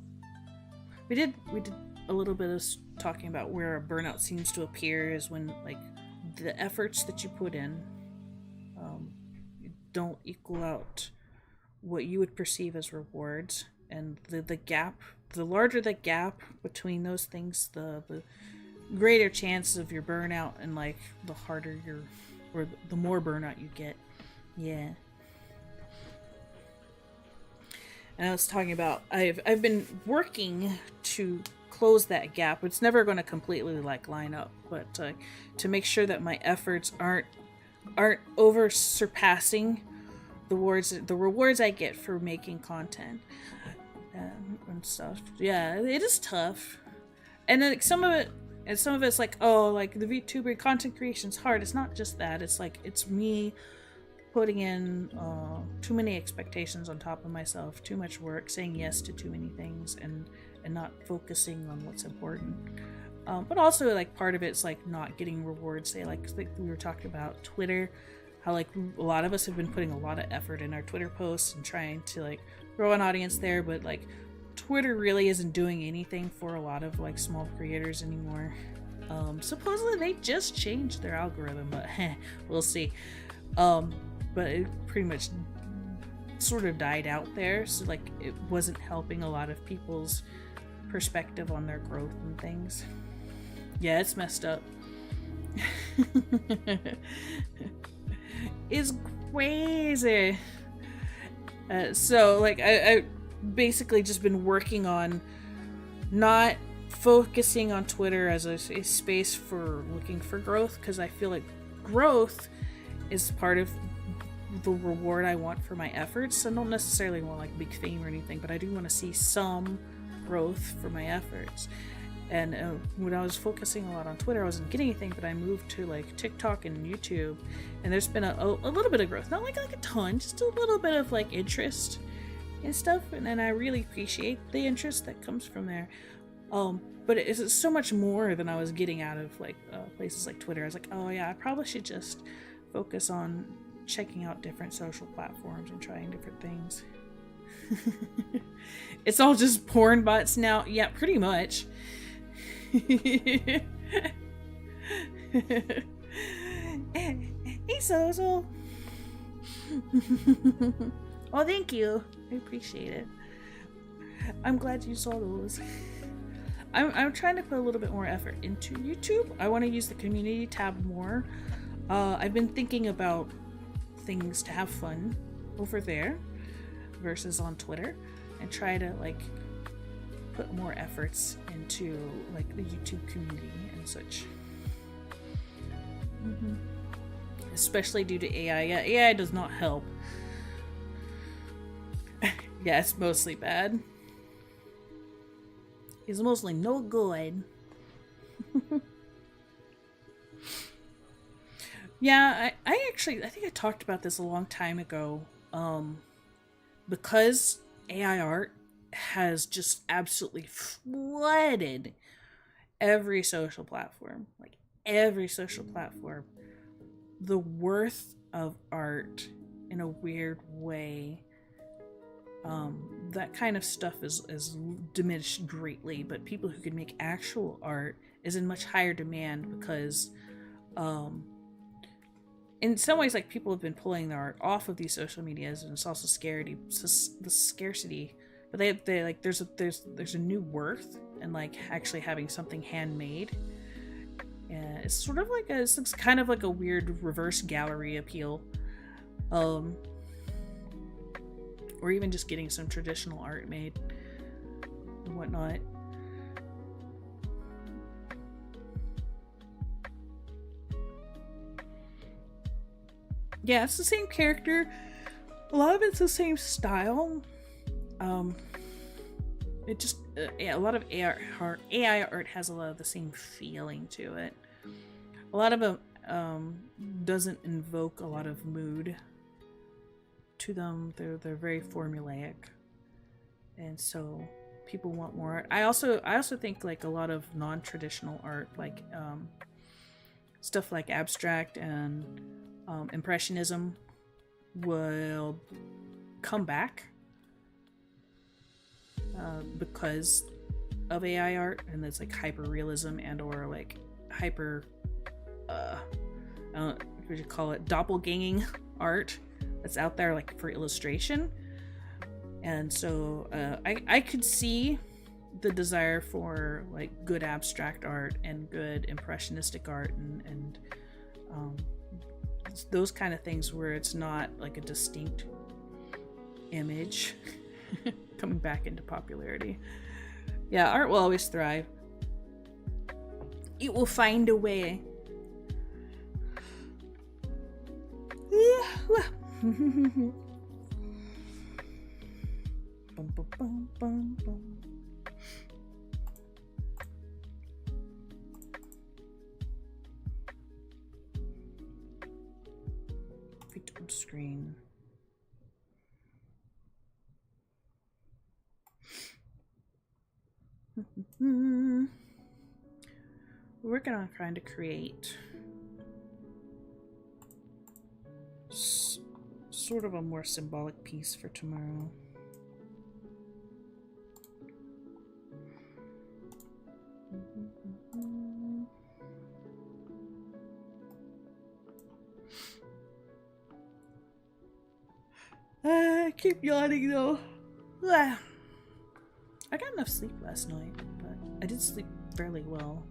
S1: we did a little bit of talking about where a burnout seems to appear is when like the efforts that you put in don't equal out what you would perceive as rewards, and the gap, the larger the gap between those things, the greater chances of your burnout, and like the harder your, or the more burnout you get. Yeah. And I was talking about, I've been working to close that gap. It's never going to completely like line up, but to make sure that my efforts aren't over surpassing the rewards I get for making content and stuff. Yeah, it is tough, and then some of it's like, oh, like the VTuber content creation's hard. It's not just that. It's like it's me putting in too many expectations on top of myself, too much work, saying yes to too many things, and not focusing on what's important. But also, like, part of it's like not getting rewards. Say, like we were talking about Twitter, how like a lot of us have been putting a lot of effort in our Twitter posts and trying to like grow an audience there, but like Twitter really isn't doing anything for a lot of like small creators anymore. Supposedly they just changed their algorithm, but we'll see. But it pretty much sort of died out there, so like it wasn't helping a lot of people's perspective on their growth and things. Yeah, it's messed up. It's crazy. So like I basically just been working on not focusing on Twitter as a space for looking for growth, because I feel like growth is part of the reward I want for my efforts. I don't necessarily want like big fame or anything, but I do want to see some growth for my efforts. And when I was focusing a lot on Twitter, I wasn't getting anything, but I moved to like TikTok and YouTube, and there's been a little bit of growth, not like a ton, just a little bit of like interest and stuff, and I really appreciate the interest that comes from there. But it's so much more than I was getting out of like places like Twitter. I was like, oh yeah, I probably should just focus on checking out different social platforms and trying different things. It's all just porn bots now. Yeah, pretty much. Hey, Sozo. Oh, thank you. I appreciate it. I'm glad you saw those. I'm trying to put a little bit more effort into YouTube. I want to use the community tab more. I've been thinking about things to have fun over there versus on Twitter, and try to like put more efforts into like the YouTube community and such. Especially due to AI. Yeah, AI does not help. Yeah, it's mostly bad. It's mostly no good. Yeah, I think I talked about this a long time ago. Because AI art has just absolutely flooded every social platform. Like every social platform. The worth of art in a weird way, that kind of stuff is diminished greatly, but people who can make actual art is in much higher demand, because in some ways, like, people have been pulling their art off of these social medias, and it's also the scarcity. But they like there's a new worth in like actually having something handmade. Yeah, it's sort of like it's kind of like a weird reverse gallery appeal, or even just getting some traditional art made and whatnot. Yeah, it's the same character. A lot of it's the same style. It just a lot of AI art has a lot of the same feeling to it. A lot of it doesn't invoke a lot of mood to them. They're very formulaic, and so people want more art. I also think like a lot of non-traditional art, like stuff like abstract and impressionism, will come back because of AI art, and it's like hyper realism and or like hyper I don't know what you call it, doppelganging art that's out there like for illustration. And so I could see the desire for like good abstract art and good impressionistic art and those kind of things where it's not like a distinct image coming back into popularity. Yeah, art will always thrive. It will find a way. Bum, bum, bum, bum, bum. Fit on screen. We're working on trying to create sort of a more symbolic piece for tomorrow. I keep yawning though. I got enough sleep last night, but I did sleep fairly well.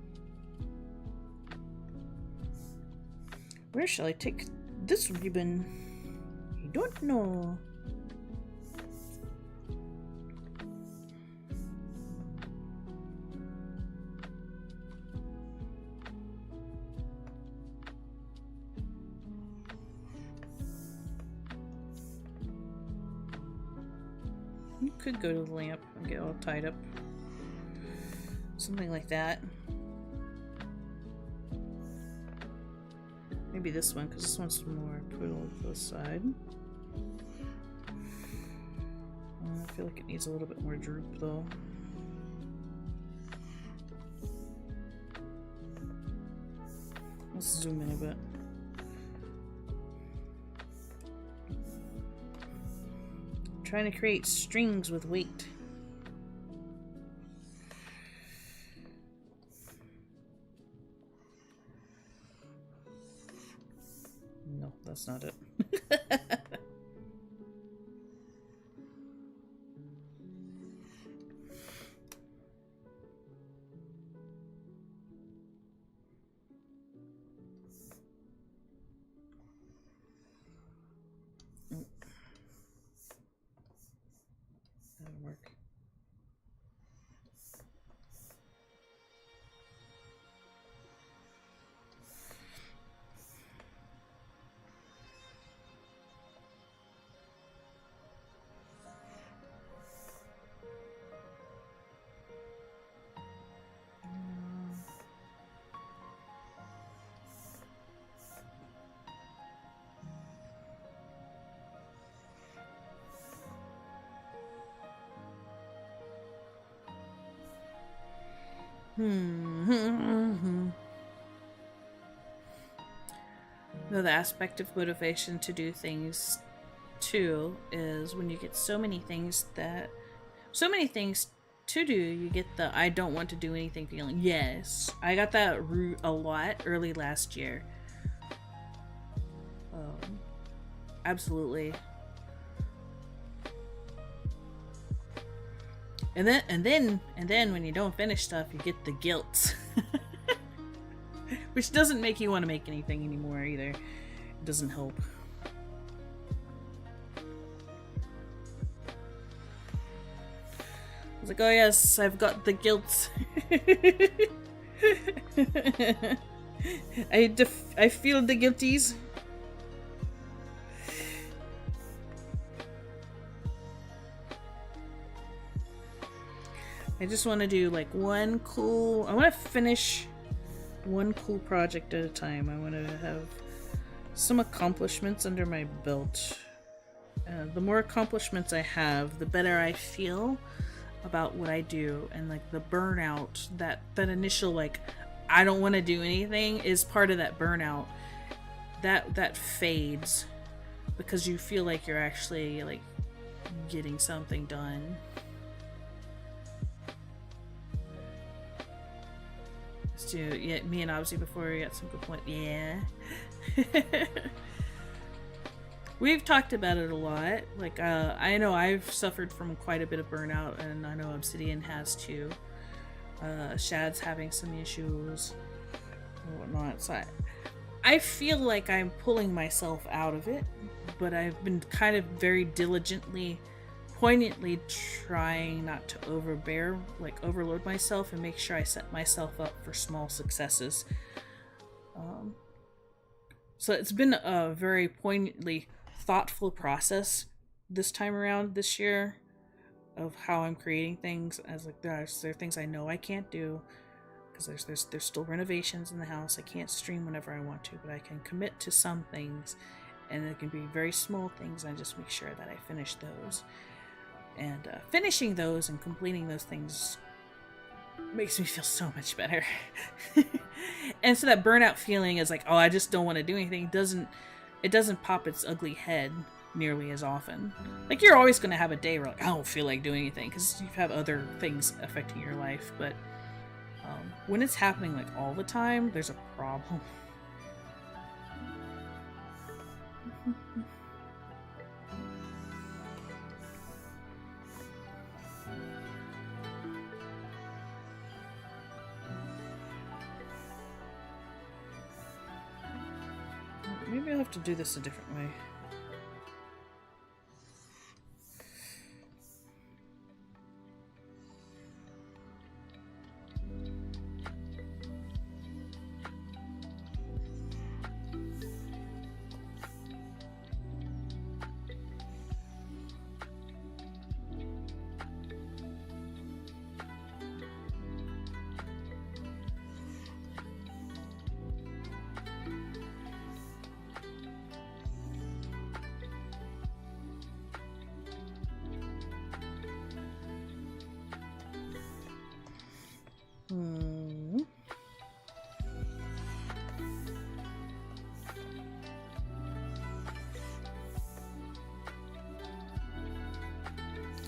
S1: Where shall I take this ribbon? I don't know. You could go to the lamp and get all tied up. Something like that. Maybe this one, because this one's more twiddle to the side. I feel like it needs a little bit more droop though. Let's zoom in a bit. Trying to create strings with weight. No, that's not it. That'll work. Another aspect of motivation to do things too is when you get so many things to do, you get the I don't want to do anything feeling. Yes, I got that a lot early last year. Absolutely. And then when you don't finish stuff, you get the guilt. Which doesn't make you want to make anything anymore either. It doesn't help. I was like, oh yes, I've got the guilt. I feel the guilties. I just want to do like I want to finish one cool project at a time. I want to have some accomplishments under my belt. The more accomplishments I have, the better I feel about what I do. And like the burnout, that initial like I don't want to do anything is part of that burnout. That fades because you feel like you're actually like getting something done. Yeah, me and Obviously before we got some good point. Yeah. We've talked about it a lot. Like, I know I've suffered from quite a bit of burnout, and I know Obsidian has too. Shad's having some issues and whatnot. So I feel like I'm pulling myself out of it, but I've been kind of very diligently, poignantly trying not to overload myself and make sure I set myself up for small successes. Um, so it's been a very poignantly thoughtful process this time around this year of how I'm creating things. As like there are things I know I can't do because there's still renovations in the house. I can't stream whenever I want to, but I can commit to some things, and it can be very small things. I just make sure that I finish those, and finishing those and completing those things makes me feel so much better. And so that burnout feeling is like, oh, I just don't want to do anything. It doesn't pop its ugly head nearly as often. Like, you're always going to have a day where like, I don't feel like doing anything because you have other things affecting your life. But when it's happening like all the time, there's a problem. Maybe I'll have to do this a different way.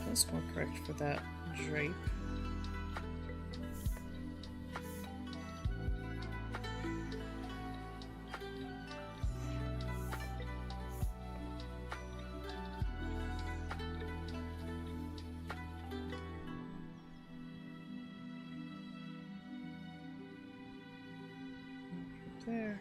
S1: That's more correct for that drape. There.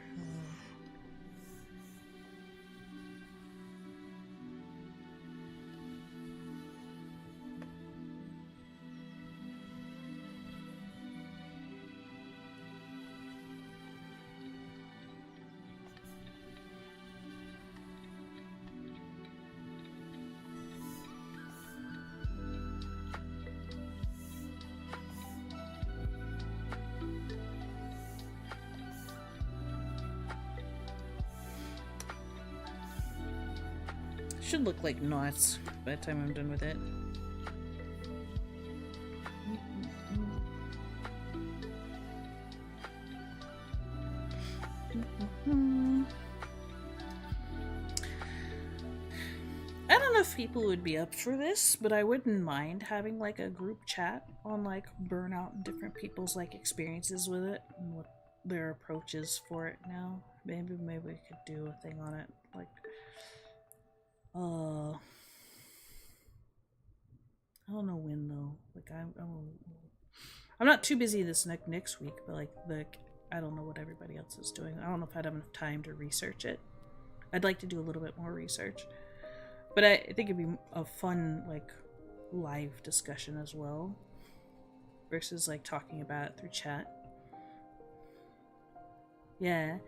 S1: Should look like knots by the time I'm done with it. I don't know if people would be up for this, but I wouldn't mind having like a group chat on like burnout and different people's like experiences with it and what their approach is for it now. Maybe we could do a thing on it, like I don't know when though. Like I'm not too busy this next week, but like I don't know what everybody else is doing. I don't know if I'd have enough time to research it. I'd like to do a little bit more research, but I think it'd be a fun like live discussion as well, versus like talking about it through chat. Yeah.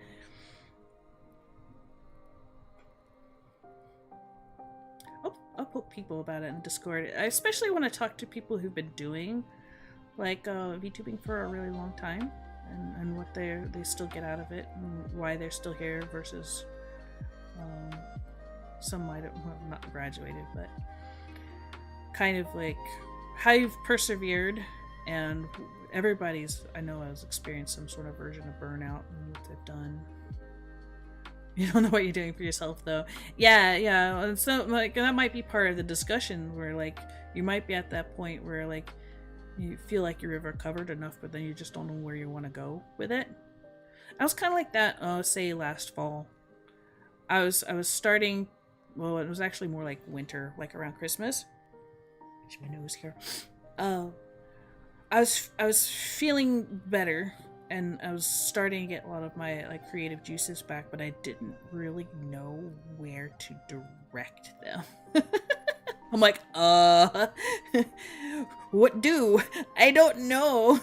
S1: I'll poke people about it in Discord. I especially want to talk to people who've been doing like VTubing for a really long time, and what they still get out of it, and why they're still here versus some might have not graduated, but kind of like how you've persevered. And everybody's, I know, has experienced some sort of version of burnout and what they've done. You don't know what you're doing for yourself, though. Yeah. And so, like, that might be part of the discussion where, like, you might be at that point where, like, you feel like you've recovered enough, but then you just don't know where you want to go with it. I was kind of like that, say, last fall. I was starting well, it was actually more like winter, like around Christmas. My nose here. Uh, I was feeling better, and I was starting to get a lot of my like creative juices back, but I didn't really know where to direct them. I'm like, what do? I don't know.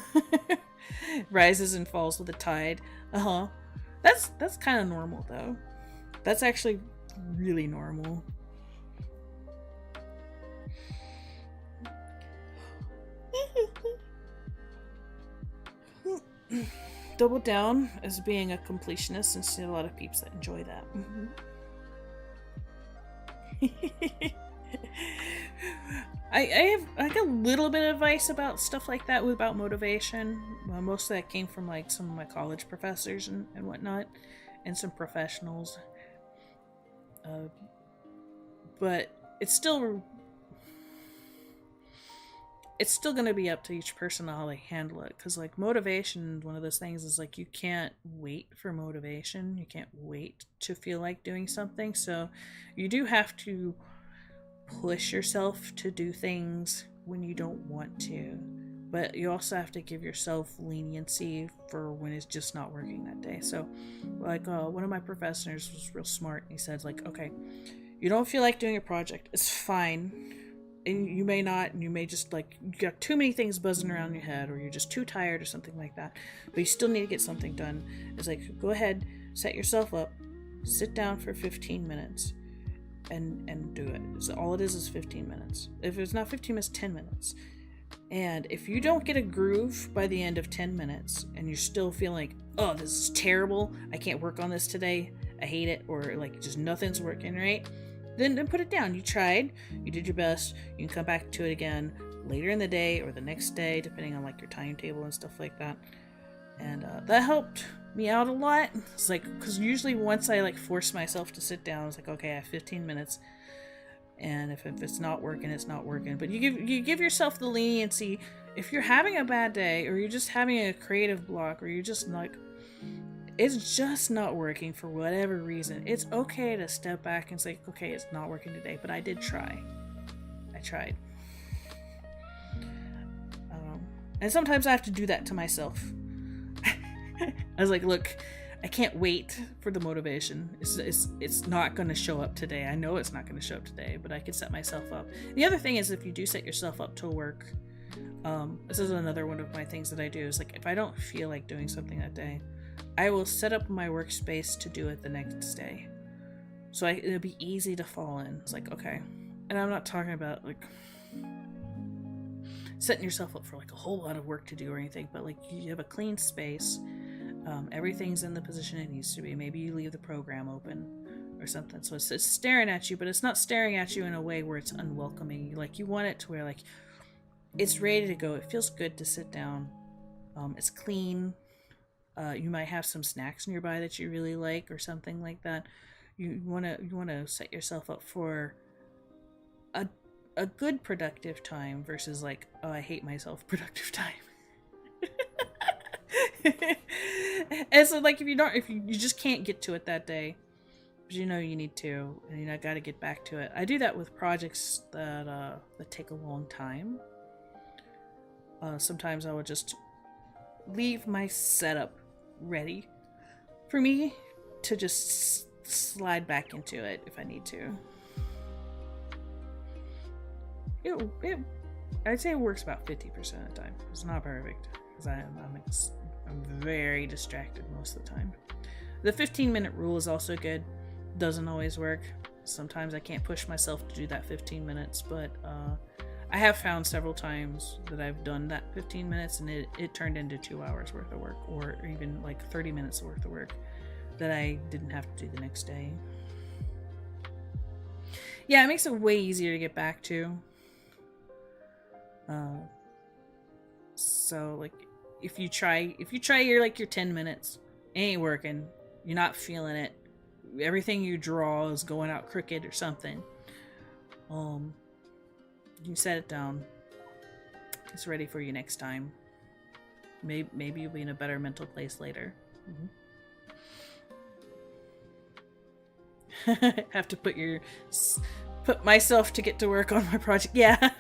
S1: Rises and falls with the tide. That's kind of normal though. That's actually really normal. Double down as being a completionist and see a lot of peeps that enjoy that. I have like a little bit of advice about stuff like that about motivation. Well, most of that came from like some of my college professors and whatnot, and some professionals. But it's still going to be up to each person how they handle it, because like motivation, one of those things is like you can't wait for motivation, you can't wait to feel like doing something, so you do have to push yourself to do things when you don't want to, but you also have to give yourself leniency for when it's just not working that day. So like one of my professors was real smart. He said like, okay, you don't feel like doing a project, it's fine, and you may not, and you may just like you got too many things buzzing around your head, or you're just too tired or something like that, but you still need to get something done. It's like, go ahead, set yourself up, sit down for 15 minutes and do it. So all it is 15 minutes. If it's not 15 minutes, 10 minutes. And if you don't get a groove by the end of 10 minutes and you're still feeling like, oh, this is terrible, I can't work on this today, I hate it, or like just nothing's working right, then put it down. You tried, you did your best, you can come back to it again later in the day or the next day, depending on like your timetable and stuff like that. And that helped me out a lot. It's like, because usually once I like force myself to sit down, it's like, okay, I have 15 minutes, and if it's not working, it's not working. But you give yourself the leniency. If you're having a bad day, or you're just having a creative block, or you're just like, it's just not working for whatever reason, it's okay to step back and say, okay, it's not working today, but I did try. I tried. And sometimes I have to do that to myself. I was like, look, I can't wait for the motivation. It's not going to show up today. I know it's not going to show up today, but I can set myself up. The other thing is, if you do set yourself up to work, this is another one of my things that I do, is like, if I don't feel like doing something that day, I will set up my workspace to do it the next day. So it'll be easy to fall in. It's like, okay. And I'm not talking about like setting yourself up for like a whole lot of work to do or anything, but like you have a clean space. Everything's in the position it needs to be. Maybe you leave the program open or something, so it's staring at you, but it's not staring at you in a way where it's unwelcoming. Like, you want it to where like it's ready to go. It feels good to sit down. It's clean. You might have some snacks nearby that you really like or something like that. You want to set yourself up for a good productive time versus like, oh, I hate myself productive time. And so like, if you just can't get to it that day, but you know you need to, and you know, got to get back to it. I do that with projects that take a long time. Sometimes I would just leave my setup ready for me to just slide back into it if I need to. I'd say it works about 50% of the time. It's not perfect, because I'm very distracted most of the time. The 15-minute rule is also good. Doesn't always work. Sometimes I can't push myself to do that 15 minutes, but I have found several times that I've done that 15 minutes and it turned into 2 hours worth of work, or even like 30 minutes worth of work that I didn't have to do the next day. Yeah, it makes it way easier to get back to. So like, if you try your 10 minutes, it ain't working, you're not feeling it, everything you draw is going out crooked or something, you set it down, it's ready for you next time. Maybe you'll be in a better mental place later. Have to put myself to get to work on my project. Yeah.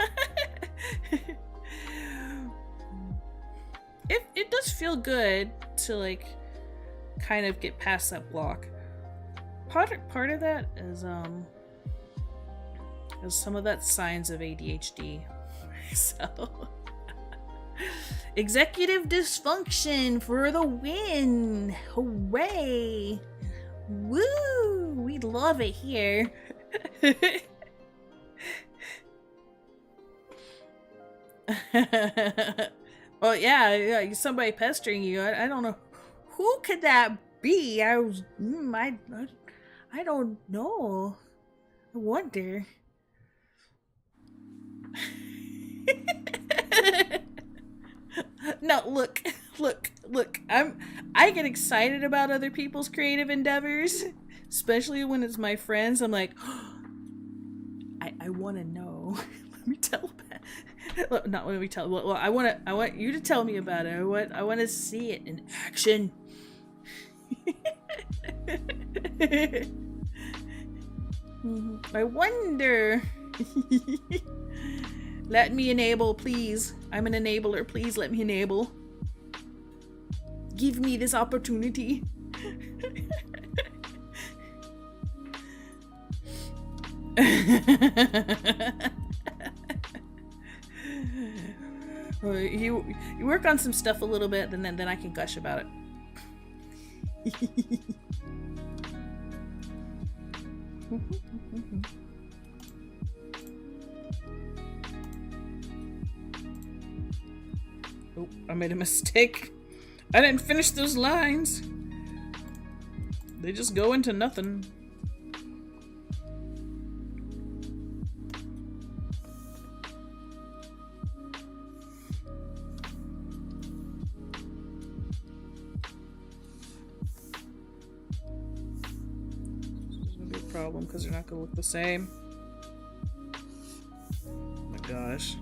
S1: It does feel good to like kind of get past that block. Part of that is some of that signs of ADHD. So executive dysfunction for the win. Hooray. Woo! We love it here. Well, yeah, somebody pestering you. I don't know. Who could that be? I don't know. I wonder. No, look. I get excited about other people's creative endeavors, especially when it's my friends. I'm like, oh, I want to know. Let me tell about. Not let me tell. Well, I want you to tell me about it. I want to see it in action. I wonder. Let me enable, please. I'm an enabler. Please let me enable. Give me this opportunity. You work on some stuff a little bit, then I can gush about it. Oh, I made a mistake. I didn't finish those lines. They just go into nothing. This is gonna be a problem because they're not gonna look the same. Oh my gosh.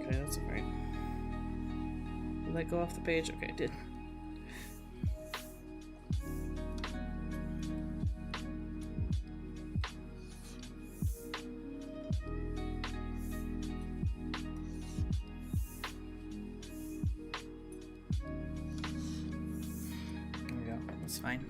S1: Okay, that's alright. Did that go off the page? Okay, it did. There we go. That's fine.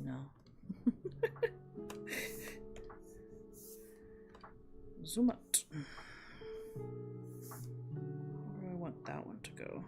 S1: No. Zoom out. Where do I want that one to go?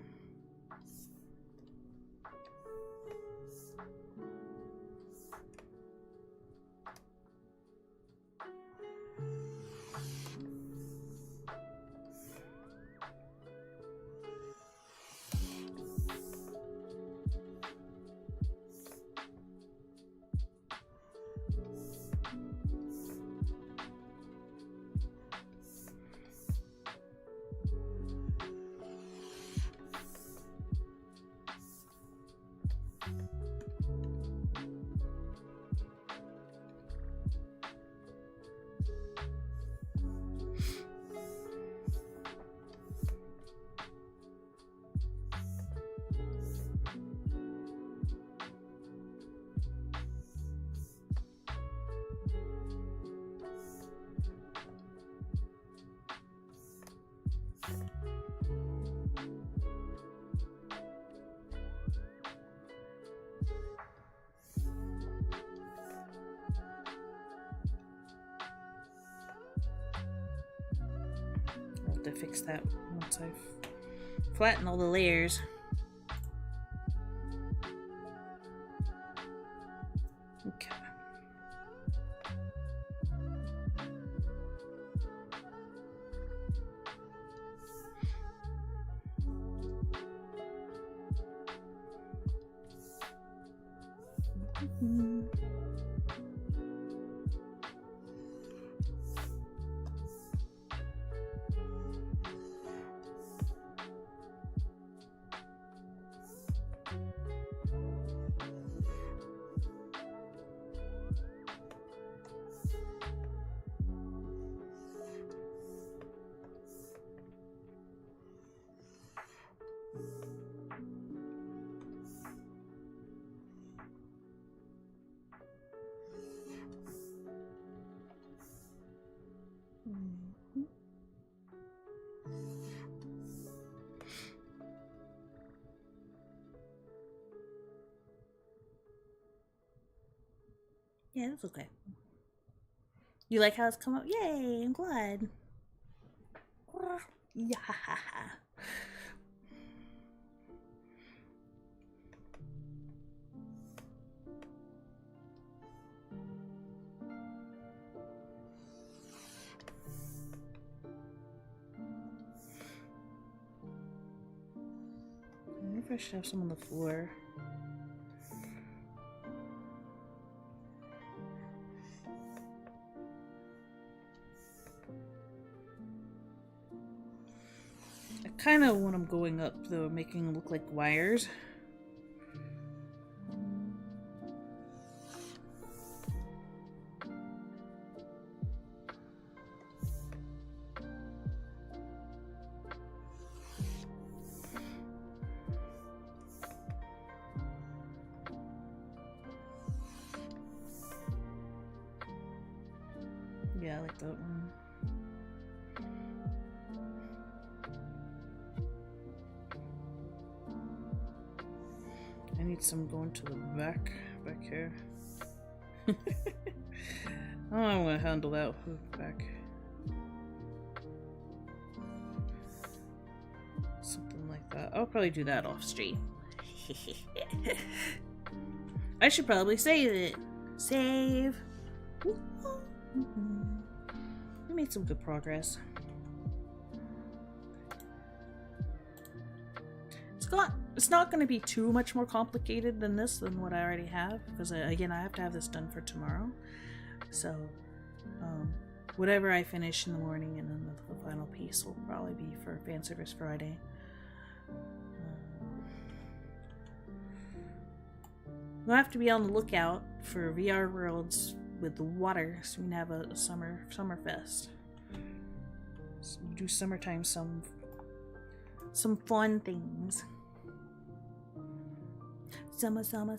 S1: I'll have to fix that once I've flattened all the layers. Okay. Yeah, that's okay. You like how it's come up? Yay, I'm glad. Yeah. I wonder if I should have some on the floor. I kind of want them going up though, making them look like wires. Yeah, I like that one. I need some going to the back here. Oh, I want to handle that back. Something like that. I'll probably do that off stream. I should probably save it. Save. We made some good progress. It's not going to be too much more complicated than what I already have, because again, I have to have this done for tomorrow. So, whatever I finish in the morning, and then the final piece will probably be for FanService Friday. We'll have to be on the lookout for VR worlds with the water, so we can have a summer fest. So we do summertime some fun things. Summertime.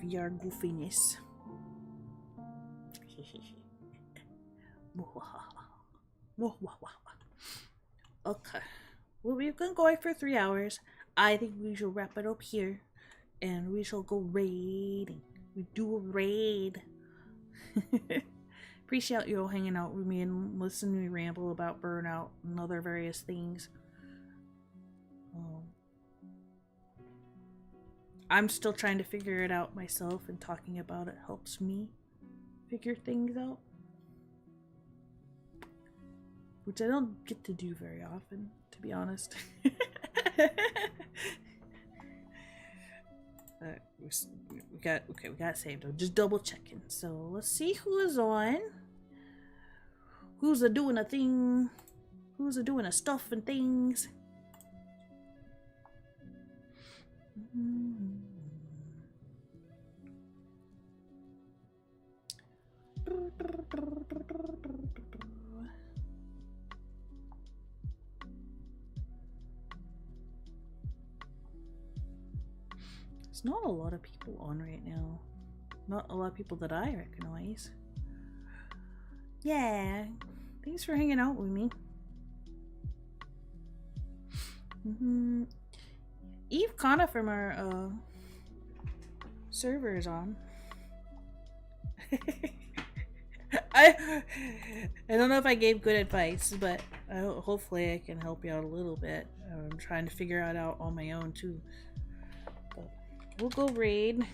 S1: VR goofiness. Okay. Well, we've been going for 3 hours. I think we should wrap it up here. And we shall go raiding. We do a raid. Appreciate you all hanging out with me and listening to me ramble about Burnout and other various things. I'm still trying to figure it out myself, and talking about it helps me figure things out. Which I don't get to do very often, to be honest. We got saved. I'm just double checking. So let's see who is on. Who's a doing a thing? Who's a doing a stuff and things? There's not a lot of people on right now. Not a lot of people that I recognize. Yeah, thanks for hanging out with me. Eve Kana from our server is on. I don't know if I gave good advice, but hopefully I can help you out a little bit. I'm trying to figure it out on my own too. But we'll go raid.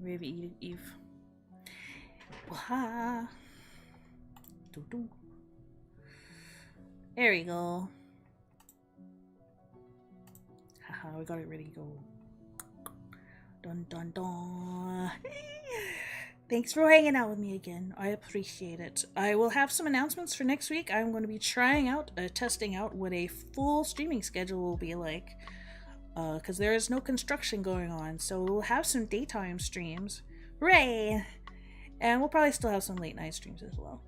S1: We have Eve. Waha. There we go. Haha, we got it ready to go. Dun dun dun. Thanks for hanging out with me again. I appreciate it. I will have some announcements for next week. I'm going to be testing out what a full streaming schedule will be like. because there is no construction going on, so we'll have some daytime streams. Hooray! And we'll probably still have some late night streams as well.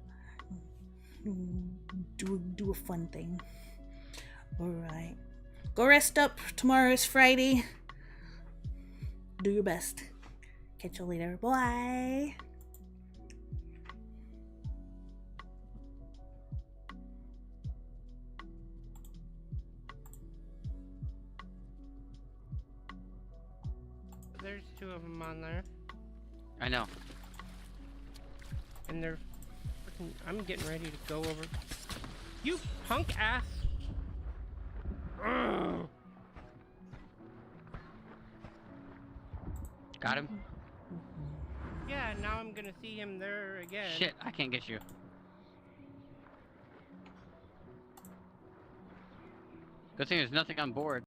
S1: Do a fun thing. Alright. Go rest up. Tomorrow is Friday. Do your best. Catch you later. Bye!
S2: There's 2 of them on there.
S3: I know.
S2: And they're freaking. I'm getting ready to go over. You punk ass! Ugh.
S3: Got him?
S2: Yeah, now I'm gonna see him there again.
S3: Shit, I can't get you. Good thing there's nothing on board.